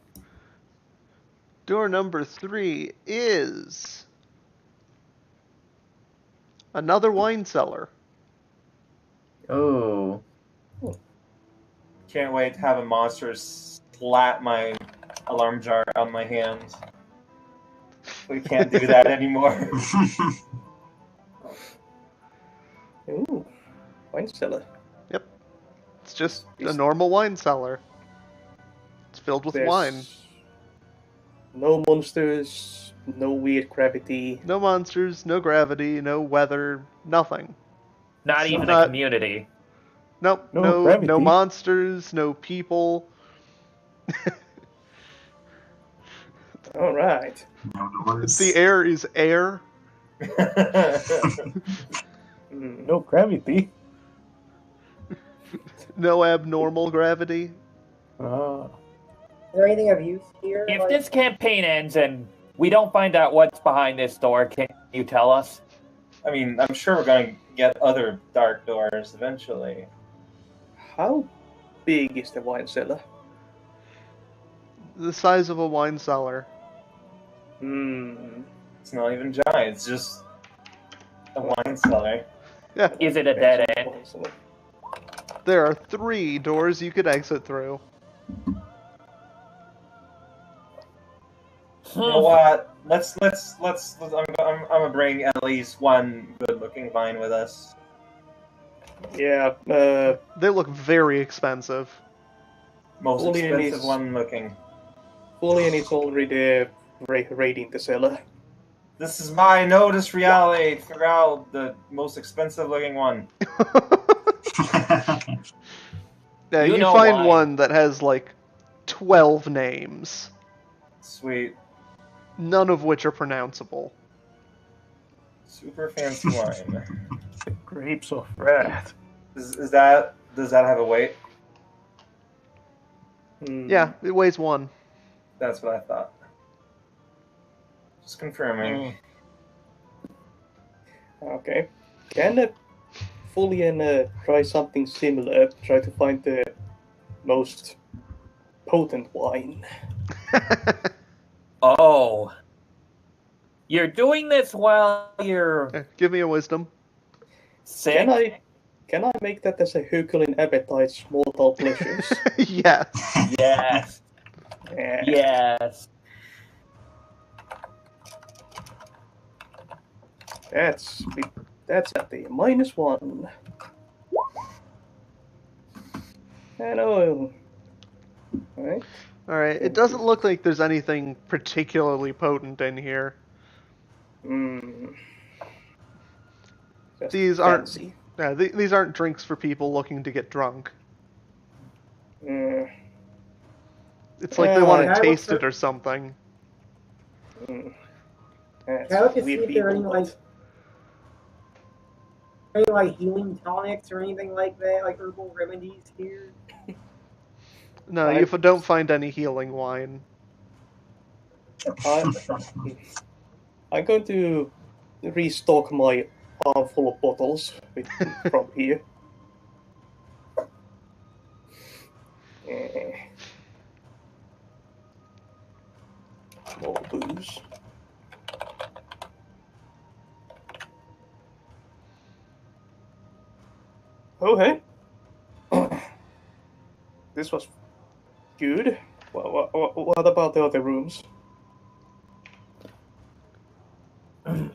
Door number 3 is another wine cellar. Oh. Can't wait to have a monster slap my alarm jar on my hands. We can't do that anymore. Ooh, wine cellar. It's just a normal wine cellar. It's filled with There's wine. No monsters, no weird gravity. No monsters, no gravity, no weather, nothing. Not So even not- a community. Nope, No no gravity. monsters, no people. All right. No doors. The air is air. No gravity. No abnormal gravity. Ah. Is there anything of use here? If Like, this campaign ends and we don't find out what's behind this door, can you tell us? I mean, I'm sure we're going to get other dark doors eventually. How big is the wine cellar? The size of a wine cellar. It's not even giant. It's just a wine cellar. Yeah. Is it a dead end? There are 3 doors you could exit through. You know what? Let's I'm gonna bring at least one good-looking vine with us. Yeah. They look very expensive. Most Julian expensive is- one looking. Julian is already raiding the cellar. This is my notice reality. Figure out the most expensive looking one. Yeah, You you know find why. one that has like 12 names, Sweet. none of which are pronounceable. Super fancy wine. Grapes of wrath. Does that have a weight? Yeah, it weighs 1. That's what I thought. Just confirming. Okay. Can Julian try something similar? Try to find the most potent wine. Oh. You're doing this while you're Give me a wisdom. sick? Can I make that as a Herculean appetite's mortal pleasures? Yes. Yes. Yeah. Yes. That's at the -1. Hello. Alright. Alright, it doesn't look like there's anything particularly potent in here. Just These fancy. these aren't drinks for people looking to get drunk. It's like they want Can to I taste look it or something. That's Can I look to see weird if there are people, any like healing tonics or anything like that, like herbal remedies here? No, you don't find any healing wine. I'm going to restock my armful of bottles from here. More booze. Oh, hey. This was good. What about the other rooms?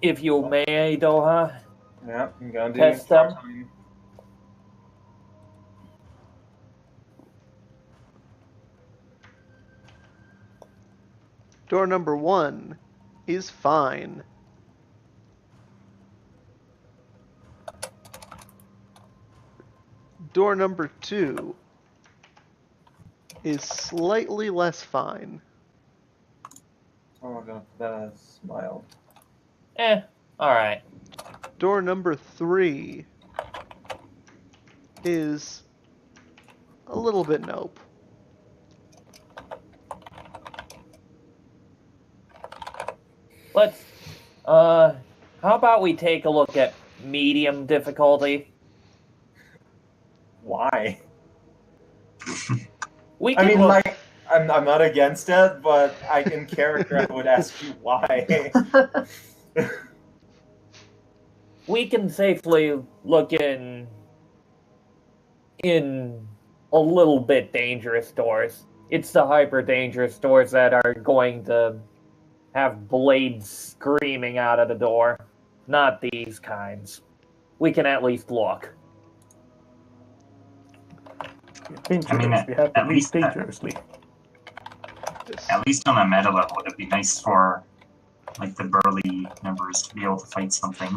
If you may, Doha. Yeah, I'm gonna do Test them. Door number 1 is fine. Door number 2 is slightly less fine. Oh my god, that is mild. Alright. Door number 3 is a little bit nope. Let's, how about we take a look at medium difficulty? Why? We I can mean, look, like, I'm not against it, but in character I would ask you why. we can safely look in a little bit dangerous doors. It's the hyper dangerous doors that are going to have blades screaming out of the door. Not these kinds. We can at least look. Dangerous. We have to leave dangerously. At least on a meta level, it'd be nice for like the burly members to be able to fight something.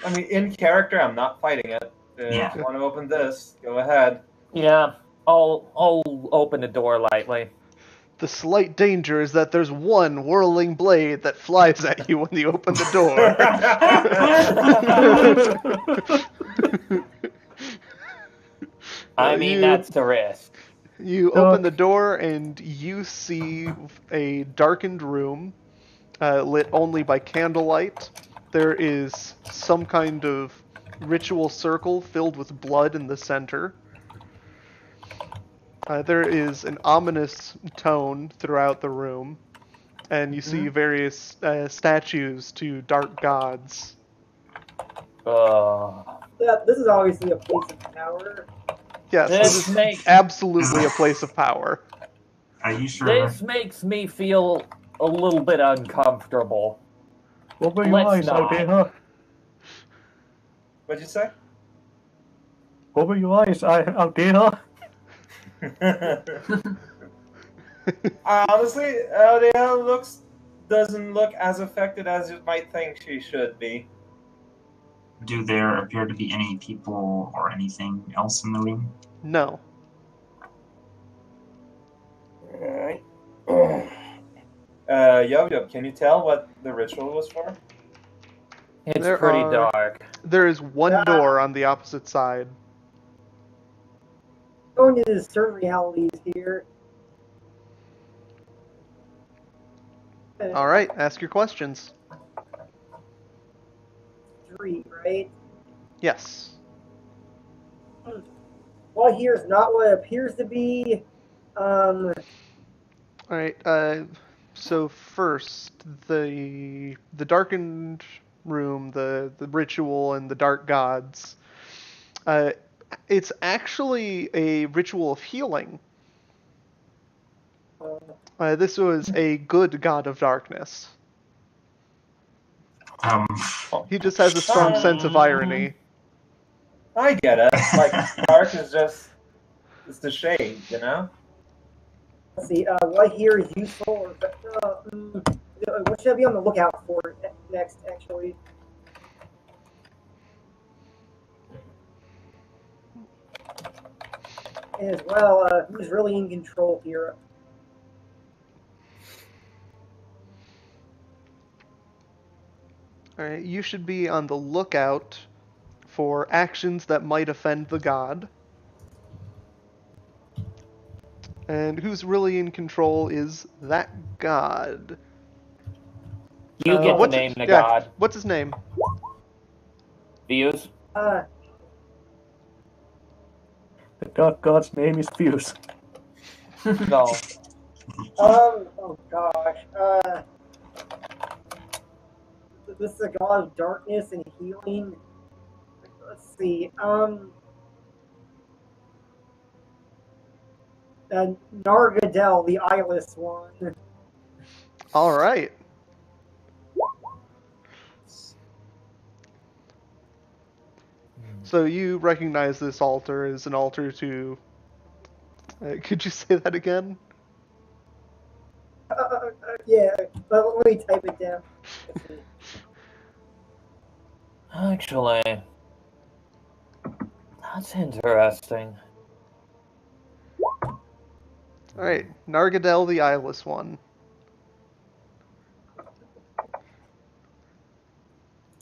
I mean, in character, I'm not fighting it. Yeah. If you want to open this, go ahead. Yeah, I'll open the door lightly. The slight danger is that there's one whirling blade that flies at you when you open the door. I mean, that's the risk. You open the door and you see a darkened room, lit only by candlelight, there is some kind of ritual circle filled with blood in the center. There is an ominous tone throughout the room, and you see various statues to dark gods. Yeah, this is obviously a place of power. Yes, this is absolutely a place of power. Are you sure? This makes me feel a little bit uncomfortable. Open your eyes out there, huh? What'd you say? Open your eyes out there, huh? Honestly, Eldia doesn't look as affected as you might think she should be. Do there appear to be any people or anything else in the room? No. Alright. Yo-Yo, can you tell what the ritual was for? It's pretty dark. There is one door on the opposite side. Going into certain realities here. All right, ask your questions. 3, right? Yes. Well, here's not what it appears to be. All right. So first, the darkened room, the ritual, and the dark gods. It's actually a ritual of healing. This was a good god of darkness. He just has a strong sense of irony. I get it. Like, dark is just... it's the shade, you know? Let's see, what here is useful? What should I be on the lookout for next, actually? As well, who's really in control here? All right, you should be on the lookout for actions that might offend the god. And who's really in control is that god. You get to name the god. What's his name? Fuse? The dark god's name is Fuse. No. Oh gosh. This is a god of darkness and healing. Let's see. Nargadel, the eyeless one. All right. So you recognize this altar as an altar to... could you say that again? Yeah, but let me type it down. Actually, that's interesting. Alright, Nargadel the Eyeless One.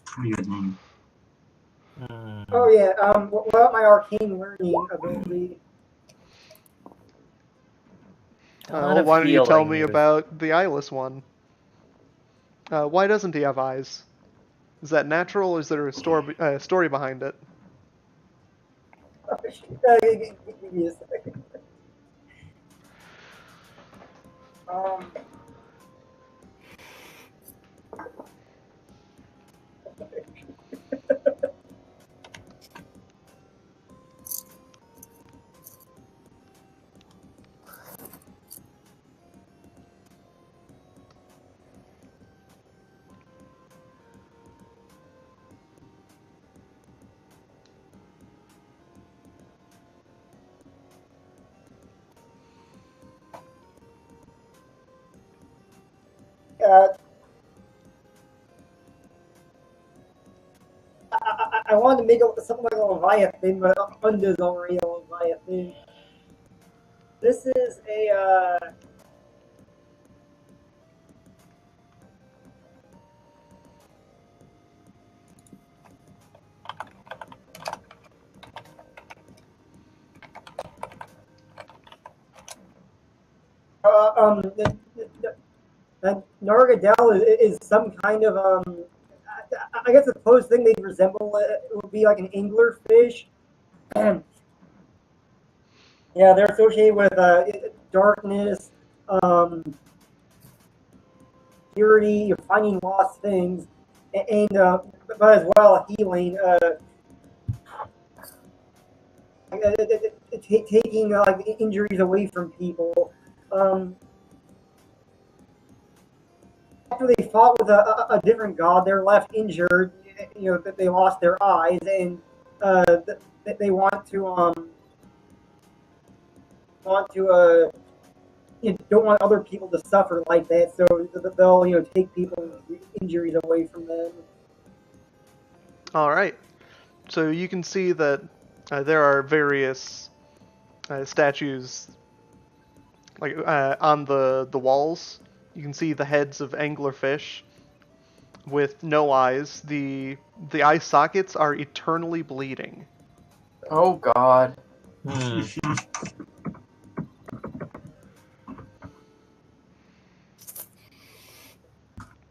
Pretty good name. Oh yeah, what about my arcane learning ability? Well, why don't you tell me about the Eyeless One? Why doesn't he have eyes? Is that natural, or is there a story behind it? Give me a second. I wanted to make it something like a Leviathan, but Unda's already a Leviathan. This is a Nargadel is some kind of I guess the closest thing they'd resemble would be like an anglerfish. Yeah, they're associated with darkness, purity, finding lost things, and but as well healing. Taking like injuries away from people. After they fought with a different god, they're left injured. You know that they lost their eyes, and they want to don't want other people to suffer like that. So they'll take people's injuries away from them. All right. So you can see that there are various statues like on the walls. You can see the heads of anglerfish with no eyes. The eye sockets are eternally bleeding. Oh God.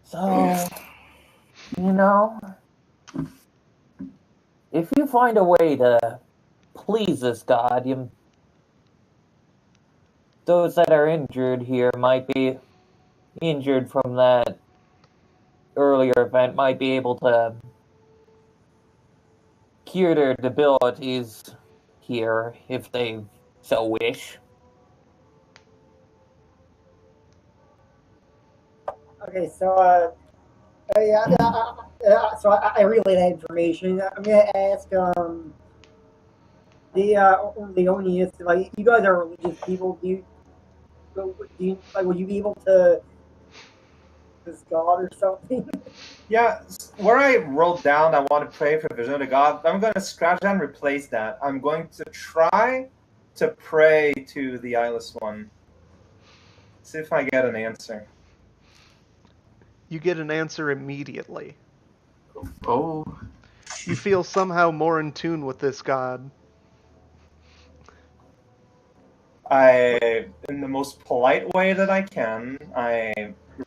So, if you find a way to please this god, those that are injured here might be injured from that earlier event, might be able to cure their debilities here if they so wish. Okay, so so I relay that information. I'm gonna ask the Leonius, like, you guys are religious people. Do you like, would you be able to this god or something? Yeah, where I wrote down I want to pray for vision of God, I'm going to scratch that and replace that. I'm going to try to pray to the eyeless one. See if I get an answer. You get an answer immediately. Oh. You feel somehow more in tune with this god. In the most polite way that I can, I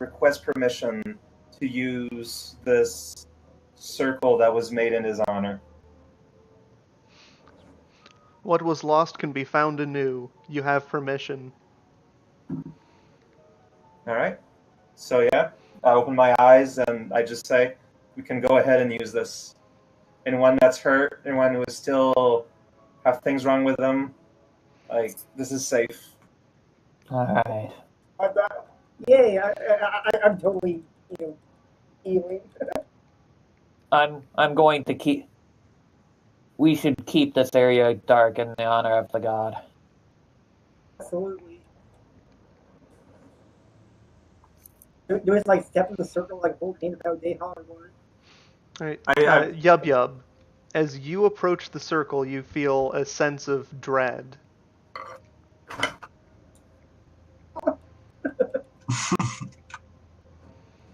request permission to use this circle that was made in his honor. What was lost can be found anew. You have permission. Alright. So yeah, I open my eyes and I just say, we can go ahead and use this. Anyone that's hurt, anyone who is still have things wrong with them, like, this is safe. Alright. Yay! I'm totally healing. I'm going to keep... We should keep this area dark in the honor of the god. Absolutely. Do it like step in the circle like Volcano Deha or what? Alright. Yub Yub. As you approach the circle, you feel a sense of dread.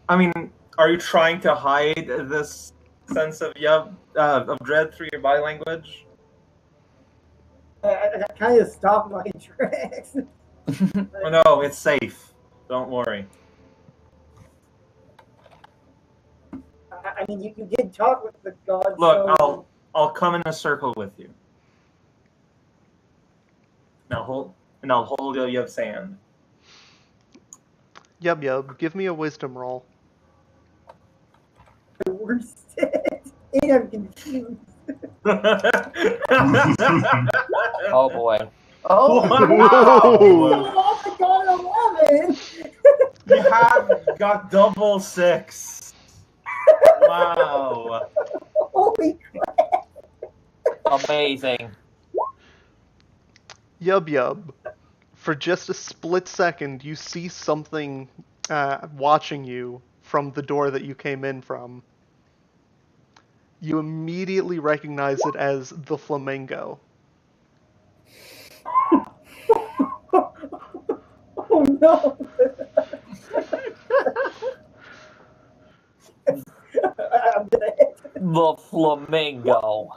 I mean, are you trying to hide this sense of dread through your body language? I kind of stopped my tracks. Oh no, it's safe. Don't worry. I mean, you did talk with the god. Look, so... I'll come in a circle with you. Now I'll hold you of sand. Yub Yub, give me a wisdom roll. The worst. And I'm confused. Oh boy. Oh Wow! Oh my god, 11! You have got double 6. Wow. Holy crap! Amazing. Yub Yub, for just a split second, you see something watching you from the door that you came in from. You immediately recognize it as the flamingo. Oh no! I'm dead. The flamingo.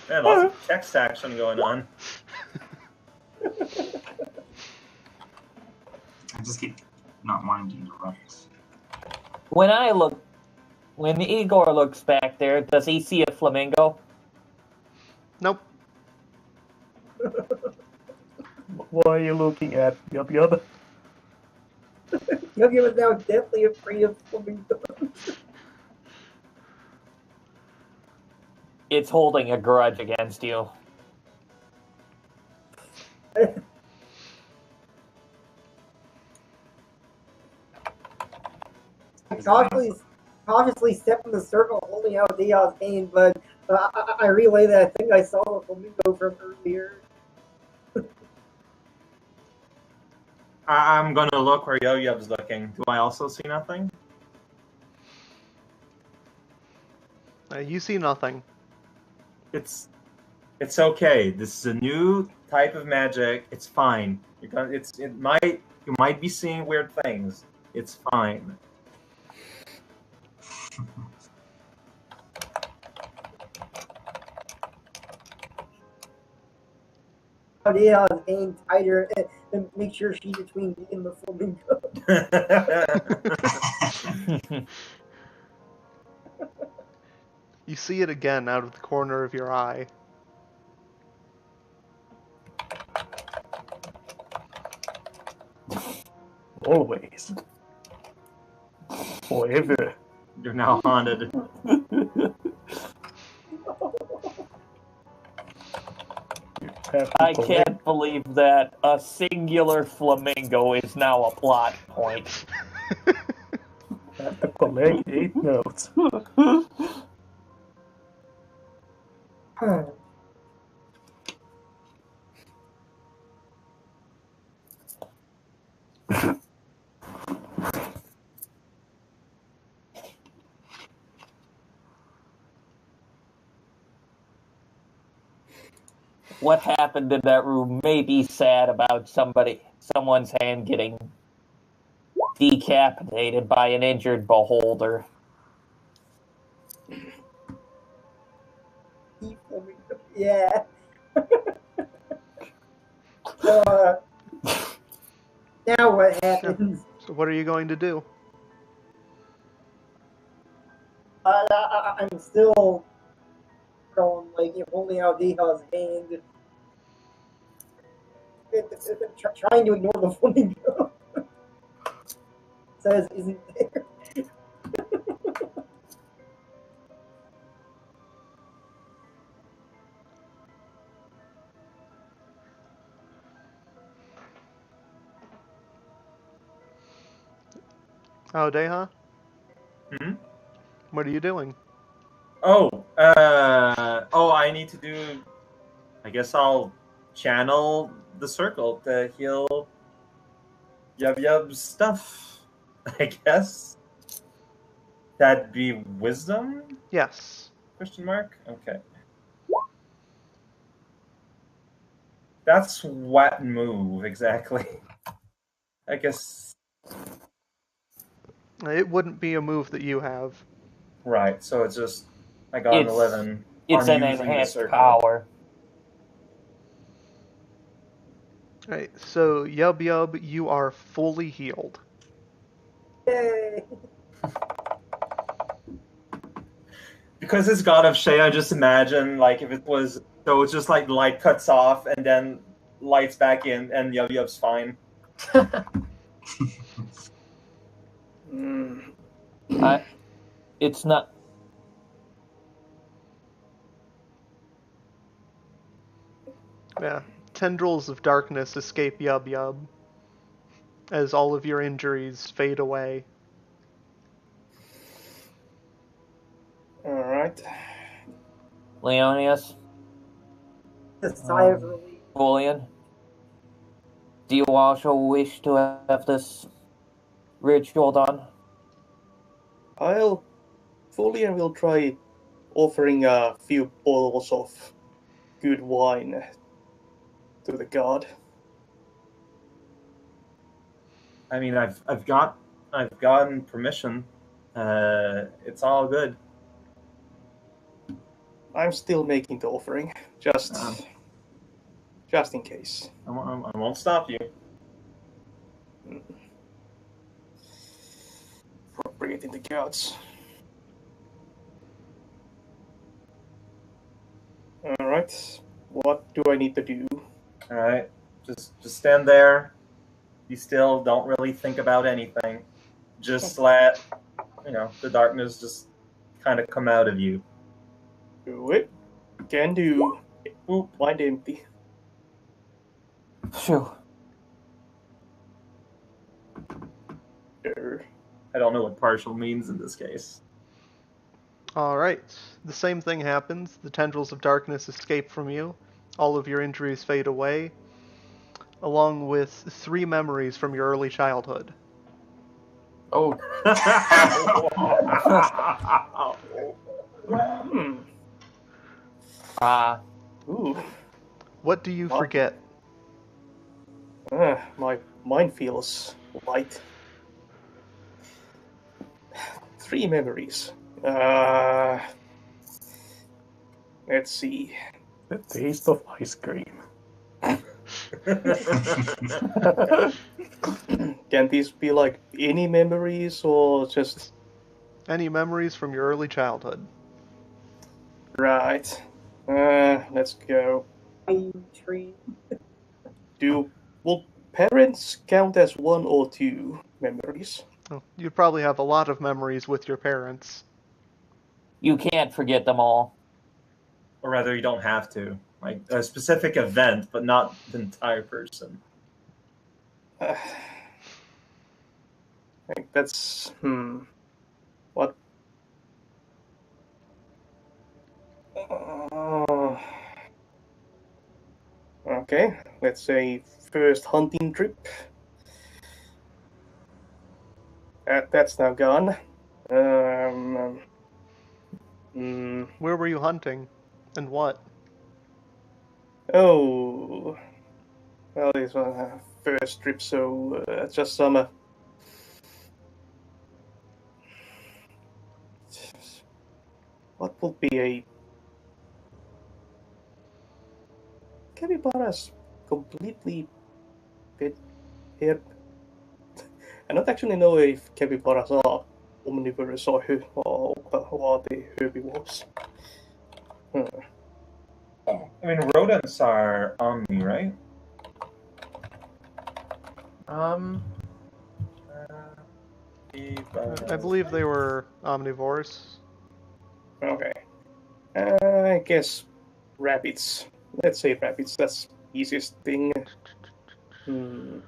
Man, lots of text action going on. just keep not wanting to interrupt. When Igor looks back there, does he see a flamingo? Nope. What are you looking at? Yup, yup. Yogi was now deathly afraid of flamingos. It's holding a grudge against you. Cautiously step in the circle, holding out Dia's hand, but I relay that I think I saw the flamingo from earlier. I'm gonna look where Yo-Yo's looking. Do I also see nothing? You see nothing. It's okay. This is a new type of magic. It's fine. You might be seeing weird things. It's fine. Dia's hand tighter and make sure she's between me and the flamingo. You see it again out of the corner of your eye. Always. Forever. You're now haunted. I can't believe that a singular flamingo is now a plot point. Have to collect 8 notes. What happened in that room may be sad about someone's hand getting decapitated by an injured beholder. Yeah. Now what happens? So what are you going to do? I'm still going, like, holding out Diha's hand. Trying to ignore the flamingo. Says isn't there. Oh, Deha? Hmm? What are you doing? I need to do. I guess I'll channel the circle to heal Yub's stuff. I guess that'd be wisdom? Yes. Question mark. Okay. That's what move exactly. I guess. It wouldn't be a move that you have. Right. So it's just I got an 11. It's on an using the enhanced circle. power. Right, so Yub, you are fully healed. Yay! Because it's God of Shay, I just imagine like if it was so it's just like the light cuts off and then lights back in and Yub's fine. It's not. Yeah, tendrils of darkness escape Yub as all of your injuries fade away. Alright. Leonius? A sigh of relief. Julian? Do you also wish to have this ritual done? Fulian will try offering a few bottles of good wine to the god. I mean I've gotten permission. It's all good. I'm still making the offering, just in case. I won't stop you. faith in the gods. Alright. What do I need to do? Alright. Just stand there. Be still. Don't really think about anything. Just let, the darkness just kind of come out of you. Do it. Can do. Oop, mind empty. Phew. I don't know what partial means in this case. Alright, the same thing happens. The tendrils of darkness escape from you. All of your injuries fade away, along with 3 memories from your early childhood. Oh, Ooh. What do you forget? My mind feels light. 3 memories. Let's see. The taste of ice cream. Can these be like any memories or just... Any memories from your early childhood? Right. Let's go. Tree. Will parents count as 1 or 2 memories? Oh, you probably have a lot of memories with your parents. You can't forget them all. Or rather, you don't have to. Like a specific event, but not the entire person. I think that's... What? Okay, let's say first hunting trip. That's now gone. Where were you hunting? And what? Oh, well, this was first trip, so just some. What would be a capybaras completely bit here? I don't actually know if capybaras are omnivorous or the herbivores. I mean, rodents are omni, right? I believe they were omnivores. Okay. I guess rabbits. Let's say rabbits. That's the easiest thing.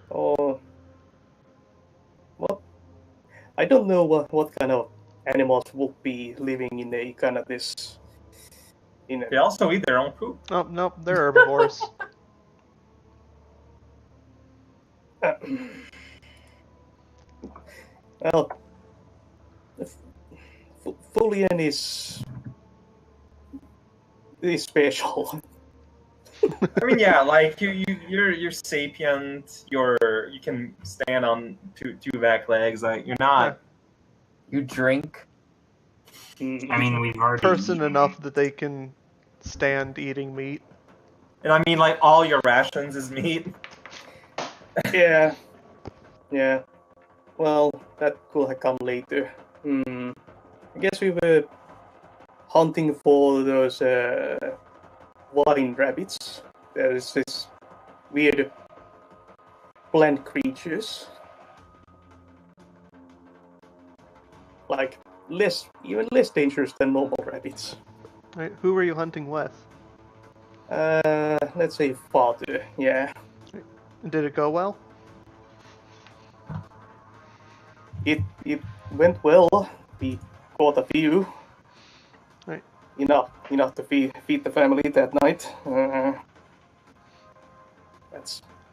Or what? I don't know what kind of animals would be living in a kind of this. They also eat their own poop. Oh, no, they're herbivores. Well, Fulian is special. I mean, yeah, like you're sapient. You can stand on two back legs. Like you're not. you drink. I mean, we've already Person eaten. enough that they can stand eating meat. And I mean, like all your rations is meat. Yeah. Well, that could have come later. I guess we were hunting for those wine rabbits. There's this weird plant creatures. Like even less dangerous than normal rabbits. Right, who were you hunting with? Let's say father, yeah. Did it go well? It went well. We caught a few. Right. Enough to feed the family that night.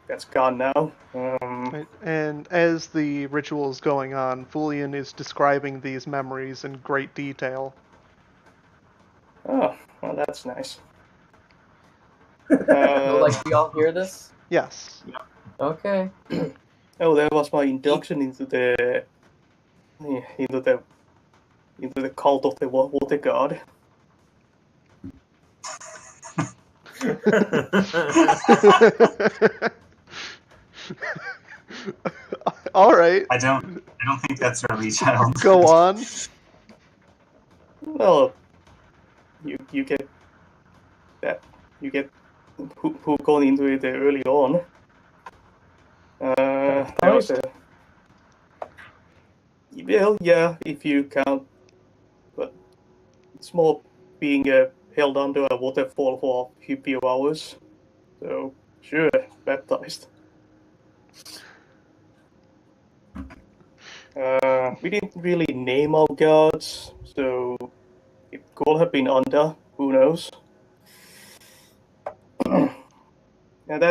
That's gone now. Right. And as the ritual is going on, Fulian is describing these memories in great detail. Oh, well, that's nice. Like we all hear this? Yes. Okay. Oh, that was my induction into the cult of the water god. All right. I don't don't think that's early childhood. Go on. Well, you get that who gone into it early on. There was a well, yeah, if you count, but it's more being held under a waterfall for a few hours. So sure, baptized. We didn't really name our gods, so it could have been under. Who knows? And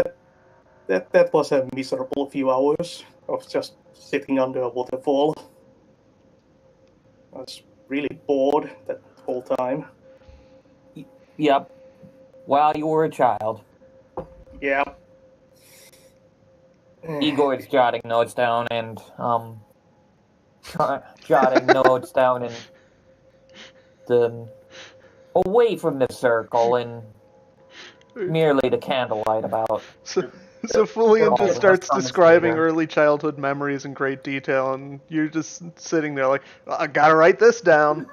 that was a miserable few hours of just sitting under a waterfall. I was really bored that whole time. Yep. While you were a child. Yeah. Igor's jotting notes down and jotting notes down and the away from the circle and merely the candlelight about. So Fulian just starts Promise describing later. early childhood memories in great detail, and you're just sitting there like, I gotta write this down.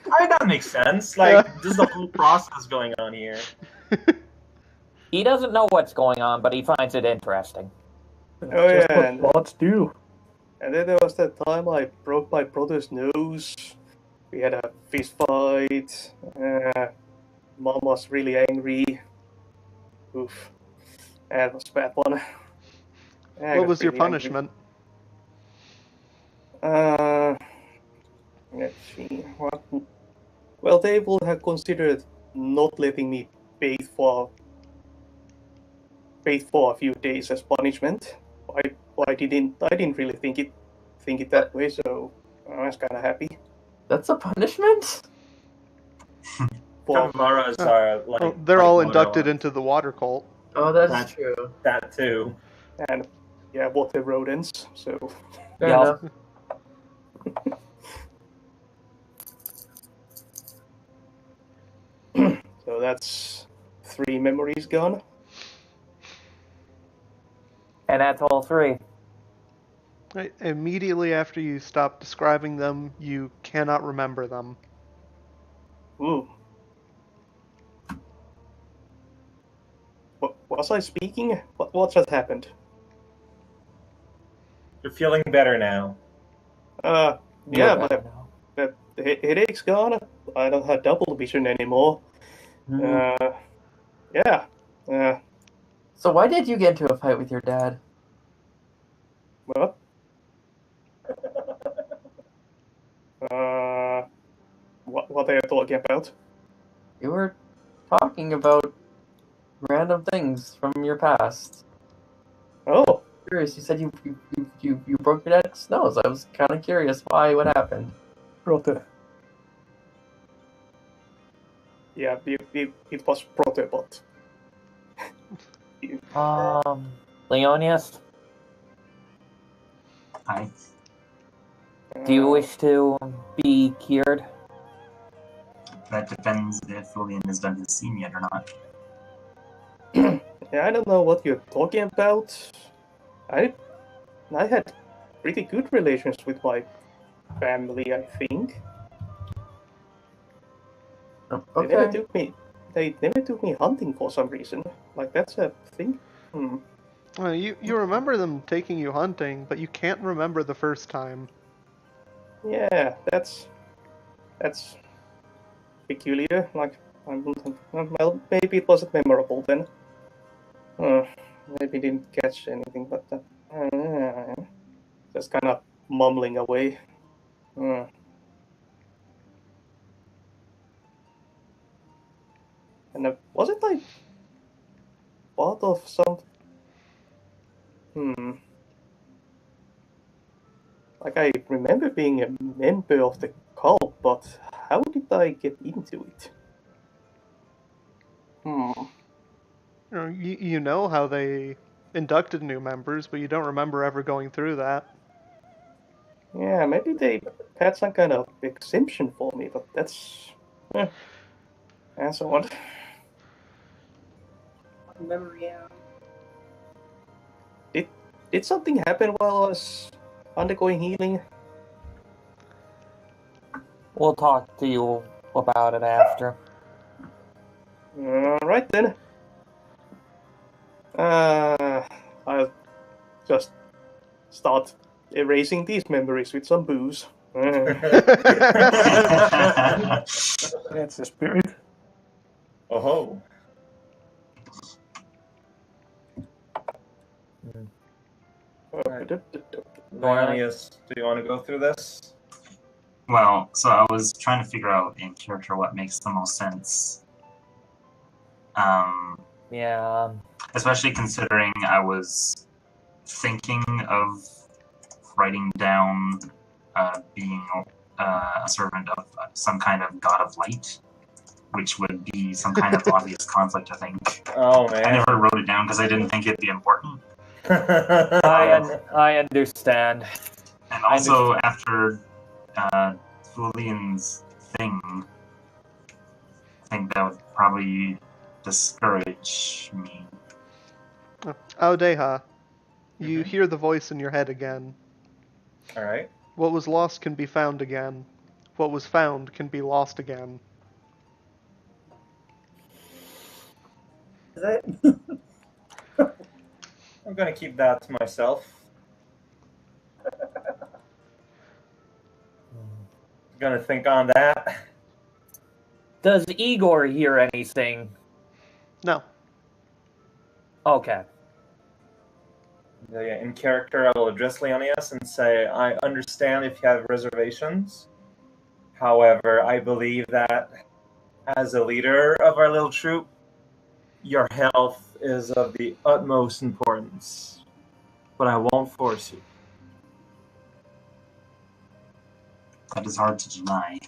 That makes sense. Like, this is the whole process going on here. He doesn't know what's going on, but he finds it interesting. Oh Just yeah, what gods do. and then there was that time I broke my brother's nose. We had a fist fight. Mom was really angry. Oof. That was a bad one. I What got was your really angry. punishment? Let's see. What? Well, they would have considered not letting me bathe for a few days as punishment. I didn't really think it that way, so I was kind of happy. That's a punishment? For Kamaras are like. Well, they're like all water inducted ones. into the water cult. Oh, that's That's- true. That too. and yeah, water rodents. So Fair Yup. enough. so that's 3 memories gone. And that's all 3. Right. Immediately after you stop describing them, you cannot remember them. Ooh. What was I speaking? What just happened? You're feeling better now. Yeah, You're better the headache's gone. I don't have double vision anymore. Yeah. So why did you get into a fight with your dad? What? What are you talking about? You were talking about random things from your past. Oh, Curious, you said you broke your dad's nose. I was kind of curious why, what happened. Brother. yeah, it was Protobot. Leonius, Hi. do you wish to be cured? That depends if Julian has done his scene yet or not. Yeah, I don't know what you're talking about. I had pretty good relations with my family, I think. Oh, They never okay. took me hunting for some reason. Like that's a thing. Well, you remember them taking you hunting, but you can't remember the first time. Yeah, that's peculiar. Like, well, maybe it wasn't memorable then. Maybe didn't catch anything, but just kind of mumbling away. And was it like part of some? Like I remember being a member of the cult, but how did I get into it? You know how they inducted new members, but you don't remember ever going through that. Yeah, maybe they had some kind of exemption for me, but that's odd. Memory out. Did something happen while I was undergoing healing? We'll talk to you about it after. Alright then. I'll just start erasing these memories with some booze. That's the spirit. Oh. Cornelius, do you want to go through this? Well, so I was trying to figure out in character what makes the most sense. Yeah. Especially considering I was thinking of writing down being a servant of some kind of god of light, which would be some kind of obvious conflict, I think. Oh, man. I never wrote it down because I didn't think it'd be important. I understand. And also, after Julian's thing, I think that would probably discourage me. Audeha, you hear the voice in your head again. Alright. What was lost can be found again. What was found can be lost again. Is that? I'm gonna keep that to myself. Gonna think on that. Does Igor hear anything? No. Okay. Yeah, in character, I will address Leonidas and say, I understand if you have reservations. However, I believe that as a leader of our little troop, your health is of the utmost importance. But I won't force you. That is hard to deny.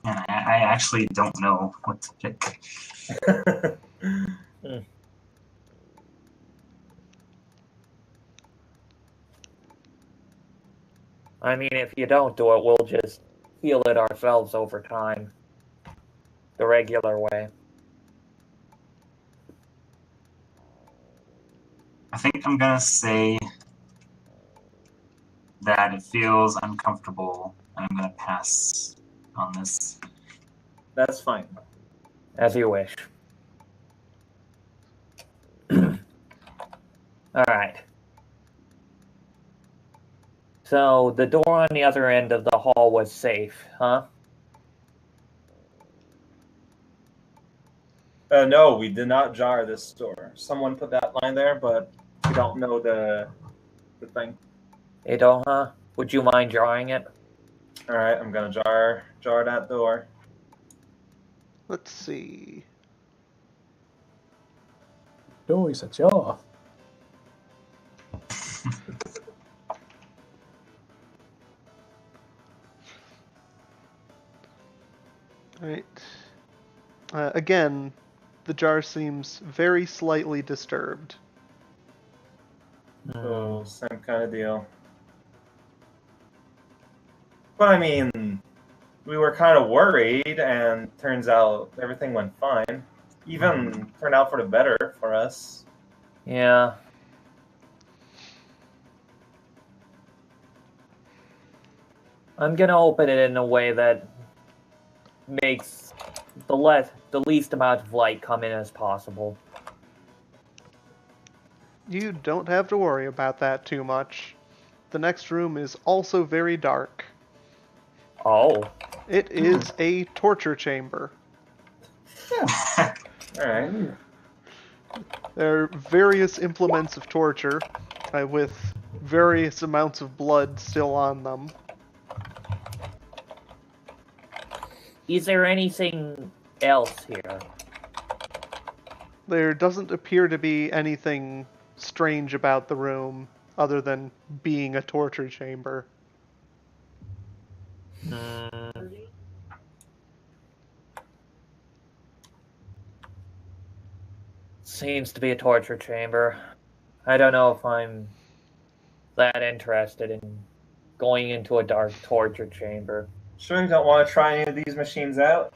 And I actually don't know what to pick. I mean, if you don't do it, we'll just heal it ourselves over time. The regular way. I think I'm gonna say that it feels uncomfortable, and I'm gonna pass on this. That's fine. As you wish. Alright. So, the door on the other end of the hall was safe, huh? No, we did not jar this door. Someone put that line there, but we don't know the thing. You don't, huh? Would you mind drawing it? Alright, I'm gonna jar that door. Let's see. Door is ajar. Alright. Again, the jar seems very slightly disturbed. Oh, same kind of deal. But I mean, we were kind of worried, and turns out everything went fine. Even turned out for the better for us. Yeah. I'm gonna open it in a way that makes the least amount of light come in as possible. You don't have to worry about that too much. The next room is also very dark. Oh. It is a torture chamber. Alright. There are various implements of torture, with various amounts of blood still on them. Is there anything else here? There doesn't appear to be anything strange about the room, other than being a torture chamber. Seems to be a torture chamber. I don't know if I'm that interested in going into a dark torture chamber. Sure you don't want to try any of these machines out?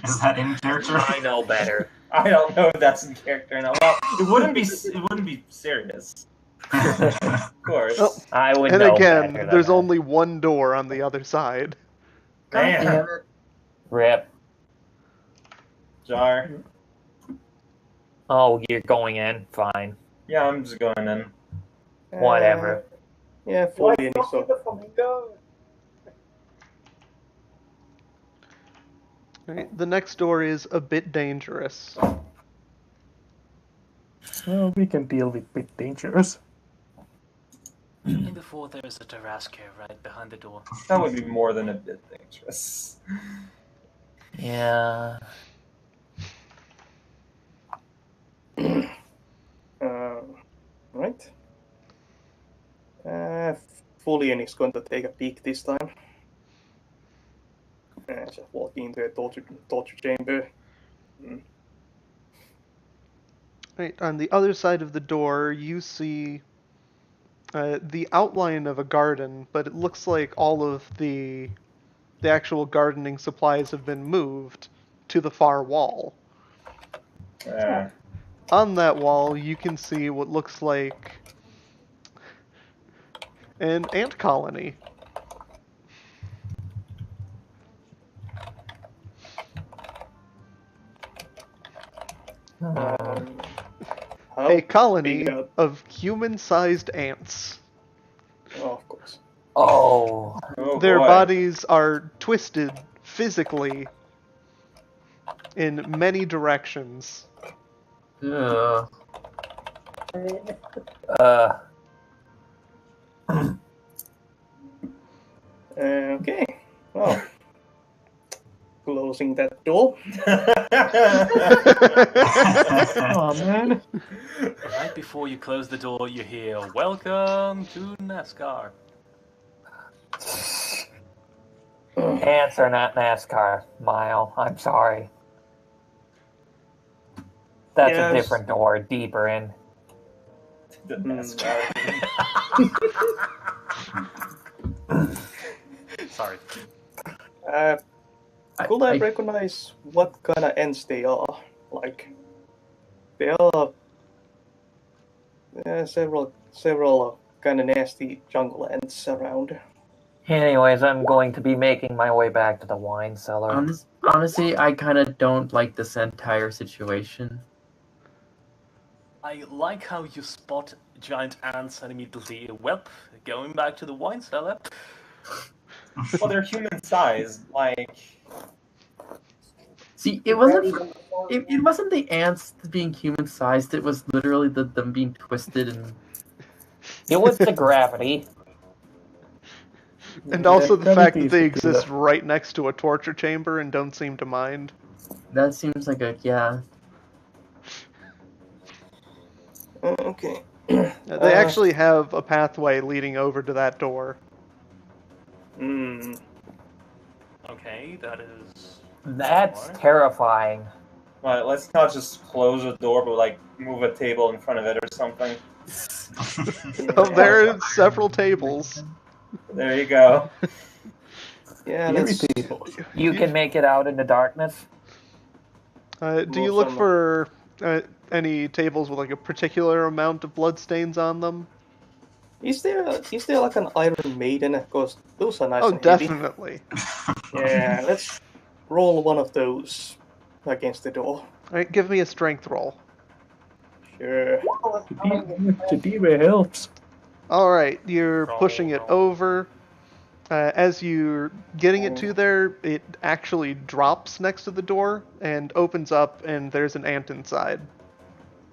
Is that in character? I know better. I don't know if that's in character now. Well, it wouldn't be serious. Of course. Oh, I would and know again, better than there's that. only one door on the other side. God Man. damn it. Rip. Jar. Oh, you're going in? Fine. Yeah, I'm just going in. Whatever. Yeah, Why fully any fuck so. with the flamingo? Right, the next door is a bit dangerous. Well, we can deal with bit dangerous. In the fort, there is a Tarasco right behind the door. That would be more than a bit dangerous. Yeah. Right. Fulian is going to take a peek this time. Just walking into a torture chamber. Right, on the other side of the door, you see the outline of a garden, but it looks like all of the actual gardening supplies have been moved to the far wall. On that wall, you can see what looks like an ant colony. A colony of human-sized ants. Oh, of course. Oh. Their boy. bodies are twisted physically in many directions. Uh. Okay. Well, closing that door. Oh man. Right before you close the door, you hear, "Welcome to NASCAR." Ants are not NASCAR, Mile. I'm sorry. That's Yes. a different door, deeper in. The NASCAR. Sorry. Could I recognize what kind of ants they are? Like, there are several kind of nasty jungle ants around. Anyways, I'm going to be making my way back to the wine cellar. Honestly, I kind of don't like this entire situation. I like how you spot giant ants and immediately, well, going back to the wine cellar. Well, they're human sized. Like, See, it wasn't the ants being human sized. It was literally them being twisted and. It was the gravity. And also the fact that they Gravity is exist right next to a torture chamber and don't seem to mind. That seems like a yeah. Okay. They actually have a pathway leading over to that door. Okay, that is... That's terrifying. right, let's not just close the door, but like move a table in front of it or something. Oh, there are several tables. There you go. Yeah, let's You can make it out in the darkness. Do you look for any tables with like a particular amount of bloodstains on them? Is there like an Iron Maiden? Because those are nice Oh, and heavy. definitely. Yeah, let's roll one of those against the door. Alright, give me a strength roll. Sure. Geneva helps. Alright, you're pushing it over. As you're getting it to there, it actually drops next to the door and opens up, and there's an ant inside.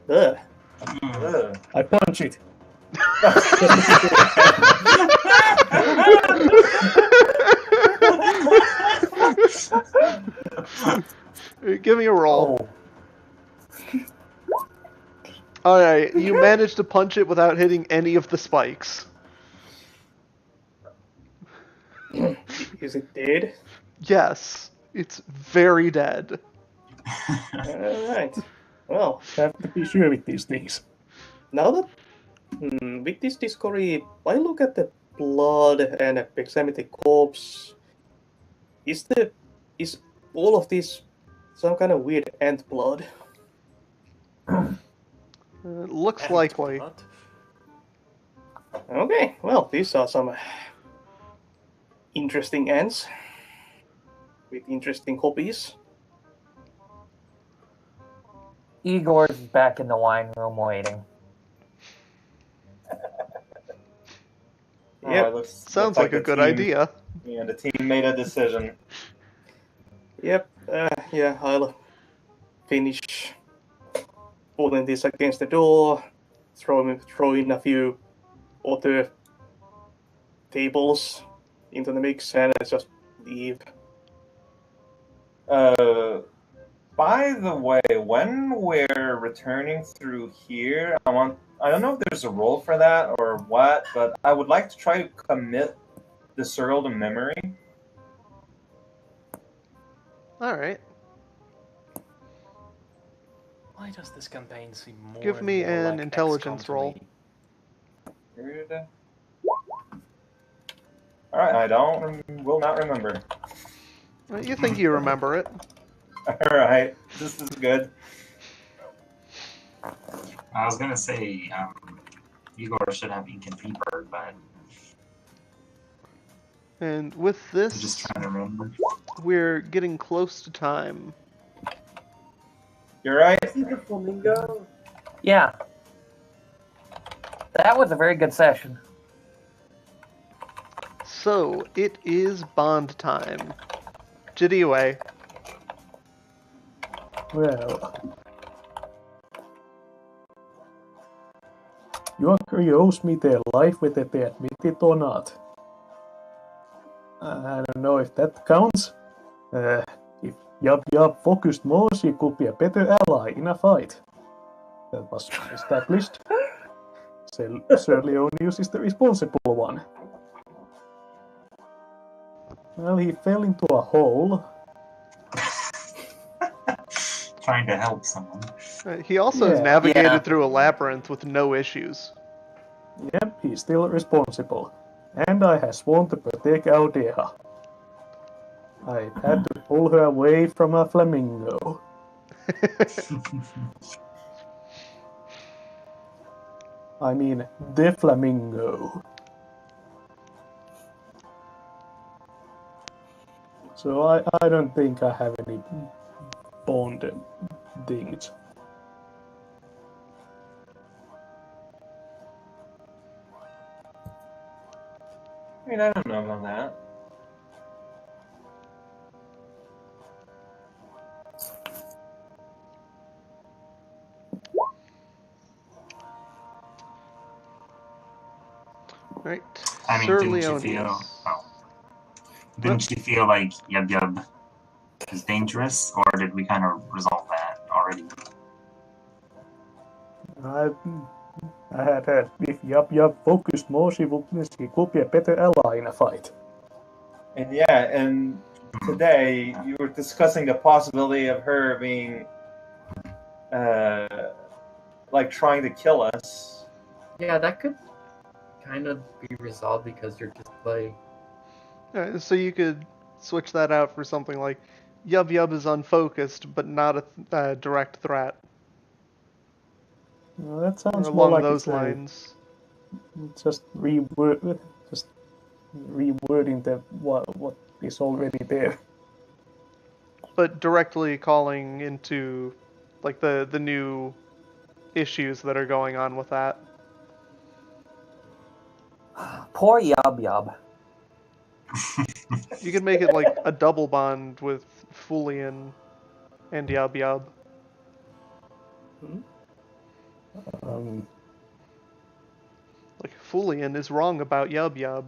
Ugh. Ugh. I punch it. Give me a roll. Alright, you managed to punch it without hitting any of the spikes. Is it dead? Yes, it's very dead. Alright. Well, Have to be sure with these things. now that with this discovery, I look at the blood and examine the corpse. Is all of this some kind of weird ant blood. Looks And likely. what? Okay, well, these are some interesting ants with interesting hobbies. Igor's back in the wine room waiting. Yep. Sounds like a good idea. Yeah, the team made a decision. Yep. Yeah, I'll finish putting this against the door, throw in a few other tables into the mix, and just leave. By the way, when we're returning through here, I don't know if there's a role for that or what, but I would like to try to commit the Searle to memory. Alright. Why does this campaign seem more Give and me more an like intelligence XCOM to roll. me? Alright, will not remember. Well, you think you remember it. Alright, this is good. I was gonna say, Igor should have ink and paper, but And with I'm this, just trying to remember. we're getting close to time. You're right. See the flamingo? Yeah. That was a very good session. So, it is bond time. Jiddy. Well, your curios me their life whether they admit it or not. I don't know if that counts. If Yub focused more, she could be a better ally in a fight. That was established. Sir Leonius is the responsible one. Well, he fell into a hole. Trying to help someone. He also has Yeah. navigated through a labyrinth with no issues. Yep, he's still responsible. And I have sworn to protect Aldea. I had to pull her away from a flamingo. I mean, the flamingo. So I don't think I have any bond things. I mean, I don't know about that. Right. I mean, Sir didn't you Leonius. feel? Oh, didn't you feel like Yub is dangerous, or did we kind of resolve that already? I had heard if Yub focused more, she could be a better ally in a fight. And yeah, and today you were discussing the possibility of her being, like trying to kill us. Yeah, that could kind of be resolved because you're just like, So you could switch that out for something like Yub is unfocused, but not a direct threat. Well, that sounds Or more along like those it's lines. just rewording what is already there. But directly calling into like the new issues that are going on with that. Poor Yub. You could make it like a double bond with Fulian and Yub. Like Fulian is wrong about Yub.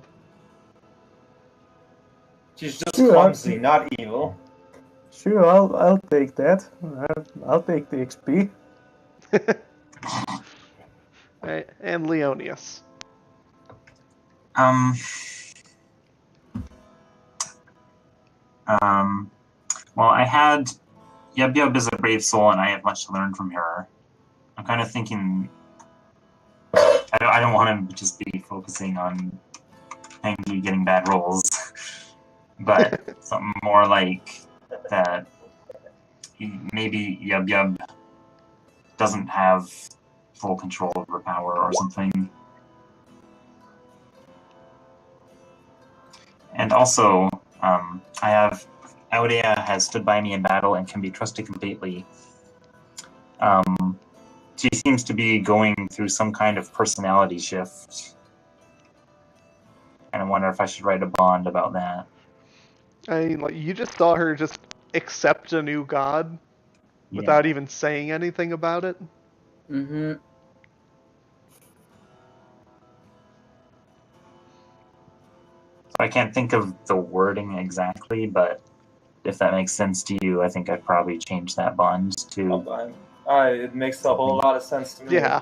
She's just Sure. clumsy, not evil. Sure, I'll take that. I'll take the XP. Right, and Leonius. Well, I had Yub is a brave soul, and I have much to learn from her. I'm kind of thinking I don't want him to just be focusing on Angie getting bad rolls, but something more like that maybe Yub Yub doesn't have full control over power or something. And also, Audea has stood by me in battle and can be trusted completely. She seems to be going through some kind of personality shift. And I wonder if I should write a bond about that. I mean, like, you just saw her just accept a new god without even saying anything about it. Mm-hmm. So I can't think of the wording exactly, but if that makes sense to you, I think I'd probably change that bond to... it makes a whole lot of sense to me. Yeah.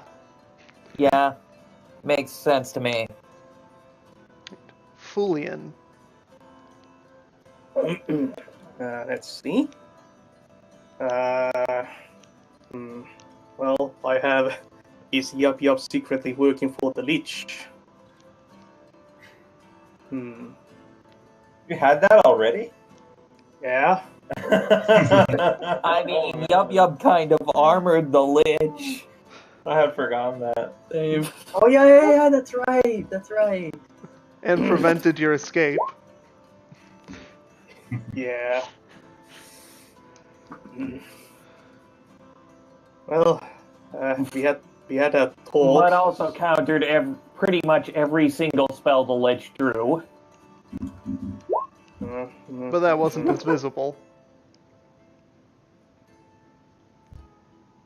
Yeah, makes sense to me. Fulian. Let's see. Well, I have... Is Yup Yup secretly working for the Lich? You had that already? Yeah. I mean, Yub Yub kind of armored the Lich. I had forgotten that. Same. Oh yeah, that's right. And prevented your escape. Yeah. Well, we had a talk. But also countered pretty much every single spell the Lich drew. But that wasn't as visible.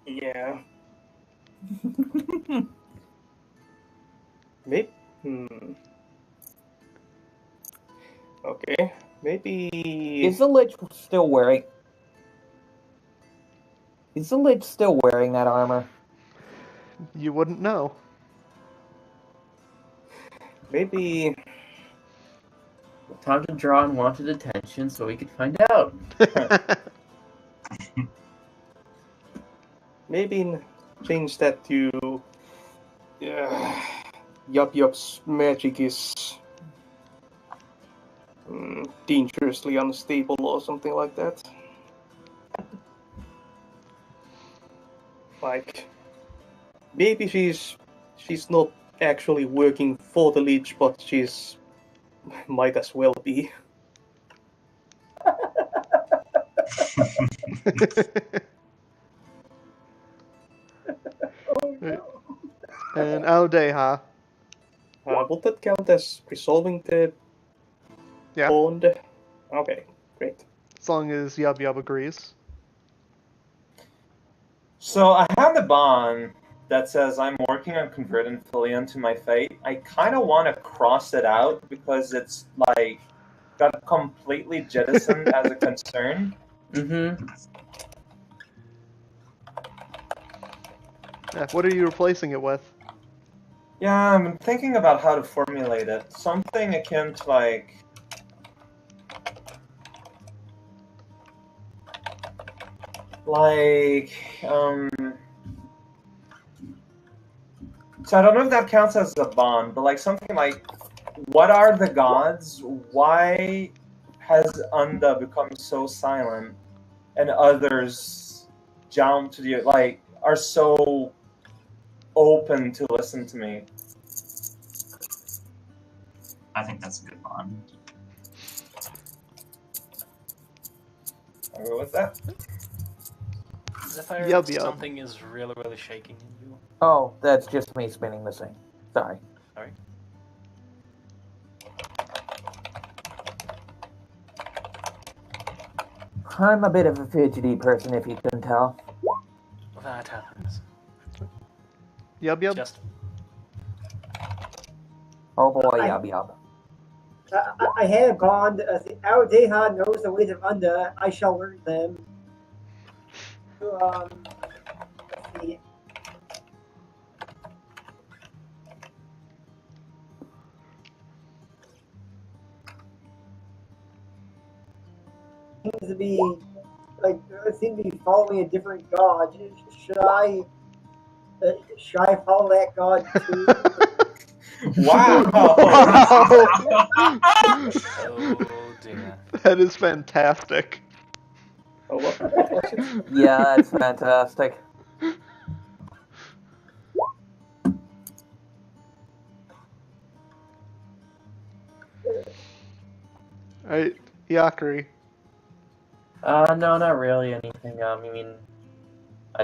Yeah. Maybe. Okay. Maybe. Is the Lich still wearing? Is the Lich still wearing that armor? You wouldn't know. Maybe. Time to draw unwanted attention so we could find out. Maybe change that to. Yup Yup's magic is dangerously unstable or something like that. Like, maybe she's not actually working for the Lich, but she's might as well be. And Aldeha. Would that count as resolving the bond? Okay, great. As long as Yub Yub agrees. So I have the bond that says I'm working on converting Filion to my fate. I kind of want to cross it out because it's like got completely jettisoned as a concern. Mm-hmm. What are you replacing it with? Yeah, I'm thinking about how to formulate it. Something akin to like... So I don't know if that counts as a bond, but like something like, what are the gods? Why has Unda become so silent, and others jump to the like are so open to listen to me? I think that's a good bond. I'll go with that. Zephyr, Yub Yub. something is really, really shaking in you. Oh, that's just me spinning the thing. Sorry. Sorry. I'm a bit of a fidgety person, if you couldn't tell. That happens. Yub Yub? Just Oh boy, Yub Yub. I had a bond. Our Deha knows the ways of Unda. I shall learn them. Let's see. Seems to be following a different god. Should I follow that god too? Wow! oh dear. That is fantastic. Oh, what was it? Yeah, it's fantastic. Alright, Yakari. No, not really anything. I mean,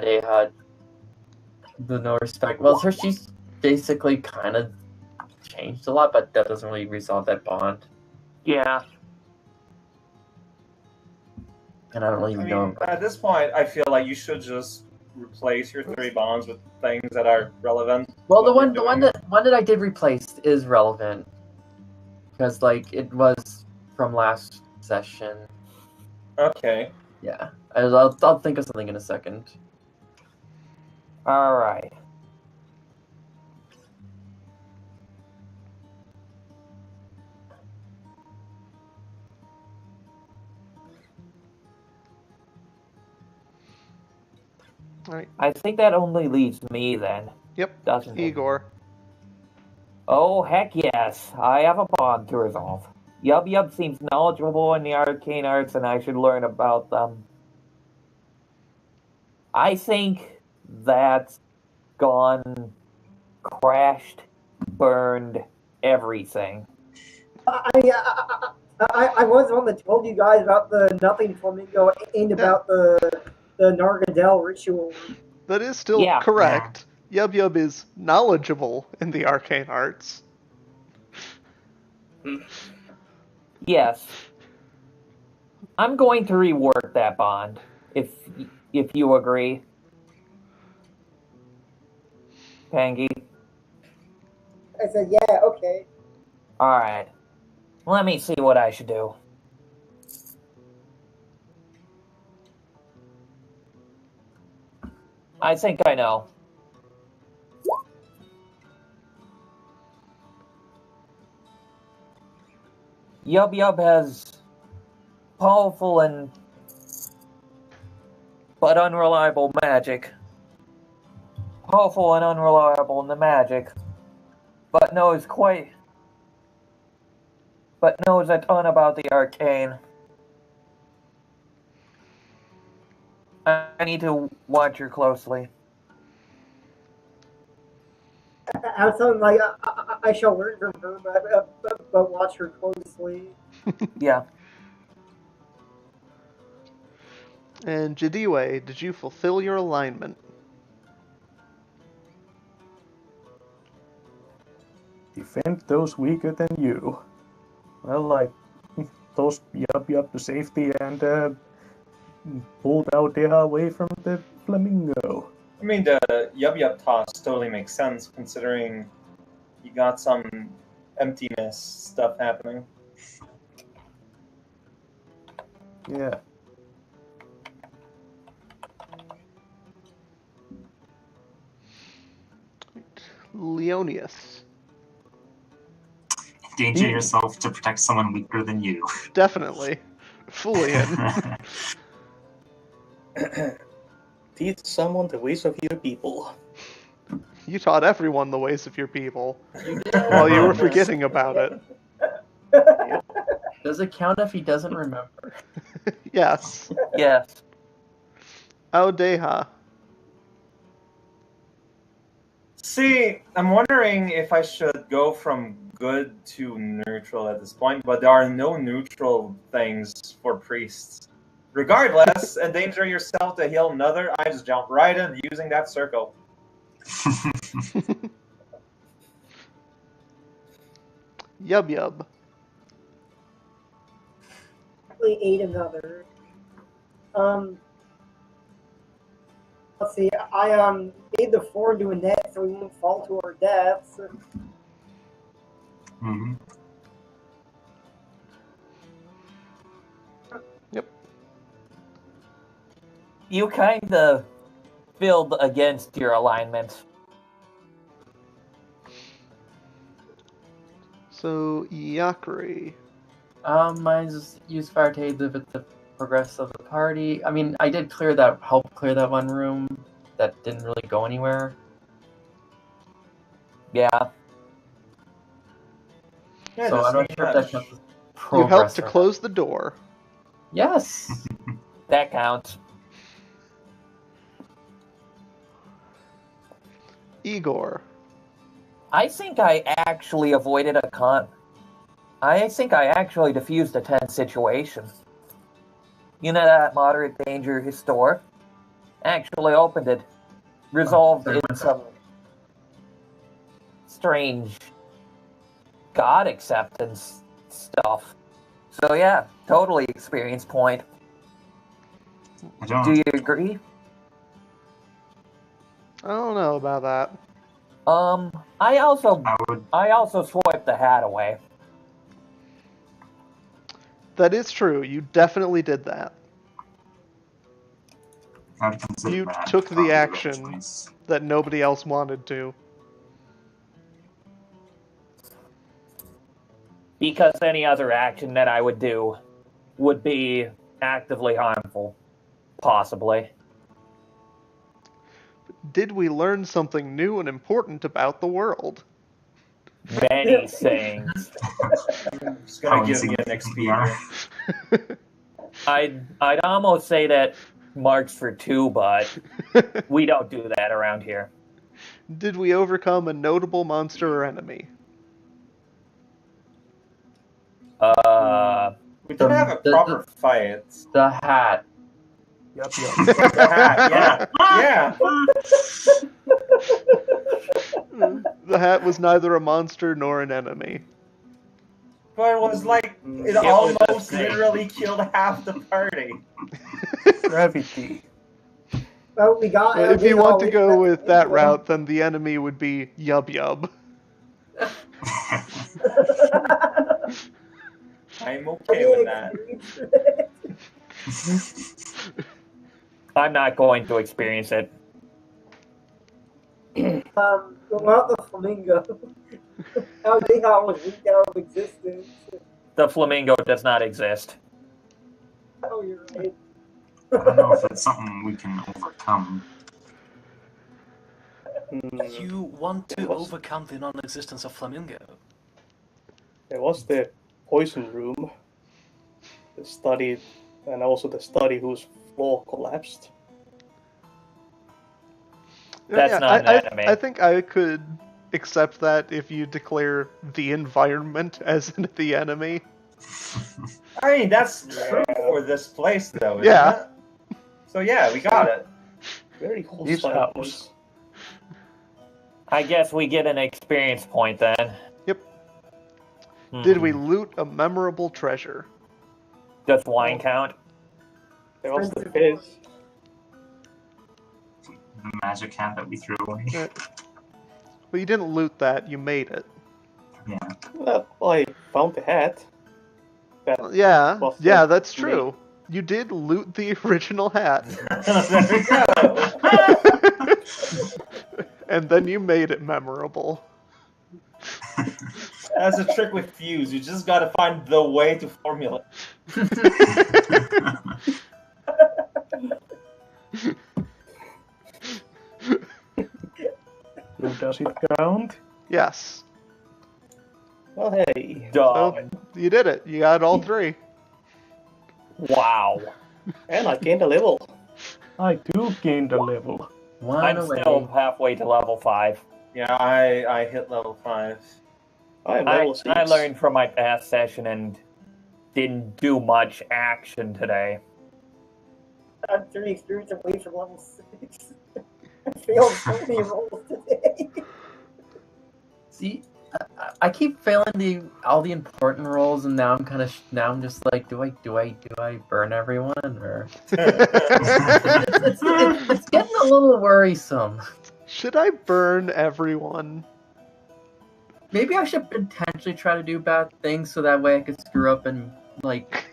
they had the no respect. Well, she's basically kind of changed a lot, but that doesn't really resolve that bond. Yeah. And I don't really I know. mean, at this point, I feel like you should just replace your 3 bonds with things that are relevant. Well, to the what one you're that I did replace is relevant because, like, it was from last session. doing. Okay. Yeah, I'll think of something in a second. All right. Alright. I think that only leaves me then, Yep. doesn't it? Igor. Oh, heck yes. I have a bond to resolve. Yub Yub seems knowledgeable in the arcane arts, and I should learn about them. I think that's gone, crashed, burned, everything. I was the one that told you guys about the nothing flamingo and about the Nargadel ritual. That is still Yeah. correct. Yub Yub is knowledgeable in the arcane arts. Yes. I'm going to rework that bond, if you agree. Pangy? I said, yeah, okay. Alright. Let me see what I should do. I think I know. Yub Yub has powerful but unreliable magic. Powerful and unreliable in the magic, but knows a ton about the arcane. I need to watch her closely. I was telling like I shall learn from her, but watch her closely. Yeah. And Jadiwe, did you fulfill your alignment? Defend those weaker than you. Well, like, tossed Yup Yup to safety and pulled out Deha away from the flamingo. I mean, the Yub Yub toss totally makes sense considering you got some emptiness stuff happening. Yeah. Leonius. Endanger yourself to protect someone weaker than you. Definitely. Fully in. Teach someone the ways of your people. You taught everyone the ways of your people. While you were forgetting about it. Does it count if he doesn't remember? Yes. Yes. Audeha. See, I'm wondering if I should go from good to neutral at this point, but there are no neutral things for priests. Regardless, endanger yourself to heal another, I just jump right in using that circle. Yub Yub. Actually, ate another. Let's see. I made the floor into a net so we won't fall to our deaths. Mm-hmm. Yep. You kind of filled against your alignment. So, Yakari. Mine's use fire to aid the progress of the party. I mean, I did help clear that one room that didn't really go anywhere. Yeah. So I'm not sure if that counts as You progress. helped to or not. close the door. Yes. That counts. Igor. I think I actually avoided a I think I actually diffused a tense situation. You know that moderate danger store? Actually opened it. Resolved in some strange God acceptance stuff. So yeah, totally experience point. I don't. Do you agree? I don't know about that. I would. also swiped the hat away. That is true. You definitely did that. I would consider You that took the probably right action choice. that nobody else wanted to. Because any other action that I would do would be actively harmful. Possibly. Did we learn something new and important about the world? Many things. It's gonna How give me an insignificant we are. XP. I'd almost say that marks for 2, but we don't do that around here. Did we overcome a notable monster or enemy? We did have a proper fight. The hat. Yep. The hat, yeah. The hat was neither a monster nor an enemy. But it was like, it was almost the same. literally killed half the party. Gravity. Well, we got. If you want to go with that route, then the enemy would be Yub Yub. I'm okay with that. I'm not going to experience it. What about the flamingo? How they almost leaked out of existence. The flamingo does not exist. Oh, you're right. I don't know if it's something we can overcome. You want to overcome the non-existence of flamingo? There was the poison room, the study, and also the study whose floor collapsed. That's not an enemy. I think I could accept that if you declare the environment as the enemy. I mean, that's true for this place, though, isn't Yeah. it? So yeah, we got it. Very This hostile house. place. I guess we get an experience point then. Yep. Hmm. Did we loot a memorable treasure? Does wine count? There was the fizz. The magic hat that we threw away. Well, you didn't loot that, you made it. Yeah. Well, I found the hat. That Yeah, was yeah, the that's true. You did loot the original hat. There we go. And then you made it memorable. That's a trick with fuse. You just gotta find the way to formulate. Does it count? Yes. Well, hey. So, you did it. You got all 3. Wow. And I gained a level. I do gain the level. I'm still halfway to level 5. Yeah, I hit level 5. I am level 6. I learned from my past session and didn't do much action today. I'm 3 experience away from level 6. I failed so many rolls today. See, I keep failing all the important roles, and now I'm just like, do I burn everyone, or it's getting a little worrisome. Should I burn everyone? Maybe I should potentially try to do bad things so that way I could screw up and like.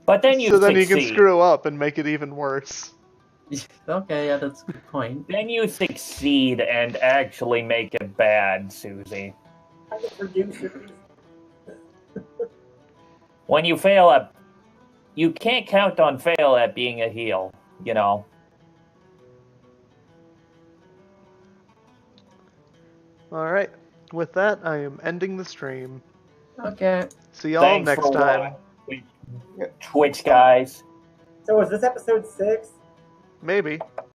But then you So then succeed. you can screw up and make it even worse. Okay, yeah, that's a good point. Then you succeed and actually make it bad, Susie. I'm the producer. When you fail at... You can't count on fail at being a heel, you know. Alright. With that, I am ending the stream. Okay. See y'all Thanks next for time. Twitch guys. So is this episode 6? Maybe.